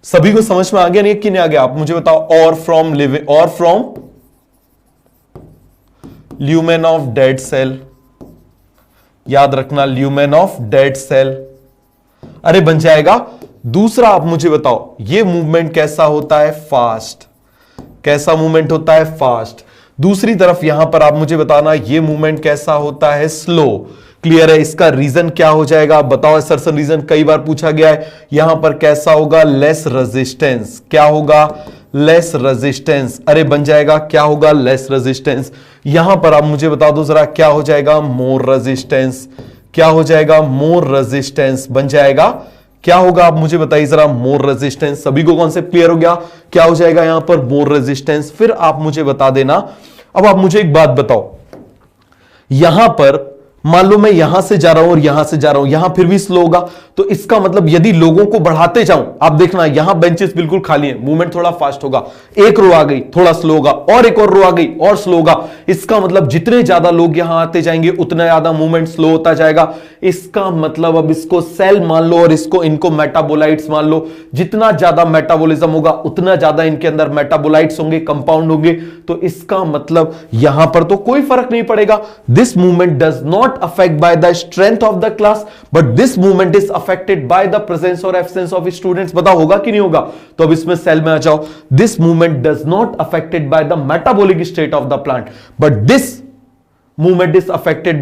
सभी को समझ में आ गया नहीं कि नहीं आ गया, आप मुझे बताओ। और फ्रॉम लिविंग, और from lumen of dead cell, याद रखना, ल्यूमेन ऑफ डेड सेल। अरे बन जाएगा। दूसरा आप मुझे बताओ, ये मूवमेंट कैसा होता है, फास्ट, कैसा मूवमेंट होता है, फास्ट। दूसरी तरफ यहां पर आप मुझे बताना, ये मूवमेंट कैसा होता है, स्लो। क्लियर है, इसका रीजन क्या हो जाएगा, बताओ। असर्शन रीजन कई बार पूछा गया है। यहां पर कैसा होगा, लेस रेजिस्टेंस, क्या होगा, लेस रेजिस्टेंस। अरे बन जाएगा, क्या होगा, लेस रेजिस्टेंस। यहां पर आप मुझे बता दो जरा, क्या हो जाएगा, मोर रेजिस्टेंस, क्या हो जाएगा, मोर रेजिस्टेंस, बन जाएगा। क्या होगा आप मुझे बताइए जरा, मोर रेजिस्टेंस। सभी को कॉन्सेप्ट क्लियर हो गया, क्या हो जाएगा यहां पर, मोर रेजिस्टेंस। फिर आप मुझे बता देना, अब आप मुझे एक बात बताओ, यहां पर मान लो मैं यहां से जा रहा हूं और यहां से जा रहा हूं, यहां फिर भी स्लो होगा। तो इसका मतलब यदि लोगों को बढ़ाते जाऊं, आप देखना यहां बेंचेस बिल्कुल खाली है, मूवमेंट थोड़ा फास्ट होगा, एक रो आ गई थोड़ा स्लो होगा, और एक और रो आ गई और स्लो होगा। इसका मतलब जितने ज्यादा लोग यहां आते जाएंगे उतना ज्यादा मूवमेंट स्लो होता जाएगा। इसका मतलब अब इसको सेल मान लो और इसको इनको मेटाबोलाइट्स मान लो। जितना ज्यादा मेटाबॉलिज्म होगा उतना ज्यादा इनके अंदर मेटाबोलाइट्स होंगे, कंपाउंड होंगे। तो इसका मतलब यहां पर तो कोई फर्क नहीं पड़ेगा। This movement does not affected by the strength of the class, but this movement is affected by the presence or absence of students। बताओ होगा कि नहीं होगा। तो अब इसमें सेल में आ जाओ। This movement does not affected by the metabolic state of the plant, but this movement is affected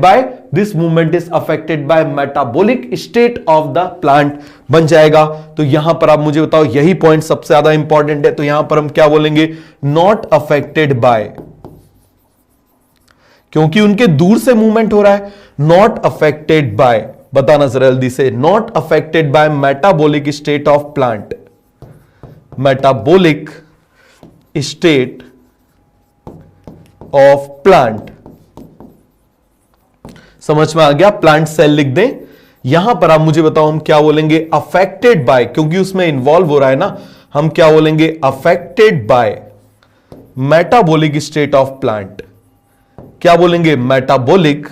by metabolic state of the plant। बन जाएगा। तो यहां पर आप मुझे बताओ, यही पॉइंट सबसे ज्यादा इंपॉर्टेंट है। तो यहां पर हम क्या बोलेंगे, नॉट अफेक्टेड बाय, क्योंकि उनके दूर से मूवमेंट हो रहा है। नॉट अफेक्टेड बाय, बताना जरा जल्दी से, not affected by metabolic state of plant, metabolic state of plant. समझ में आ गया, प्लांट सेल लिख दें। यहां पर आप मुझे बताओ हम क्या बोलेंगे, अफेक्टेड बाय, क्योंकि उसमें इन्वॉल्व हो रहा है ना, हम क्या बोलेंगे, affected by metabolic state of plant. क्या बोलेंगे, मेटाबॉलिक।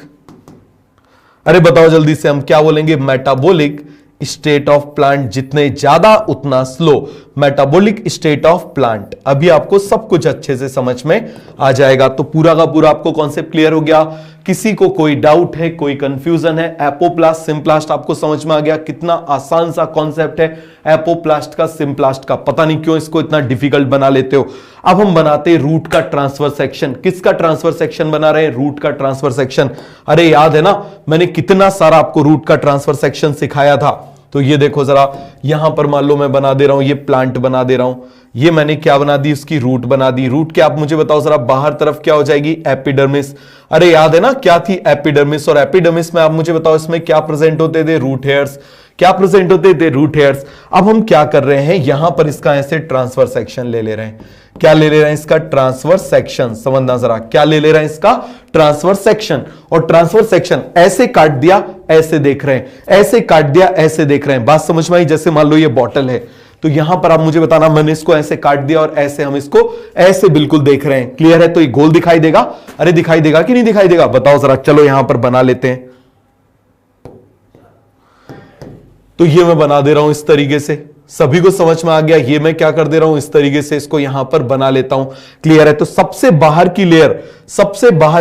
अरे बताओ जल्दी से, हम क्या बोलेंगे, मेटाबॉलिक स्टेट ऑफ प्लांट। जितने ज्यादा उतना slow, metabolic state of plant. अभी आपको सब कुछ अच्छे से समझ में आ जाएगा। तो पूरा का पूरा आपको कॉन्सेप्ट क्लियर हो गया। किसी को कोई डाउट है, कोई कंफ्यूजन है, एपोप्लास्ट सिम्प्लास्ट आपको समझ में आ गया। कितना आसान सा कॉन्सेप्ट है एपोप्लास्ट का, सिम्प्लास्ट का। पता नहीं क्यों इसको इतना डिफिकल्ट बना लेते हो। अब हम बनाते हैं रूट का ट्रांसफर सेक्शन। किसका ट्रांसफर सेक्शन बना रहे हैं, रूट का ट्रांसफर सेक्शन। अरे याद है ना, मैंने कितना सारा आपको रूट का ट्रांसफर सेक्शन सिखाया था। तो ये देखो जरा, यहां पर मान लो मैं बना दे रहा हूं, ये प्लांट बना दे रहा हूं। ये मैंने क्या बना दी, उसकी रूट बना दी। रूट क्या, आप मुझे बताओ जरा, बाहर तरफ क्या हो जाएगी, एपिडर्मिस। अरे याद है ना क्या थी, एपिडर्मिस। और एपिडर्मिस में आप मुझे बताओ इसमें क्या प्रेजेंट होते थे, रूट हेयर्स। क्या प्रेजेंट होते थे, रूट हेयर्स। अब हम क्या कर रहे हैं, यहां पर इसका ऐसे ट्रांसफर सेक्शन ले ले रहे हैं। क्या ले ले रहे हैं, इसका ट्रांसफर सेक्शन। समझना जरा, क्या ले ले रहे हैं, इसका ट्रांसफर सेक्शन। और ट्रांसफर सेक्शन ऐसे काट दिया, ऐसे देख रहे हैं, ऐसे काट दिया, ऐसे देख रहे हैं। बात समझ में आई। जैसे मान लो ये बॉटल है, तो यहां पर आप मुझे बताना, मैंने इसको ऐसे काट दिया और ऐसे हम इसको ऐसे बिल्कुल देख रहे हैं। क्लियर है। तो ये गोल दिखाई देगा। अरे दिखाई देगा कि नहीं दिखाई देगा, बताओ जरा। चलो यहां पर बना लेते हैं। तो ये मैं बना दे रहा हूं इस तरीके से, सभी को समझ में आ गया। ये मैं क्या कर दे रहा हूं, इस तरीके से इसको यहां पर बना लेता हूं। क्लियर है? तो सबसे बाहर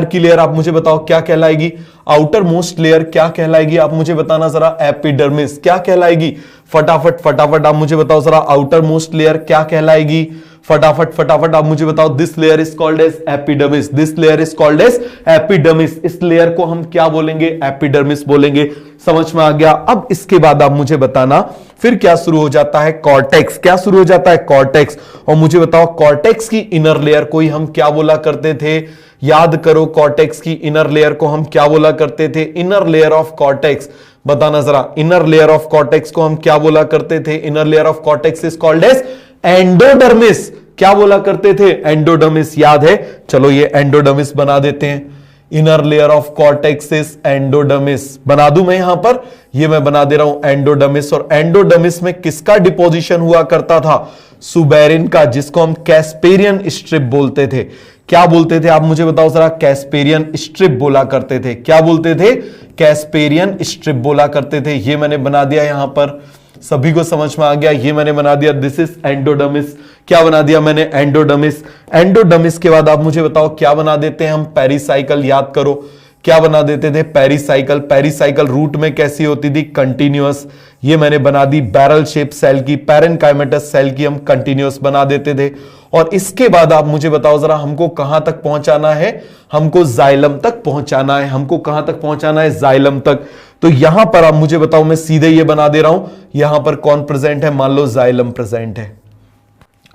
की लेयर आप मुझे बताओ क्या कहलाएगी, आउटर मोस्ट लेयर क्या कहलाएगी, आप मुझे बताना जरा। एपिडर्मिस क्या कहलाएगी, फटाफट आप मुझे बताओ जरा। आउटर मोस्ट लेयर क्या कहलाएगी, फटाफट आप मुझे बताओ। This layer is called as epidermis, this layer is called as epidermis. इस लेयर को हम क्या बोलेंगे, एपिडर्मिस बोलेंगे। समझ में आ गया? अब इसके बाद आप मुझे बताना फिर क्या शुरू हो जाता है, कॉर्टेक्स। क्या शुरू हो जाता है, कॉर्टेक्स। और मुझे बताओ कॉर्टेक्स की इनर लेयर को ही हम क्या बोला करते थे, याद करो। कॉर्टेक्स की इनर लेयर को हम क्या बोला करते थे, इनर लेयर ऑफ कॉर्टेक्स। बताना जरा, इनर लेयर ऑफ कॉर्टेक्स को हम क्या बोला करते थे, inner layer of cortex is called as endodermis. क्या बोला करते थे, एंडोडर्मिस। याद है? चलो ये एंडोडर्मिस बना देते हैं। Inner layer of cortex is endodermis. बना दूं मैं यहां पर, ये मैं बना दे रहा हूं एंडोडर्मिस। और एंडोडर्मिस में किसका डिपोजिशन हुआ करता था, सुबेरिन का, जिसको हम कैस्पेरियन स्ट्रिप बोलते थे। क्या बोलते थे आप मुझे बताओ जरा, कैस्पेरियन स्ट्रिप बोला करते थे। क्या बोलते थे, कैस्पेरियन स्ट्रिप बोला करते थे। ये मैंने बना दिया यहां पर, सभी को समझ में आ गया। ये मैंने बना दिया, दिस इज एंडोडर्मिस। क्या बना दिया मैंने, एंडोडर्मिस। एंडोडर्मिस के बाद आप मुझे बताओ क्या बना देते हैं हम, पेरिसाइकल। याद करो क्या बना देते थे, पेरिसाइकल। पेरिसाइकल रूट में कैसी होती थी, कंटिन्यूअस। ये मैंने बना दी बैरल शेप सेल की, पैरेनकाइमेटस सेल की हम कंटिन्यूअस बना देते थे। और इसके बाद आप मुझे बताओ जरा, हमको कहां तक पहुंचाना है, हमको जाइलम तक पहुंचाना है। हमको कहां तक पहुंचाना है, जाइलम तक। तो यहां पर आप मुझे बताओ, मैं सीधे ये बना दे रहा हूं, यहां पर कौन प्रेजेंट है, मान लो जाइलम प्रेजेंट है।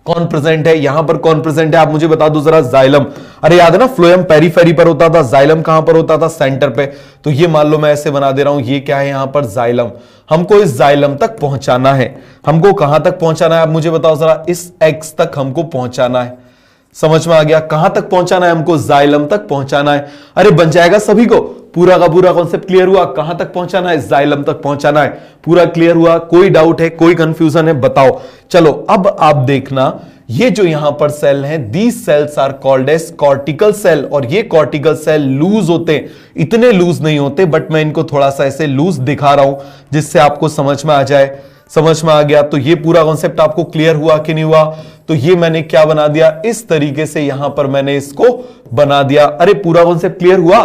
कौन प्रेजेंट है यहां पर, कौन प्रेजेंट है आप मुझे बता दो जरा, जाइलम। अरे याद है ना, फ्लोएम पेरीफेरी पर होता था, जाइलम कहां पर होता था, सेंटर पे। तो ये मान लो मैं ऐसे बना दे रहा हूं, ये क्या है यहां पर, जाइलम। हमको इस जाइलम तक पहुंचाना है। हमको कहां तक पहुंचाना है आप मुझे बताओ जरा, इस एक्स तक हमको पहुंचाना है। समझ में आ गया? कहां तक पहुंचाना है हमको, जाइलम तक पहुंचाना है। अरे बन जाएगा सभी को, पूरा का पूरा कॉन्सेप्ट क्लियर हुआ? कहां तक पहुंचाना है, जाइलम तक पहुंचाना है। पूरा क्लियर हुआ? कोई डाउट है, कोई कंफ्यूजन है, बताओ। चलो अब आप देखना, ये जो यहां पर सेल हैं, these cells are called as cortical cell. और ये कॉर्टिकल सेल लूज होते हैं, इतने लूज नहीं होते, बट मैं इनको थोड़ा सा ऐसे लूज दिखा रहा हूं जिससे आपको समझ में आ जाए। समझ में आ गया? तो ये पूरा कॉन्सेप्ट आपको क्लियर हुआ कि नहीं हुआ? तो ये मैंने क्या बना दिया, इस तरीके से यहां पर मैंने इसको बना दिया। अरे पूरा कॉन्सेप्ट क्लियर हुआ?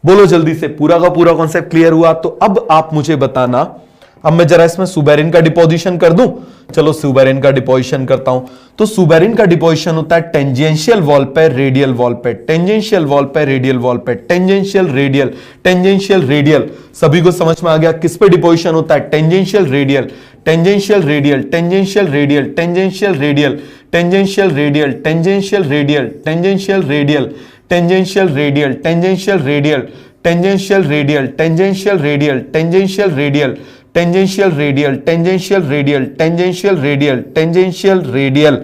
बोलो जल्दी से, पूरा का पूरा कॉन्सेप्ट क्लियर हुआ? तो अब आप मुझे बताना, अब मैं जरा इसमें सुबेरिन का डिपोजिशन कर दूं। चलो सुबेरिन का डिपोजिशन करता हूं। तो सुबेरिन का डिपोजिशन होता है टेंजेंशियल वॉल पे, रेडियल वॉल पे, टेंजेंशियल वॉल पे, रेडियल वॉल पे, टेंजेंशियल रेडियल, टेंजेंशियल रेडियल। सभी को समझ में आ गया? किस पे डिपोजिशन होता है, tangential radial, tangential radial, tangential radial, tangential radial, tangential radial, tangential radial, tangential radial, tangential radial, tangential radial, tangential radial, tangential radial, tangential radial, tangential radial, tangential radial, tangential radial, tangential radial.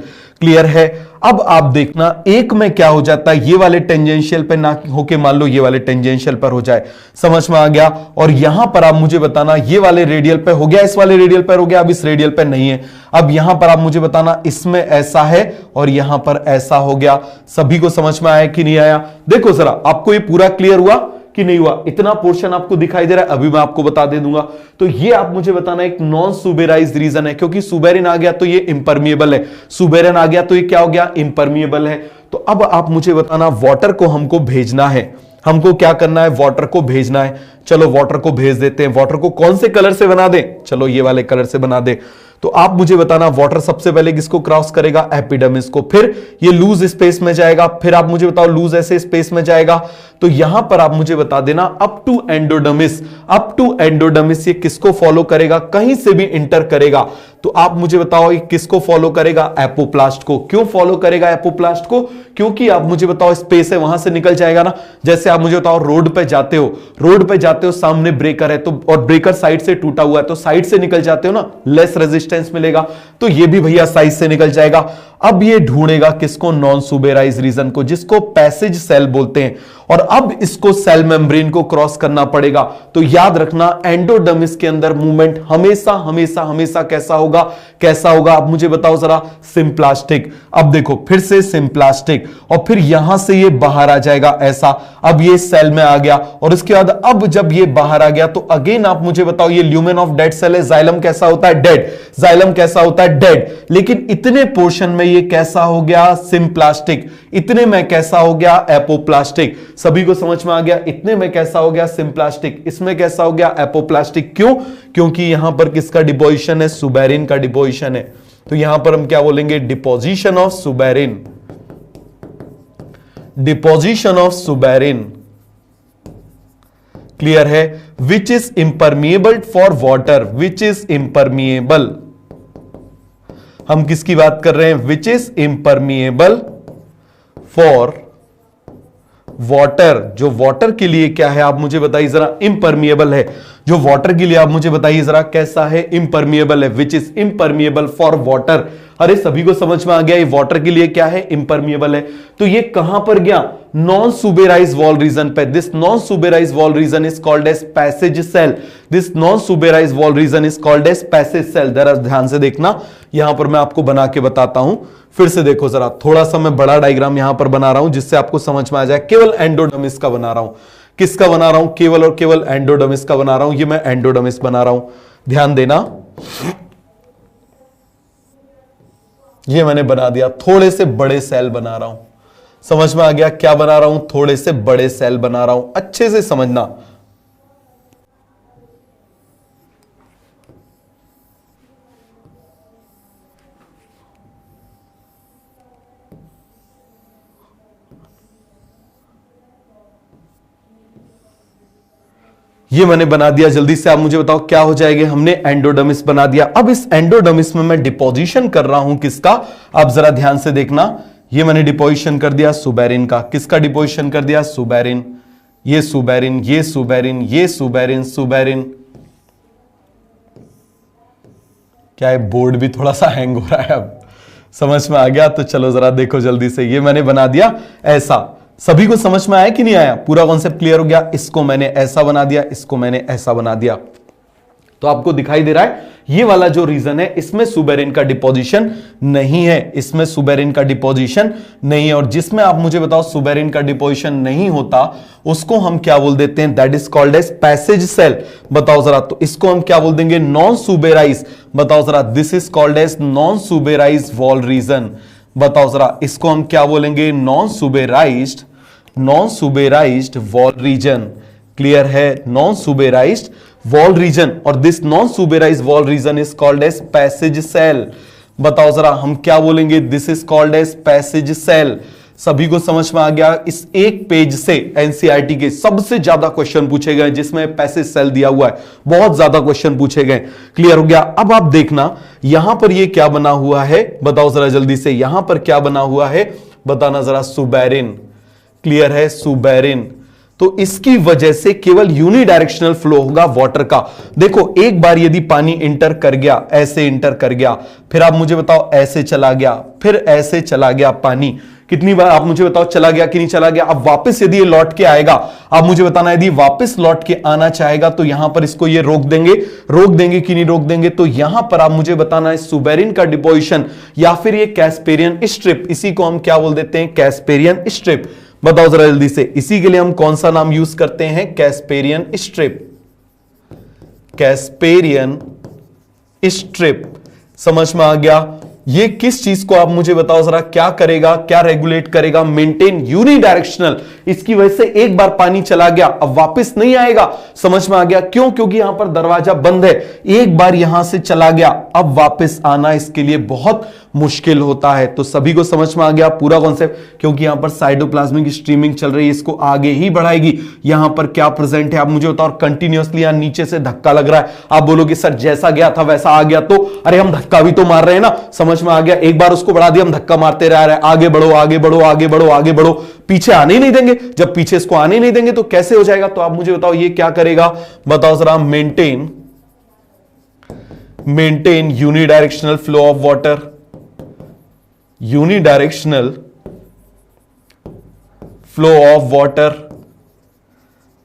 Clear है? अब आप देखना, एक में क्या हो जाता है, ये वाले टेंजेंशियल पे ना होके मान लो ये वाले टेंजेंशियल पर हो जाए। समझ में आ गया? और यहां पर आप मुझे बताना, ये वाले रेडियल पे हो गया, इस वाले रेडियल पर हो गया, अब इस रेडियल पे नहीं है। अब यहां पर आप मुझे बताना, इसमें ऐसा है और यहां पर ऐसा हो गया। सभी को समझ में आया कि नहीं आया? देखो जरा, आपको ये पूरा क्लियर हुआ कि नहीं हुआ? इतना पोर्शन आपको दिखाई दे रहा है, अभी मैं आपको बता दे दूंगा। तो ये आप मुझे बताना, एक नॉन सुबेराइज्ड रीजन है, क्योंकि सुबेरिन आ गया तो ये इंपरमिएबल है, सुबेरिन आ गया तो ये क्या हो गया, इंपरमिएबल है। तो अब आप मुझे बताना, वाटर को हमको भेजना है, हमको क्या करना है, वाटर को भेजना है। चलो वाटर को भेज देते हैं। वाटर को कौन से कलर से बना दें, चलो ये वाले कलर से बना दे। तो आप मुझे बताना, वाटर सबसे पहले किसको क्रॉस करेगा, एपिडर्मिस को, फिर ये लूज स्पेस में जाएगा, फिर आप मुझे बताओ लूज ऐसे स्पेस में जाएगा। तो यहां पर आप मुझे बता देना, up to endodermis, up to endodermis ये किसको फॉलो करेगा, कहीं से भी इंटर करेगा। तो आप मुझे बताओ ये किसको फॉलो करेगा, एपोप्लास्ट को। क्यों फॉलो करेगा एपोप्लास्ट को, क्योंकि आप मुझे बताओ स्पेस है, वहां से निकल जाएगा ना। जैसे आप मुझे बताओ रोड पे जाते हो, रोड पे जाते हो, सामने ब्रेकर है तो, और ब्रेकर साइड से टूटा हुआ है तो साइड से निकल जाते हो ना, लेस रेजिस्टेंस मिलेगा। तो ये भी भैया साइड से निकल जाएगा। अब ये ढूंढेगा किसको, नॉन सुबेराइज रीजन को, जिसको पैसेज सेल बोलते हैं। और अब इसको सेल मेम्ब्रेन को क्रॉस करना पड़ेगा। तो याद रखना एंडोडर्मिस के अंदर मूवमेंट हमेशा हमेशा हमेशा कैसा होगा, कैसा होगा, अब मुझे बताओ जरा, सिंप्लास्टिक। अब देखो फिर से सिंप्लास्टिक, और फिर यहां से ये बाहर आ जाएगा ऐसा। अब ये सेल में आ गया, और इसके बाद अब जब ये बाहर आ गया तो अगेन आप मुझे बताओ, ये ल्यूमेन ऑफ डेड सेल है, जाइलम कैसा होता है, डेड, जाइलम कैसा होता है, डेड। लेकिन इतने पोर्शन में ये कैसा हो गया, सिंप्लास्टिक, इतने में कैसा हो गया, एपोप्लास्टिक। सभी को समझ में आ गया, इतने में कैसा हो गया, सिंप्लास्टिक, इसमें कैसा हो गया, एपोप्लास्टिक। क्यों? क्योंकि यहां पर किसका डिपोजिशन है, सुबेरिन का डिपोजिशन है। तो यहां पर हम क्या बोलेंगे, deposition of suberin, deposition of suberin. Clear है? Which is impermeable for water, which is impermeable, हम किसकी बात कर रहे हैं, which is impermeable for water. जो वाटर के लिए क्या है आप मुझे बताइए जरा, इम्परमिएबल है। जो वाटर के लिए आप मुझे बताइए जरा कैसा है, इम्परमिएबल है, which is impermeable for water. अरे सभी को समझ में आ गया, ये वाटर के लिए क्या है, इम्परमिएबल है। तो ये कहां पर गया, नॉन सुबेराइज वॉल रीजन पे। This non suberise wall region is called as passage cell, this non suberise wall region is called as passage cell. जरा ध्यान से देखना, यहां पर मैं आपको बना के बताता हूं, फिर से देखो जरा, थोड़ा सा मैं बड़ा डायग्राम यहां पर बना रहा हूं जिससे आपको समझ में आ जाए। केवल एंडोडर्मिस का बना रहा हूं, किसका बना रहा हूं, केवल और केवल एंडोडर्मिस का बना रहा हूं। ये मैं एंडोडर्मिस बना रहा हूं, ध्यान देना। ये मैंने बना दिया, थोड़े से बड़े सेल बना रहा हूं। समझ में आ गया क्या बना रहा हूं, थोड़े से बड़े सेल बना रहा हूं, अच्छे से समझना। ये मैंने बना दिया, जल्दी से आप मुझे बताओ क्या हो जाएगा, हमने एंडोडर्मिस बना दिया। अब इस एंडोडर्मिस में मैं डिपोजिशन कर रहा हूं किसका, आप जरा ध्यान से देखना। ये मैंने डिपोजिशन कर दिया सुबेरिन का, किसका डिपोजिशन कर दिया, सुबेरिन, ये सुबेरिन, ये सुबेरिन, ये सुबेरिन, सुबेरिन। क्या है, बोर्ड भी थोड़ा सा हैंग हो रहा है, अब समझ में आ गया। तो चलो जरा देखो जल्दी से, ये मैंने बना दिया ऐसा। सभी को समझ में आया कि नहीं आया, पूरा कॉन्सेप्ट क्लियर हो गया। इसको मैंने ऐसा बना दिया, इसको मैंने ऐसा बना दिया। तो आपको दिखाई दे रहा है ये वाला जो रीजन है, इसमें सुबेरिन का डिपोजिशन नहीं है, इसमें सुबेरिन का डिपोजिशन नहीं है। और जिसमें आप मुझे बताओ सुबेरिन का डिपोजिशन नहीं होता, उसको हम क्या बोल देते हैं, that is called as passage cell. बताओ जरा, तो इसको हम क्या बोल देंगे, नॉन सुबेराइज। बताओ जरा, this is called as non suberise wall region. बताओ जरा, इसको हम क्या बोलेंगे, non suberised, non suberised wall region. Clear है, नॉन सुबेराइज्ड वॉल रीजन। और this non suberised wall region is called as passage cell. बताओ जरा, हम क्या बोलेंगे, this is called as passage cell. सभी को समझ में आ गया। इस एक पेज से एनसीईआरटी के सबसे ज्यादा क्वेश्चन पूछे गए जिसमें पैसेज सेल दिया हुआ है, बहुत ज्यादा क्वेश्चन पूछे गए। क्लियर हो गया। अब आप देखना यहां पर ये क्या बना हुआ है, बताओ जरा जल्दी से, यहां पर क्या बना हुआ है बताना जरा, सुबेरिन। क्लियर है, सुबेरिन। तो इसकी वजह से केवल यूनिडायरेक्शनल फ्लो होगा वाटर का। देखो एक बार यदि पानी इंटर कर गया, ऐसे इंटर कर गया, फिर आप मुझे बताओ ऐसे चला गया, फिर ऐसे चला गया पानी, कितनी बार आप मुझे बताओ चला गया कि नहीं चला गया। अब वापस यदि ये लौट के आएगा, आप मुझे बताना, यदि वापस लौट के आना चाहेगा तो यहां पर इसको ये रोक देंगे कि नहीं रोक देंगे। तो यहां पर आप मुझे बताना है सुबेरिन का डिपोजिशन या फिर ये कैस्पेरियन स्ट्रिप, इसी को हम क्या बोल देते हैं, कैस्पेरियन स्ट्रिप। बताओ जरा जल्दी से, इसी के लिए हम कौन सा नाम यूज करते हैं, कैस्पेरियन स्ट्रिप, कैस्पेरियन स्ट्रिप। समझ में आ गया। ये किस चीज को आप मुझे बताओ जरा, क्या करेगा, क्या रेगुलेट करेगा, मेंटेन यूनिडायरेक्शनल। इसकी वजह से एक बार पानी चला गया अब वापस नहीं आएगा। समझ में आ गया क्यों, क्योंकि यहां पर दरवाजा बंद है। एक बार यहां से चला गया अब वापस आना इसके लिए बहुत मुश्किल होता है। तो सभी को समझ में आ गया पूरा कॉन्सेप्ट, क्योंकि यहां पर साइटोप्लाज्मिक स्ट्रीमिंग चल रही है, इसको आगे ही बढ़ाएगी। यहां पर क्या प्रेजेंट है आप मुझे बताओ, कंटिन्यूअसली यहां नीचे से धक्का लग रहा है। आप बोलोगे सर जैसा गया था वैसा आ गया, तो अरे हम धक्का भी तो मार रहे हैं ना। समझ में आ गया, एक बार उसको बढ़ा दिया, हम धक्का मारते रह रहे हैं, आगे बढ़ो आगे बढ़ो आगे बढ़ो आगे बढ़ो, पीछे आने ही नहीं देंगे। जब पीछे इसको आने ही नहीं देंगे तो कैसे हो जाएगा। तो आप मुझे बताओ ये क्या करेगा, बताओ जरा, maintain unidirectional flow of water, unidirectional flow of water.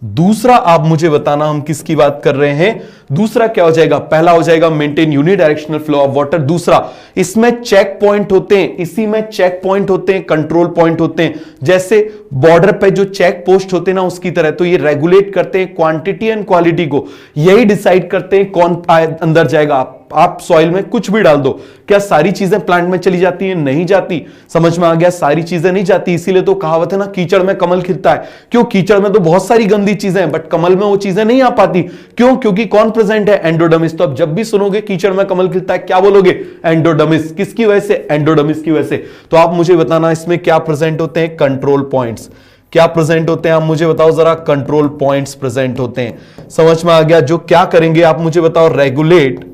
दूसरा आप मुझे बताना हम किसकी बात कर रहे हैं। दूसरा क्या हो जाएगा, पहला हो जाएगा maintain unidirectional flow of water. दूसरा इसमें चेक पॉइंट होते हैं, इसी में चेक पॉइंट होते हैं, कंट्रोल पॉइंट होते हैं, जैसे बॉर्डर पे जो चेक पोस्ट होते हैं ना उसकी तरह। तो ये रेगुलेट करते हैं क्वांटिटी एंड क्वालिटी को, यही डिसाइड करते हैं कौन अंदर जाएगा। आप सॉइल में कुछ भी डाल दो, क्या सारी चीजें प्लांट में चली जाती हैं? नहीं जाती। समझ में आ गया, सारी चीजें नहीं जाती। इसीलिए तो कहावत है ना, कीचड़ में कमल खिलता है। क्यों? कीचड़ में तो बहुत सारी गंदी चीजें हैं, बट कमल में वो चीजें नहीं आ पाती। क्यों? क्योंकि कौन प्रेजेंट है? एंडोडर्मिस। तो अब जब भी सुनोगे कीचड़ में कमल खिलता है, क्या बोलोगे? एंडोडर्मिस। किसकी वजह से? एंडोडर्मिस की वजह से। तो आप मुझे बताना इसमें क्या प्रेजेंट होते हैं? Control points. क्या प्रेजेंट होते हैं आप मुझे बताओ जरा। कंट्रोल पॉइंट्स प्रेजेंट होते हैं। समझ में आ गया। जो क्या करेंगे आप मुझे बताओ, रेगुलेट।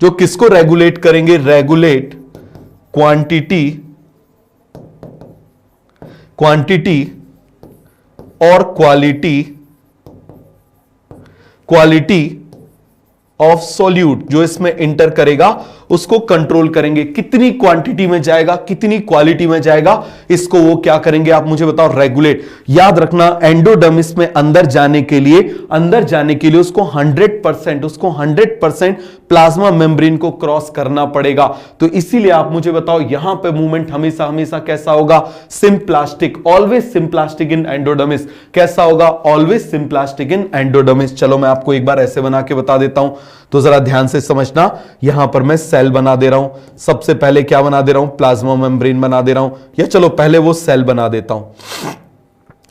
जो किसको रेगुलेट करेंगे? रेगुलेट क्वांटिटी और क्वालिटी ऑफ सॉल्यूट। जो इसमें इंटर करेगा उसको कंट्रोल करेंगे, कितनी क्वांटिटी में जाएगा, कितनी क्वालिटी में जाएगा, इसको वो क्या करेंगे आप मुझे बताओ? रेगुलेट। याद रखना, एंडोडर्मिस में अंदर जाने के लिए उसको 100% प्लाज्मा मेम्ब्रेन को क्रॉस करना पड़ेगा। तो इसीलिए आप मुझे बताओ यहां पे मूवमेंट हमेशा हमेशा कैसा होगा? सिम्प्लास्टिक। ऑलवेज सिम्प्लास्टिक इन एंडोडर्मिस। कैसा होगा? ऑलवेज सिम्प्लास्टिक इन एंडोडर्मिस। चलो मैं आपको एक बार ऐसे बना के बता देता हूं, तो जरा ध्यान से समझना। यहां पर मैं सेल बना दे रहा हूं। सबसे पहले क्या बना दे रहा हूं? प्लाज्मा मेम्ब्रेन बना दे रहा हूं। या चलो पहले वो सेल बना देता हूं।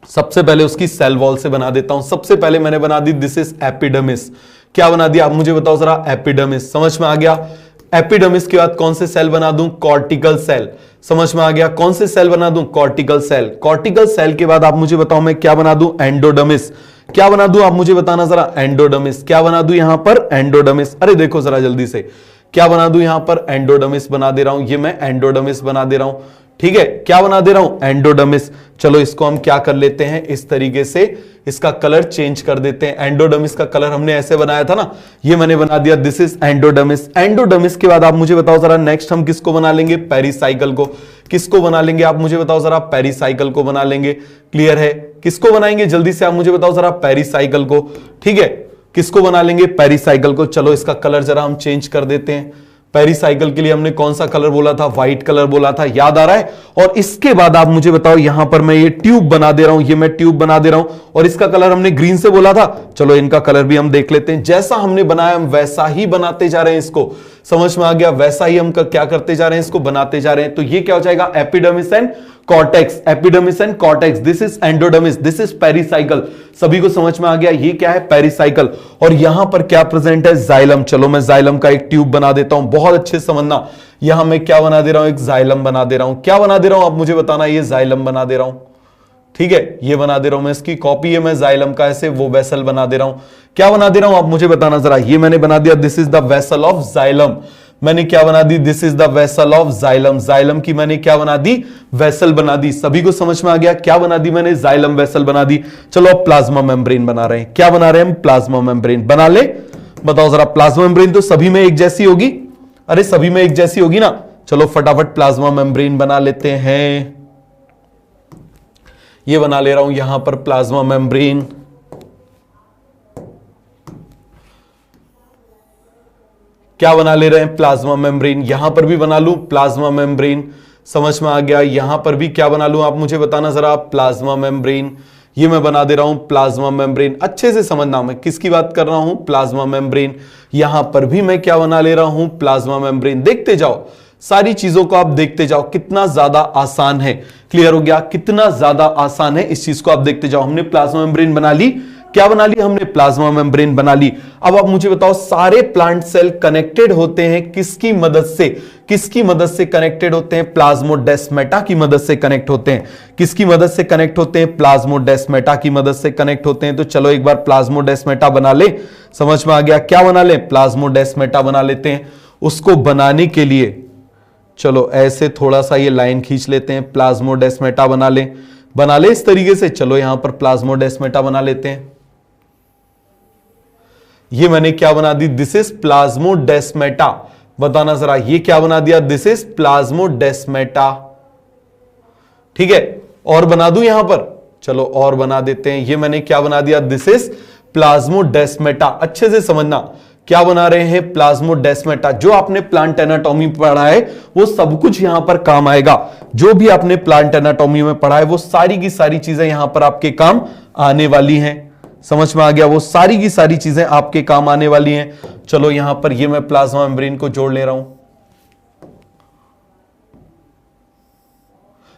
सबसे पहले उसकी सेल वॉल से बना देता हूं। सबसे पहले मैंने बना दी दिस इज एपिडर्मिस। क्या बना दिया आप मुझे बताओ जरा? एपिडर्मिस। समझ में आ गया। एपिडर्मिस के बाद कौन से सेल बना दूं? Cortical cell. समझ में आ गया। कौन से सेल बना दूं? Cortical cell. कॉर्टिकल सेल के बाद आप मुझे बताओ मैं क्या बना दूं? एंडोडर्मिस। क्या बना दूं आप मुझे बताना जरा? एंडोडर्मिस। क्या बना दूं यहां पर? एंडोडर्मिस। अरे देखो जरा जल्दी से, क्या बना दूं यहां पर? एंडोडर्मिस बना दे रहा हूं। ये मैं एंडोडर्मिस बना दे रहा हूं। ठीक है, क्या बना दे रहा हूं? एंडोडर्मिस। चलो इसको हम क्या कर लेते हैं, इस तरीके से इसका कलर चेंज कर देते हैं। एंडोडर्मिस का कलर हमने ऐसे बनाया था ना, ये मैंने बना दिया। This is endodermis. एंडोडर्मिस के बाद आप मुझे बताओ जरा नेक्स्ट हम किसको बना लेंगे? पेरिसाइकल को। किसको बना लेंगे आप मुझे बताओ जरा? पेरिसाइकल को बना लेंगे। क्लियर है? किसको बनाएंगे जल्दी से आप मुझे बताओ जरा? पेरिसाइकल को। ठीक है, किसको बना लेंगे? पेरिसाइकल को। चलो इसका कलर जरा हम चेंज कर देते हैं। पेरिसाइकल के लिए हमने कौन सा कलर बोला था? व्हाइट कलर बोला था, याद आ रहा है? और इसके बाद आप मुझे बताओ, यहां पर मैं ये ट्यूब बना दे रहा हूं। ये मैं ट्यूब बना दे रहा हूं और इसका कलर हमने ग्रीन से बोला था। चलो इनका कलर भी हम देख लेते हैं। जैसा हमने बनाया हम वैसा ही बनाते जा रहे हैं इसको। समझ में आ गया? वैसा ही हम क्या करते जा रहे हैं? इसको बनाते जा रहे हैं। तो ये क्या हो जाएगा? Epidermis and cortex. Epidermis and cortex. This is endodermis, this is pericycle. सभी को समझ में आ गया? ये क्या है? पेरिसाइकल। और यहां पर क्या प्रेजेंट है? जाइलम। चलो मैं जाइलम का एक ट्यूब बना देता हूं, बहुत अच्छे समझना। यहां मैं क्या बना दे रहा हूं? एक जाइलम बना दे रहा हूं। क्या बना दे रहा हूं आप मुझे बताना? ये जाइलम बना दे रहा हूं। ठीक है, ये बना दे रहा हूं मैं, इसकी कॉपी है मैं जाइलम का, ऐसे वो वेसल बना दे रहा हूं। क्या बना दे रहा हूं आप मुझे बताना जरा? ये मैंने बना दिया, this is the vessel of xylem. मैंने क्या बना दी? This is the vessel of xylem. Xylem की मैंने क्या बना दी? वेसल बना दी। सभी को समझ में आ गया? क्या बना दी मैंने? जाइलम वेसल बना दी। चलो अब प्लाज्मा मेम्ब्रेन बना रहे हैं। क्या बना रहे हैं हम? प्लाज्मा मेम्ब्रेन बना ले। बताओ जरा, प्लाज्मा मेम्ब्रेन तो सभी में एक जैसी होगी। अरे सभी में एक जैसी होगी ना। चलो फटाफट प्लाज्मा मेम्ब्रेन बना लेते हैं। ये बना ले रहा हूं यहां पर प्लाज्मा मेम्ब्रेन। क्या बना ले रहे हैं? Plasma membrane. यहां पर भी बना लूं प्लाज्मा मेम्ब्रेन। समझ में आ गया? यहां पर भी क्या बना लूं आप मुझे बताना जरा? Plasma membrane. ये मैं बना दे रहा हूं प्लाज्मा मेम्ब्रेन। अच्छे से समझना मैं किसकी बात कर रहा हूं? Plasma membrane. यहां पर भी मैं क्या बना ले रहा हूं? Plasma membrane. देखते जाओ, सारी चीजों को आप देखते जाओ, कितना ज्यादा आसान है। क्लियर हो गया? कितना ज्यादा आसान है, इस चीज को आप देखते जाओ। हमने प्लाज्मा मेम्ब्रेन बना ली। क्या बना ली हमने? प्लाज्मा मेम्ब्रेन बना ली। अब आप मुझे बताओ, सारे प्लांट सेल कनेक्टेड होते हैं किसकी मदद से? किसकी मदद से कनेक्टेड होते हैं? प्लाज्मोडेस्माटा की मदद से कनेक्ट होते हैं। किसकी मदद से कनेक्ट होते हैं? प्लाज्मोडेस्माटा की मदद से कनेक्ट होते हैं। तो चलो एक बार प्लाज्मोडेस्माटा बना ले। समझ में आ गया? क्या बना ले? प्लाज्मोडेस्माटा बना लेते हैं। उसको बनाने के लिए चलो ऐसे थोड़ा सा ये लाइन खींच लेते हैं। प्लाज्मोडेस्माटा बना ले इस तरीके से। चलो यहां पर प्लाज्मोडेस्माटा बना लेते हैं। ये मैंने क्या बना दी? This is plasmodesmata. बताना जरा, ये क्या बना दिया? This is plasmodesmata. ठीक है, और बना दूं यहां पर? चलो और बना देते हैं। ये मैंने क्या बना दिया? This is plasmodesmata. अच्छे से समझना क्या बना रहे हैं? प्लाज्मोडेस्मेटा। जो आपने प्लांट एनाटॉमी पढ़ा है वो सब कुछ यहां पर काम आएगा। जो भी आपने प्लांट एनाटॉमी में पढ़ा है वो सारी की सारी चीजें यहां पर आपके काम आने वाली हैं। समझ में आ गया? वो सारी की सारी चीजें आपके काम आने वाली हैं। चलो यहां पर ये मैं प्लाज्मा मेम्ब्रेन को जोड़ ले रहा हूं।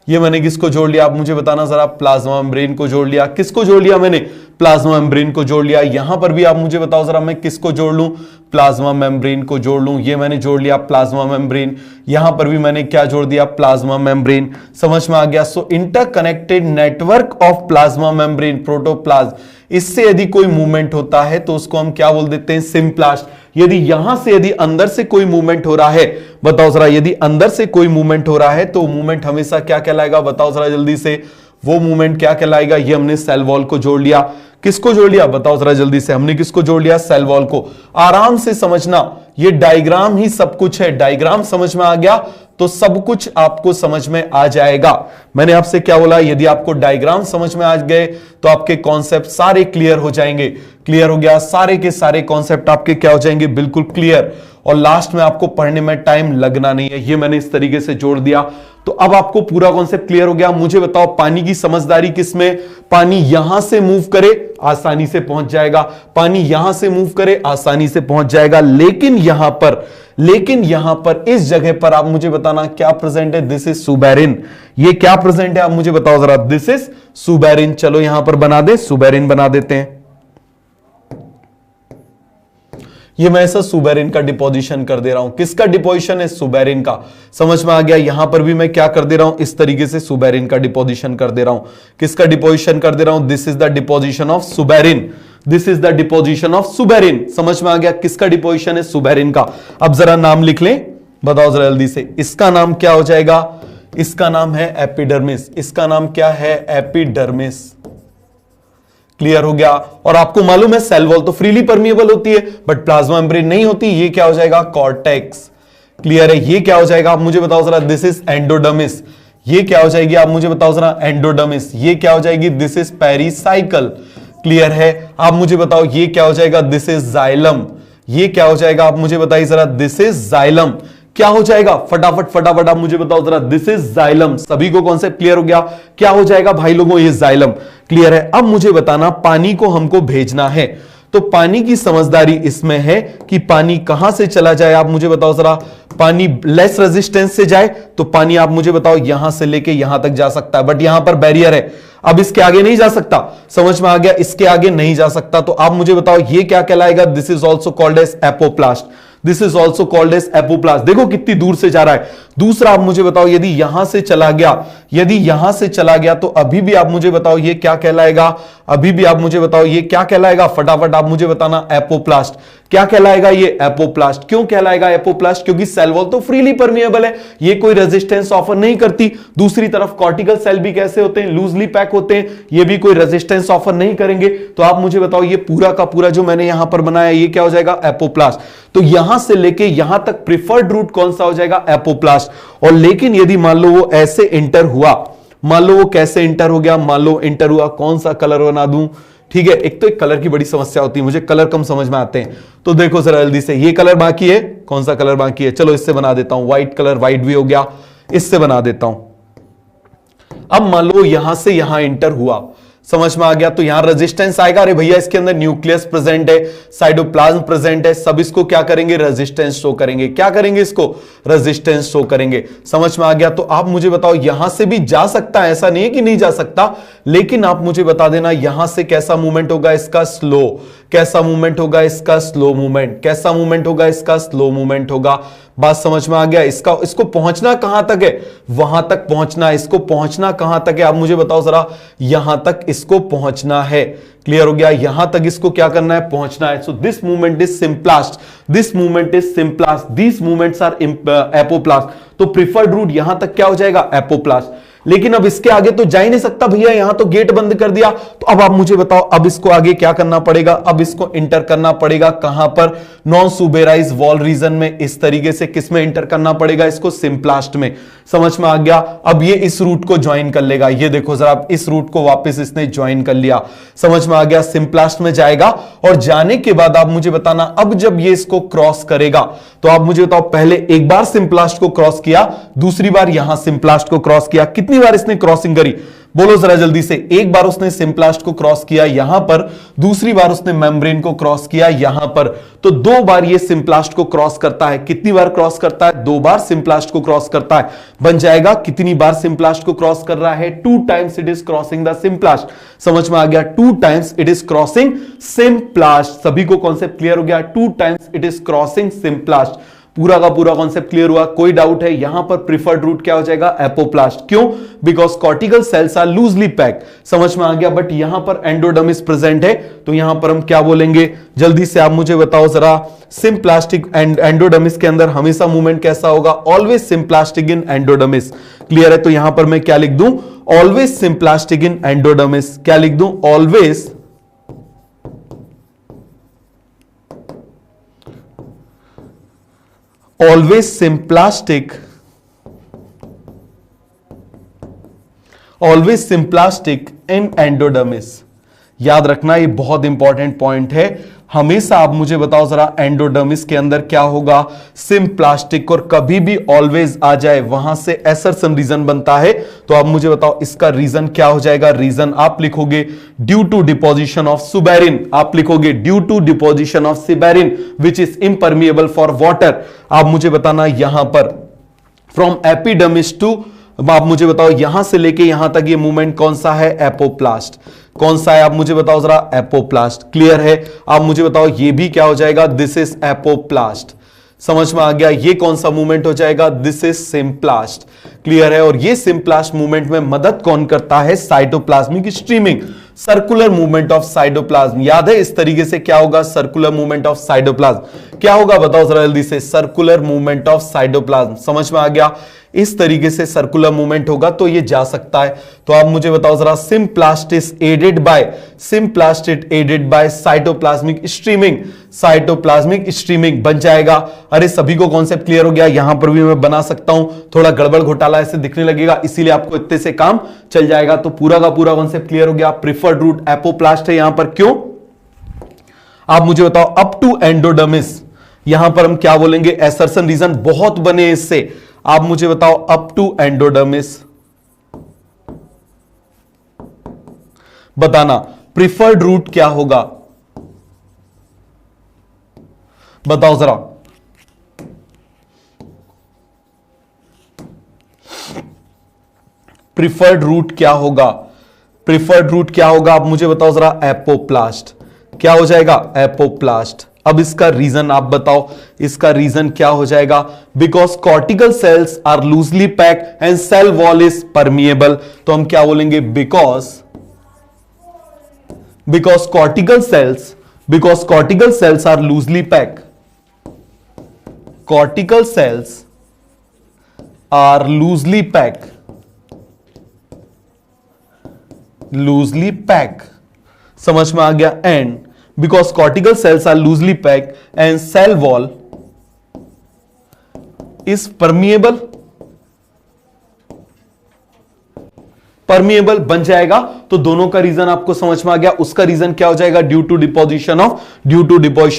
ये मैंने किसको जोड़ लिया? आप मुझे बताना जरा। प्लाज्मा मेम्ब्रेन को जोड़ लिया। किसको जोड़ लिया मैंने? प्लाज्मा मेम्ब्रेन को जोड़ लिया। यहां पर भी आप मुझे बताओ जरा, मैं किसको जोड़ लूं? प्लाज्मा मेम्ब्रेन को जोड़ लूं। ये मैंने जोड़ लिया प्लाज्मा मेम्ब्रेन। यहां पर भी मैंने क्या जोड़ दिया? Plasma membrane. समझ में आ गया? So interconnected network of plasma membrane protoplasm. इससे यदि कोई मूवमेंट होता है तो उसको हम क्या बोल देते हैं? सिम्प्लास्ट। यदि यहां से यदि अंदर से कोई मूवमेंट हो रहा है, बताओ जरा, यदि अंदर से कोई मूवमेंट हो रहा है तो मूवमेंट हमेशा क्या कहलाएगा? बताओ जरा जल्दी से, वो मूवमेंट क्या कहलाएगा? ये हमने सेल वॉल को जोड़ लिया। किसको जोड़ लिया? बताओ जरा जल्दी से, हमने किसको जोड़ लिया? सेल वॉल को। आराम से समझना, ये डायग्राम ही सब कुछ है। डायग्राम समझ में आ गया तो सब कुछ आपको समझ में आ जाएगा। मैंने आपसे क्या बोला? यदि आपको डायग्राम समझ में आ गए तो आपके कॉन्सेप्ट सारे क्लियर हो जाएंगे। क्लियर हो गया? सारे के सारे कॉन्सेप्ट आपके क्या हो जाएंगे? बिल्कुल क्लियर। और लास्ट में आपको पढ़ने में टाइम लगना नहीं है। ये मैंने इस तरीके से जोड़ दिया। तो अब आपको पूरा कॉन्सेप्ट क्लियर हो गया। मुझे बताओ, पानी की समझदारी किसमें? पानी यहां से मूव करे आसानी से पहुंच जाएगा। पानी यहां से मूव करे आसानी से पहुंच जाएगा। लेकिन यहां पर इस जगह पर आप मुझे बताना क्या प्रेजेंट है? This is suberin. ये क्या प्रेजेंट है? आप मुझे बताओ जरा। This is suberin. चलो यहां पर बना दे, सुबेरिन बना देते हैं। ये मैं ऐसा सुबेरिन का डिपोजिशन कर दे रहा हूं। किसका डिपोजिशन है? सुबेरिन का। समझ में आ गया? यहां पर भी मैं क्या कर दे रहा हूं? इस तरीके से सुबेरिन का डिपोजिशन कर दे रहा हूं। किसका डिपोजिशन कर दे रहा हूं? This is the deposition of suberin. This is the deposition of suberin. समझ में आ गया? किसका डिपोजिशन है? सुबेरिन का। अब जरा नाम लिख लें, बताओ जरा जल्दी से। इसका नाम क्या हो जाएगा? इसका नाम है एपिडर्मिस। इसका नाम क्या है? एपिडर्मिस। क्लियर हो गया? और आपको मालूम है सेल वॉल तो फ्रीली परमिएबल होती है बट प्लाज्मा मेम्ब्रेन नहीं होती। ये क्या हो जाएगा? कॉर्टेक्स। क्लियर है? ये क्या हो जाएगा? आप मुझे बताओ जरा। This is endodermis. ये क्या हो जाएगी? आप मुझे बताओ जरा। एंडोडर्मिस। ये क्या हो जाएगी? This is pericycle. क्लियर है? आप मुझे बताओ ये क्या हो जाएगा? This is xylem. ये क्या हो जाएगा? आप मुझे बताइए जरा। This is xylem. क्या हो जाएगा? फटाफट आप मुझे बताओ जरा। This is xylem. सभी को कॉन्सेप्ट क्लियर हो गया? क्या हो जाएगा भाई लोगों? ये जाइलम। क्लियर है? अब मुझे बताना, पानी को हमको भेजना है तो पानी की समझदारी इसमें है कि पानी कहां से चला जाए। आप मुझे बताओ जरा। पानी लेस रेजिस्टेंस से जाए तो पानी आप मुझे बताओ यहां से लेके यहां तक जा सकता है, बट यहां पर बैरियर है। अब इसके आगे नहीं जा सकता। समझ में आ गया? इसके आगे नहीं जा सकता। तो आप मुझे बताओ ये क्या कहलाएगा? This is also called as apoplast. This is also called as apoplast. देखो कितनी दूर से जा रहा है। दूसरा आप मुझे बताओ, यदि यहां से चला गया तो अभी भी आप मुझे बताओ ये क्या कहलाएगा? अभी भी आप मुझे बताओ ये क्या कहलाएगा? फटाफट आप मुझे बताना। एपोप्लास्ट। क्या कहलाएगा? ये एपोप्लास्ट। क्यों कहलाएगा एपोप्लास्ट? क्योंकि सेल वॉल तो फ्रीली परमिएबल है, ये कोई रेजिस्टेंस ऑफर नहीं करती। दूसरी तरफ कॉर्टिकल सेल भी कैसे होते हैं? लूजली पैक होते हैं, ये भी कोई रेजिस्टेंस ऑफर नहीं करेंगे। तो आप मुझे बताओ ये पूरा का पूरा जो मैंने यहां पर बनाया ये क्या हो जाएगा? एपोप्लास्ट। तो यहां से लेके यहां तक प्रिफर्ड रूट कौन सा हो जाएगा? एपोप्लास्ट। और लेकिन यदि मान लो वो ऐसे इंटर हुआ, मान लो वो कैसे इंटर हो गया? मान लो इंटर हुआ, कौन सा कलर बना दूं? ठीक है, एक तो एक कलर की बड़ी समस्या होती है, मुझे कलर कम समझ में आते हैं। तो देखो जरा जल्दी से, ये कलर बाकी है, कौन सा कलर बाकी है? चलो इससे बना देता हूं। व्हाइट कलर, व्हाइट भी हो गया, इससे बना देता हूं। अब मान लो यहां से यहां इंटर हुआ, समझ में आ गया? तो यहां रेजिस्टेंस आएगा। अरे भैया इसके अंदर न्यूक्लियस प्रेजेंट है, साइटोप्लाज्म प्रेजेंट है, सब इसको क्या करेंगे? रेजिस्टेंस शो करेंगे। क्या करेंगे? इसको रेजिस्टेंस शो करेंगे। समझ में आ गया? तो आप मुझे बताओ यहां से भी जा सकता है, ऐसा नहीं है कि नहीं जा सकता, लेकिन आप मुझे बता देना यहां से कैसा मूवमेंट होगा? इसका स्लो। कैसा मूवमेंट होगा? इसका स्लो मूवमेंट। कैसा मूवमेंट होगा? इसका स्लो मूवमेंट होगा। बात समझ में आ गया? इसको पहुंचना कहां तक है? वहां तक पहुंचना है। इसको पहुंचना कहां तक है? आप मुझे बताओ जरा। यहां तक इसको पहुंचना है। क्लियर हो गया? यहां तक इसको क्या करना है? पहुंचना है। So this movement is symplast. This movement is symplast. These movements are apoplast. तो प्रिफर्ड रूट यहां तक क्या हो जाएगा? एपोप्लास्ट। लेकिन अब इसके आगे तो जा ही नहीं सकता भैया, यहां तो गेट बंद कर दिया। तो अब आप मुझे बताओ, अब इसको आगे क्या करना पड़ेगा? अब इसको इंटर करना पड़ेगा कहां पर? नॉन सुबेराइज वॉल रीजन में। इस तरीके से किस में इंटर करना पड़ेगा इसको? सिम्प्लास्ट में। समझ में आ गया? अब ये इस रूट को ज्वाइन कर लेगा। ये देखो जरा, आप इस रूट को वापस इसने ज्वाइन कर लिया। समझ में आ गया? सिम्प्लास्ट में जाएगा और जाने के बाद आप मुझे बताना, अब जब ये इसको क्रॉस करेगा तो आप मुझे बताओ, पहले एक बार सिम्प्लास्ट को क्रॉस किया, दूसरी बार यहां सिम्प्लास्ट को क्रॉस किया, कितनी बार इसने क्रॉसिंग करी? बोलो जरा जल्दी से। एक बार उसने सिम्प्लास्ट को क्रॉस किया यहां पर, दूसरी बार उसने मेम्ब्रेन को क्रॉस किया यहां पर। तो 2 बार ये सिम्प्लास्ट को क्रॉस करता है। कितनी बार क्रॉस करता है? 2 बार सिम्प्लास्ट को क्रॉस करता है। बन जाएगा कितनी बार सिम्प्लास्ट को क्रॉस कर रहा है? 2 times it is crossing the symplast. समझ में आ गया? 2 times it is crossing symplast. सभी को कॉन्सेप्ट क्लियर हो गया? 2 times it is crossing symplast. पूरा का पूरा कॉन्सेप्ट क्लियर हुआ? कोई डाउट है? यहां पर प्रिफर्ड रूट क्या हो जाएगा? एपोप्लास्ट। क्यों? Because cortical cells are loosely pack. समझ में आ गया? बट यहां पर एंडोडर्मिस प्रेजेंट है, तो यहां पर हम क्या बोलेंगे? जल्दी से आप मुझे बताओ जरा। सिम्प्लास्टिक एंड एंडोडर्मिस के अंदर हमेशा मूवमेंट कैसा होगा? ऑलवेज सिम्प्लास्टिक इन एंडोडर्मिस। क्लियर है? तो यहां पर मैं क्या लिख दूं? ऑलवेज सिम्प्लास्टिक इन एंडोडर्मिस। क्या लिख दूं? Always always symplastic in endodermis। याद रखना, ये बहुत इंपॉर्टेंट पॉइंट है। हमेशा आप मुझे बताओ जरा, एंडोडर्मिस के अंदर क्या होगा? सिम्प्लास्टिक। और कभी भी ऑलवेज आ जाए वहां से एसर्शन रीजन बनता है। तो आप मुझे बताओ इसका रीजन क्या हो जाएगा? रीजन आप लिखोगे due to deposition of suberin. आप लिखोगे due to deposition of suberin which is impermeable for water. आप मुझे बताना यहां पर फ्रॉम एपिडर्मिस टू, आप मुझे बताओ यहां से लेके यहां तक ये मूवमेंट कौन सा है? एपोप्लास्ट। कौन सा है? आप मुझे बताओ जरा। एपोप्लास्ट। क्लियर है? आप मुझे बताओ ये भी क्या हो जाएगा? This is apoplast. समझ में आ गया? ये कौन सा मूवमेंट हो जाएगा? This is symplast. क्लियर है? और ये सिम्प्लास्ट मूवमेंट में मदद कौन करता है? Cytoplasmic streaming, circular movement of cytoplasm. याद है इस तरीके से क्या होगा? Circular movement of cytoplasm. क्या होगा बताओ जरा जल्दी से? Circular movement of cytoplasm. समझ में आ गया? इस तरीके से सर्कुलर मूवमेंट होगा तो ये जा सकता है। तो आप मुझे बताओ जरा, symplast is aided by cytoplasmic streaming. Cytoplasmic streaming बन जाएगा। अरे सभी को कॉन्सेप्ट क्लियर हो गया? यहां पर भी मैं बना सकता हूं, थोड़ा गड़बड़ घोटाला ऐसे दिखने लगेगा, इसीलिए आपको इतने से काम चल जाएगा। तो पूरा का पूरा कॉन्सेप्ट क्लियर हो गया? प्रिफर्ड रूट एपोप्लास्ट है यहां पर। क्यों? आप मुझे बताओ। अप टू एंडोडर्मिस, यहां पर हम क्या बोलेंगे? एसर्शन रीजन बहुत बने इससे। आप मुझे बताओ अप टू एंडोडर्मिस, बताना प्रिफर्ड रूट क्या होगा? बताओ जरा। प्रिफर्ड रूट क्या होगा? प्रिफर्ड रूट क्या होगा? आप मुझे बताओ जरा। एपोप्लास्ट। क्या हो जाएगा? एपोप्लास्ट। अब इसका रीजन आप बताओ, इसका रीजन क्या हो जाएगा? Because cortical cells are loosely pack and cell wall is permeable. तो हम क्या बोलेंगे? Because cortical cells are loosely pack. Cortical cells are loosely pack. समझ में आ गया? And because cortical cells are loosely packed and cell wall is permeable बन जाएगा। तो दोनों का रीजन आपको समझ में आ गया। उसका रीजन क्या हो जाएगा? Due to deposition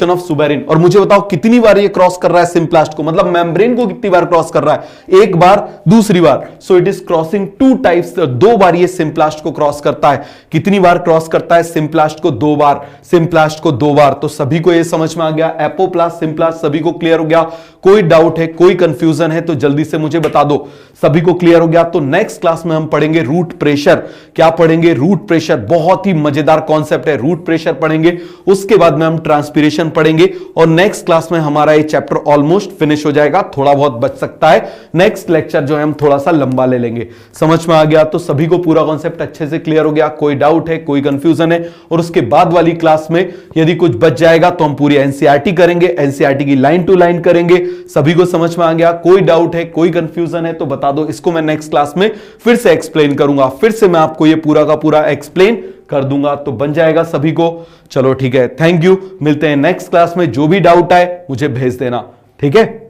of suberin. और मुझे बताओ कितनी बार ये क्रॉस कर रहा है सिम्प्लास्ट को? मतलब मेम्ब्रेन को कितनी बार क्रॉस कर रहा है? एक बार, दूसरी बार। So it is crossing 2 types. 2 बार ये सिम्प्लास्ट को क्रॉस करता है। कितनी बार क्रॉस करता है? सिम्प्लास्ट को 2 बार। सिम्प्लास्ट को 2 बार। तो सभी को ये समझ में आ गया? एपोप्लास्ट, सिम्प्लास्ट, सभी को क्लियर हो गया? कोई डाउट है, कोई कंफ्यूजन है तो जल्दी से मुझे बता दो। सभी को क्लियर हो गया? तो नेक्स्ट क्लास में हम पढ़ेंगे रूट प्रेशर। क्या पढ़ेंगे? रूट प्रेशर, बहुत ही मजेदार कॉन्सेप्ट है, रूट प्रेशर पढ़ेंगे। उसके बाद में हम ट्रांसपीरेशन पढ़ेंगे और नेक्स्ट क्लास में हमारा ये चैप्टर ऑलमोस्ट फिनिश हो जाएगा, थोड़ा बहुत बच सकता है। नेक्स्ट लेक्चर जो है हम थोड़ा सा लंबा ले लेंगे। समझ में आ गया? तो सभी को पूरा कॉन्सेप्ट अच्छे से क्लियर हो गया? कोई डाउट है, कोई कंफ्यूजन है? और उसके बाद वाली क्लास में यदि कुछ बच जाएगा तो हम पूरी एनसीईआरटी करेंगे, एनसीईआरटी की लाइन टू लाइन करेंगे। सभी को समझ में आ गया? कोई डाउट है, कोई कंफ्यूजन है तो बता दो, इसको मैं नेक्स्ट क्लास में फिर से एक्सप्लेन करूंगा, फिर से मैं आपको ये पूरा का पूरा एक्सप्लेन कर दूंगा, तो बन जाएगा सभी को। चलो ठीक है, थैंक यू, मिलते हैं नेक्स्ट क्लास में। जो भी डाउट आए मुझे भेज देना, ठीक है।